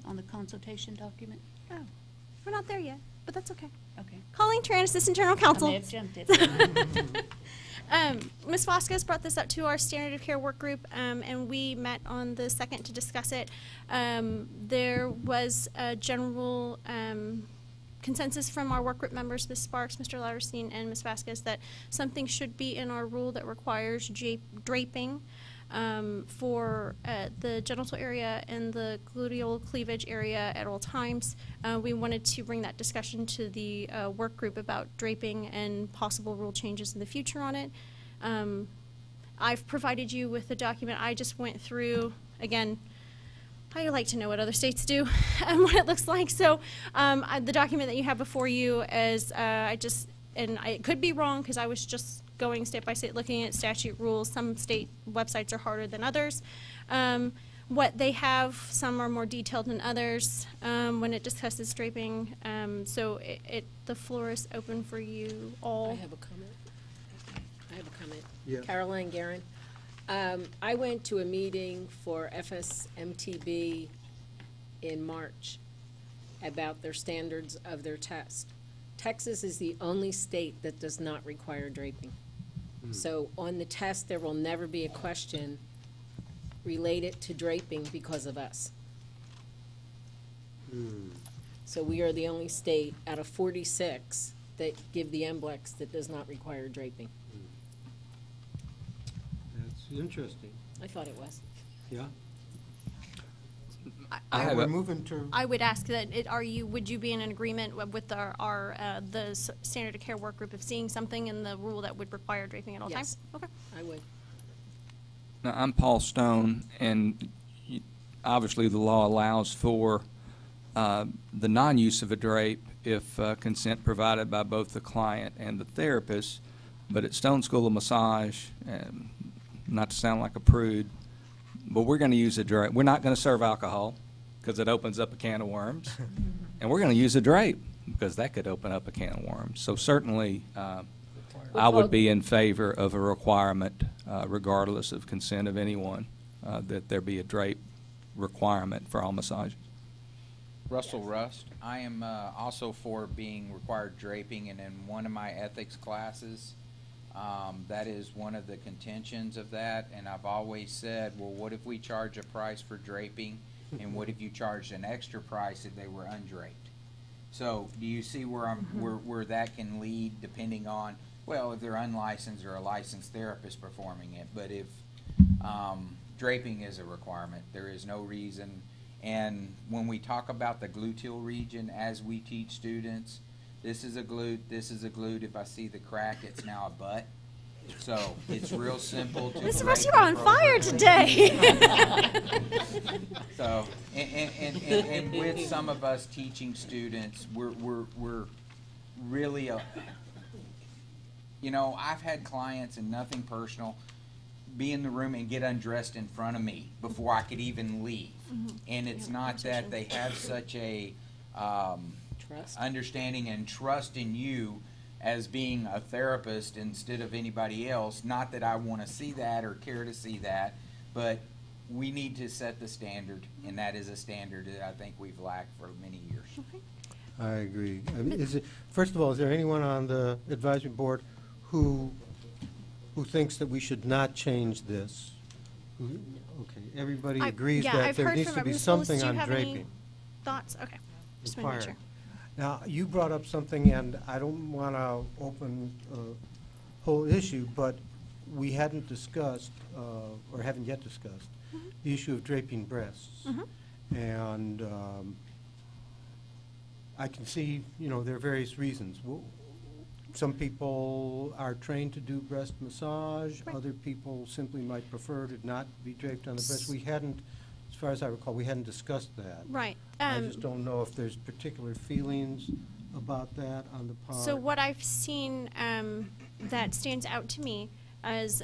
On the consultation document? Oh, we're not there yet, but that's okay. Okay. Colleen Tran, Assistant General Counsel. I may have jumped it. Ms. Vasquez brought this up to our standard of care work group, and we met on the 2nd to discuss it. There was a general consensus from our work group members, Ms. Sparks, Mr. Lauderstein, and Ms. Vasquez, that something should be in our rule that requires draping for the genital area and the gluteal cleavage area at all times. We wanted to bring that discussion to the work group about draping and possible rule changes in the future on it. I've provided you with the document. I just went through, again, I like to know what other states do and what it looks like. So the document that you have before you is, it could be wrong because I was just going state by state looking at statute rules. Some state websites are harder than others. What they have, some are more detailed than others when it discusses draping. So the floor is open for you all. I have a comment. Yeah. Caroline Guerin. I went to a meeting for FSMTB in March about their standards of their test. Texas is the only state that does not require draping. So on the test, there will never be a question related to draping because of us. So we are the only state out of 46 that give the Emblex that does not require draping. That's interesting. I thought it was. Yeah. We're moving to. I would ask that would you be in an agreement with the standard of care work group of seeing something in the rule that would require draping at all Yes. times? Okay. I would. Now, I'm Paul Stone, and obviously the law allows for the non-use of a drape if consent provided by both the client and the therapist. But at Stone School of Massage, not to sound like a prude, but we're going to use a drape. We're not going to serve alcohol because it opens up a can of worms. And we're going to use a drape because that could open up a can of worms. So certainly, I would be in favor of a requirement, regardless of consent of anyone, that there be a drape requirement for all massages. Russell Rust. I am also for being required draping, and in one of my ethics classes, that is one of the contentions of that. And I've always said, well, what if we charge a price for draping, and what if you charged an extra price if they were undraped? So do you see where where that can lead, depending on, well, if they're unlicensed or a licensed therapist performing it? But if draping is a requirement, there is no reason. And when we talk about the gluteal region, as we teach students, this is a glute, this is a glute. If I see the crack, it's now a butt. So it's real simple to Mr. Russ, you're on fire today. So, and with some of us teaching students, we're really you know, I've had clients, and nothing personal, be in the room and get undressed in front of me before I could even leave. And it's not that they have such a understanding and trust in you as being a therapist instead of anybody else. Not that I want to see that or care to see that, but we need to set the standard, and that is a standard that I think we've lacked for many years. I agree. I mean, first of all, is there anyone on the advisory board who thinks that we should not change this? Okay, everybody agrees that there needs to be something on draping. Thoughts? Okay. Just want to make sure. Now, you brought up something, and I don't want to open a whole issue, but we hadn't discussed, or haven't yet discussed, the issue of draping breasts. And I can see, you know, there are various reasons. Some people are trained to do breast massage. Other people simply might prefer to not be draped on the breast. We hadn't, as far as I recall, we hadn't discussed that. Right. I just don't know if there's particular feelings about that on the part. So what I've seen that stands out to me as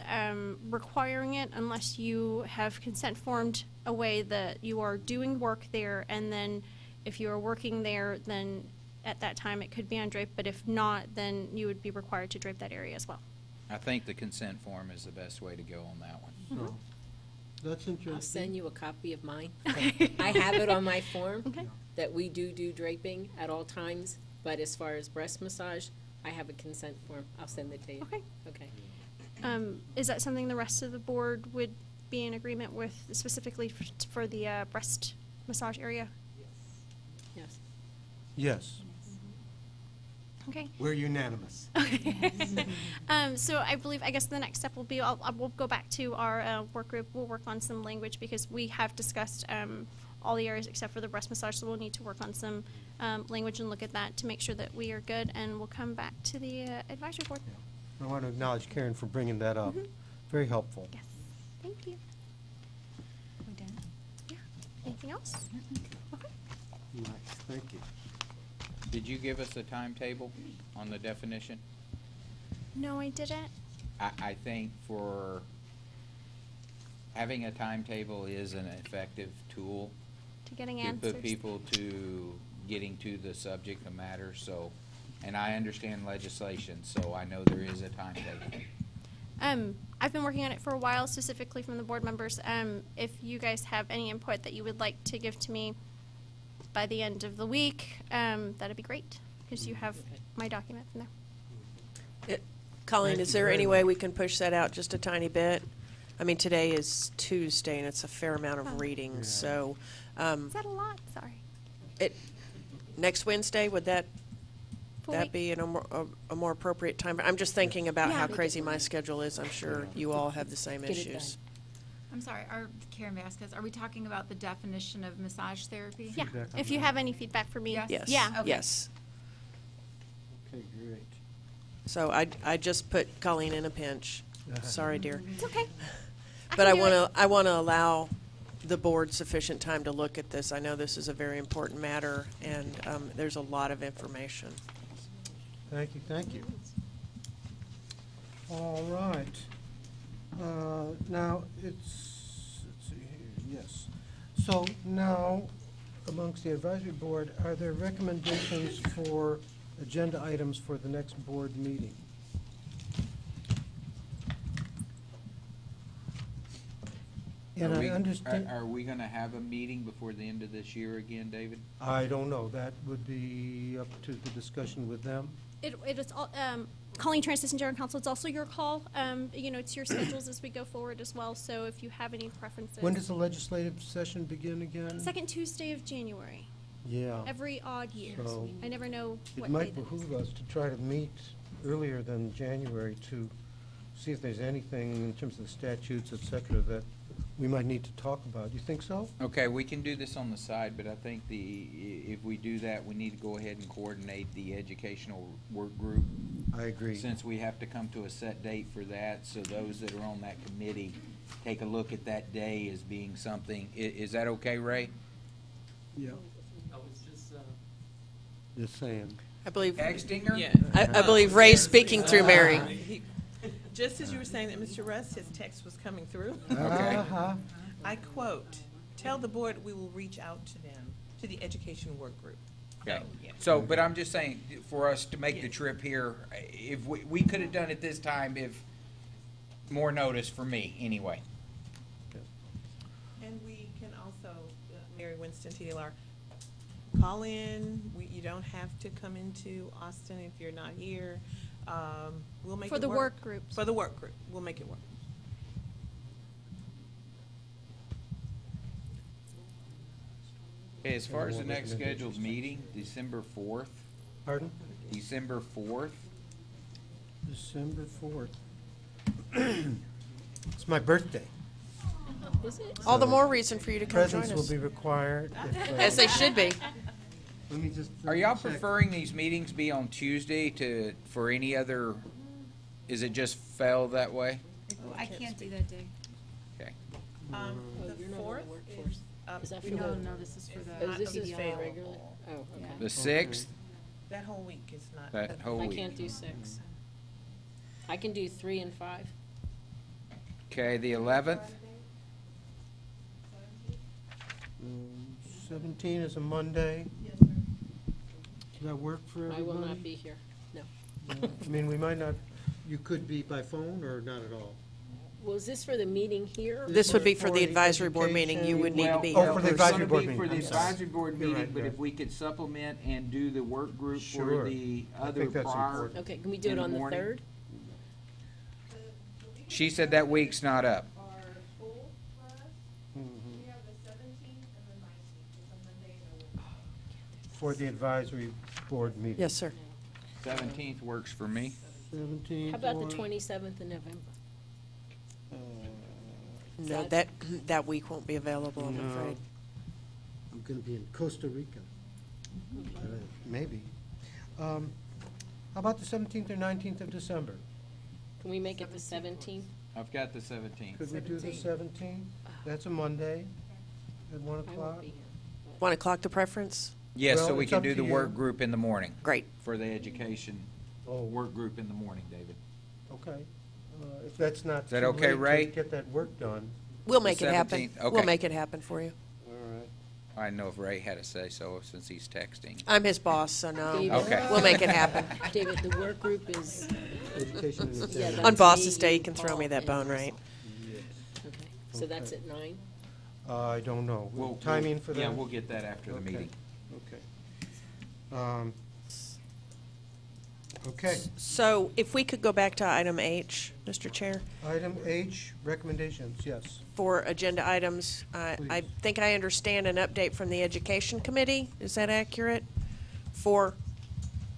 requiring it unless you have consent formed a way that you are doing work there, and then if you are working there, then at that time it could be undraped, but if not, then you would be required to drape that area as well. I think the consent form is the best way to go on that one. So, that's interesting. I'll send you a copy of mine. I have it on my form that we do draping at all times, but as far as breast massage, I have a consent form. I'll send it to you. Okay. Okay. Is that something the rest of the board would be in agreement with, specifically for the breast massage area? Yes. Yes. Okay. We're unanimous. Okay. So I guess the next step will be, we'll go back to our work group. We'll work on some language because we have discussed all the areas except for the breast massage, so we'll need to work on some language and look at that to make sure that we are good, and we'll come back to the advisory board. I want to acknowledge Karen for bringing that up. Very helpful. Yes. Thank you. We done? Yeah. Anything else? Okay. Nice. Thank you. Did you give us a timetable on the definition? No, I didn't. I think for having a timetable is an effective tool To getting to answers. put people to getting to the subject of matter. So, and I understand legislation, so I know there is a timetable. I've been working on it for a while, specifically from the board members. If you guys have any input that you would like to give to me by the end of the week, that'd be great, because you have my document from there. Colleen, is there any way we can push that out just a tiny bit? I mean, today is Tuesday, and it's a fair amount of reading, so. Is that a lot? Sorry. Next Wednesday, would that be a more appropriate time? I'm just thinking about how crazy my schedule is. I'm sure you all have the same issues. I'm sorry, Karen Vasquez, are we talking about the definition of massage therapy? Yeah, if you have any feedback for me. Yes. Yes. Okay. Yes. Okay, great. So I just put Colleen in a pinch. Sorry, dear. It's okay. But I want to allow the board sufficient time to look at this. I know this is a very important matter, and there's a lot of information. Thank you. Thank you. All right. Now, let's see here, yes. So now, amongst the advisory board, are there recommendations for agenda items for the next board meeting? And I understand. Are we gonna have a meeting before the end of this year again, David? I don't know. That would be up to the discussion with them. It is all, calling Transition General Council, it's also your call. You know, it's your schedules as we go forward as well, so if you have any preferences. When does the legislative session begin again? Second Tuesday of January. Yeah. Every odd year. So I never know what it might day that is. behoove us to try to meet earlier than January to see if there's anything in terms of the statutes, et cetera, that we might need to talk about. You think so? Okay, we can do this on the side, but I think if we do that, we need to go ahead and coordinate the educational work group. I agree. Since we have to come to a set date for that, so those that are on that committee take a look at that day as being something. Is that okay, Ray? Yeah. I was Just saying. I believe. Texting her? Yeah. I believe Ray's speaking through Mary. Just as you were saying that, Mr. Russ, his text was coming through. Okay. I quote, "Tell the board we will reach out to them, to the education work group." Okay. Yeah. So, but I'm just saying, for us to make the trip here, if we could have done it this time, if more notice for me, anyway. And we can also, Mary Winston, TLR, call in. You don't have to come into Austin if you're not here. We'll make it work. For the work groups. For the work group, we'll make it work. Okay, as far as the next scheduled meeting, December 4th. Pardon? December 4th. December 4th. It's my birthday. Is it? All the more reason for you to come join Presents us. will be required. If, As they should be. Let me just. Are y'all check. preferring these meetings be on Tuesday for any other, is it just fell that way? I can't do that day. Okay. The fourth is. Is that for No, the? no, this is for Oh, the. this is PDL. for regular? Oh, okay. The 6th, That whole week is not. that whole I week. can't do 6. I can do 3 and 5. Okay, the 11th, 17 is a Monday. Does that work for everybody? I will not be here. No. I mean, we might not, you could be by phone or not at all? Well, is this for the meeting here? This would be for the the advisory board meeting. You would need to be Oh, here. for the it's advisory gonna board be meeting. For the I'm sorry. advisory board You're meeting, right, but yeah. if we could supplement and do the work group for Sure. the I other think that's prior. important. Okay, can we do in it on the morning. 3rd? She said that week's not up. For the advisory board meeting. Yes, sir. 17th works for me. 17th. How about the or- 27th of November? No, that week won't be available, I'm No. afraid. I'm going to be in Costa Rica. Maybe. How about the 17th or 19th of December? Can we make it the 17th? I've got the 17th. Could we do the 17th? That's a Monday at 1 I o'clock. won't be here. 1 o'clock the preference? Yes, Well, so we it's can up do to the you. work group in the morning. Great. For the education work group in the morning, David. Okay. If that's not Is that too okay, late to Ray? get that work done. We'll The make it happen. 17th? Okay. We'll make it happen for you. All right. I didn't know if Ray had to say so since he's texting. I'm his boss, so no. David? Okay. We'll make it happen. David, the work group is, Education and yeah, examination. that's On boss's me, day, you can throw Paul, me that and bone, Russell. right? Okay, so that's at 9? I don't know. We'll- Timing for that? Yeah, we'll get that after the Okay. meeting. Okay. Okay. So if we could go back to item H, Mr. Chair, Item H, recommendations, yes. for agenda items. I think I understand an update from the Education Committee. Is that accurate? For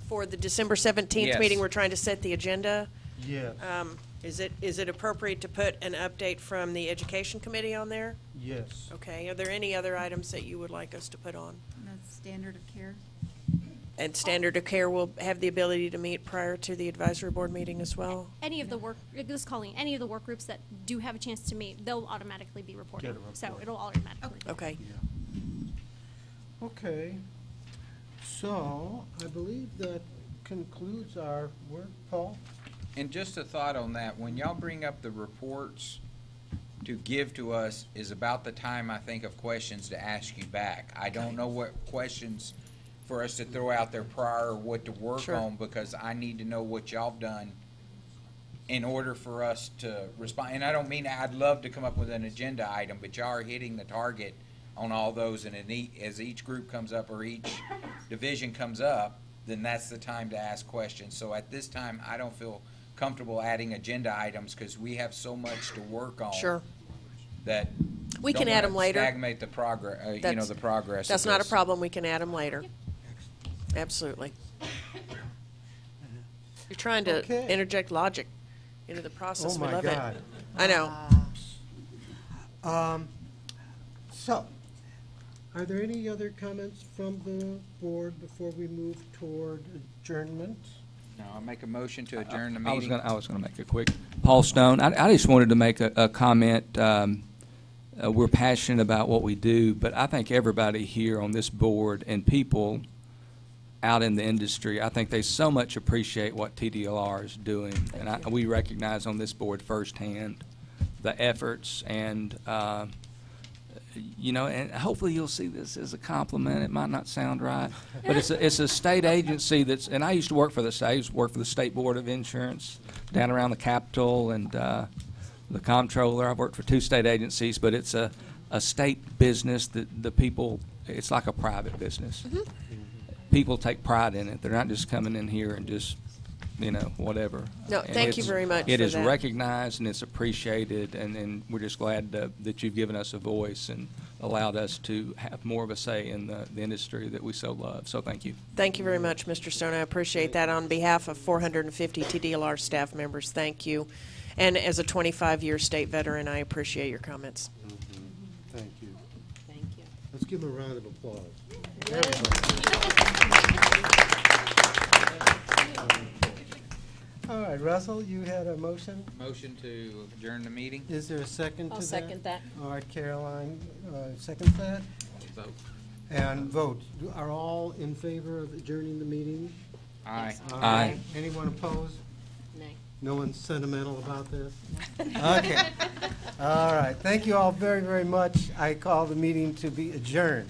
the December 17th Yes. meeting, we're trying to set the agenda. Yes, Is it appropriate to put an update from the Education Committee on there? yes. Okay, are there any other items that you would like us to put on? And that's standard of care. And Standard of Care will have the ability to meet prior to the advisory board meeting as well? Any of the work, just calling, any of the work groups that do have a chance to meet, they'll automatically be reporting. Get a So report. it'll automatically. Okay. Okay. So, I believe that concludes our work, Paul. And just a thought on that, when y'all bring up the reports to give to us is about the time I think of questions to ask you back. I don't know what questions for us to throw out there prior or what to work on, because I need to know what y'all have done in order for us to respond. And I don't mean I'd love to come up with an agenda item, but y'all are hitting the target on all those, and as each group comes up or each division comes up, then that's the time to ask questions. So at this time, I don't feel comfortable adding agenda items because we have so much to work on. Sure. That we can add them later. Stagnate the progress. The progress. That's not a problem. We can add them later. Absolutely. You're trying to interject logic into the process. Oh we my love God. it. I know. So, are there any other comments from the board before we move toward adjournment? No, I'll make a motion to adjourn the meeting. I was going to make a quick. Paul Stone, I just wanted to make a comment. We're passionate about what we do, but I think everybody here on this board and people out in the industry, I think they so much appreciate what TDLR is doing. And we recognize on this board firsthand the efforts and, you know, and hopefully you'll see this as a compliment. It might not sound right, but it's a state agency that's, and I used to work for the state. I used to work for the State Board of Insurance down around the Capitol and the comptroller. I've worked for 2 state agencies, but it's a state business that the people, it's like a private business. People take pride in it. They're not just coming in here and just, you know, whatever. No, thank you very much It for is that. recognized and it's appreciated, and we're just glad that you've given us a voice and allowed us to have more of a say in the industry that we so love. So thank you. Thank you very much, Mr. Stone. I appreciate that. On behalf of 450 TDLR staff members, thank you. And as a 25-year state veteran, I appreciate your comments. Thank you. Thank you. Let's give them a round of applause. All right, Russell, you had a motion? Motion to adjourn the meeting. Is there a second to that? I'll second that. All right, Caroline, seconds that? Vote. And vote. Are all in favor of adjourning the meeting? Aye. Aye. Anyone opposed? Nay. No one's sentimental about this? Okay. All right. Thank you all very, very much. I call the meeting to be adjourned.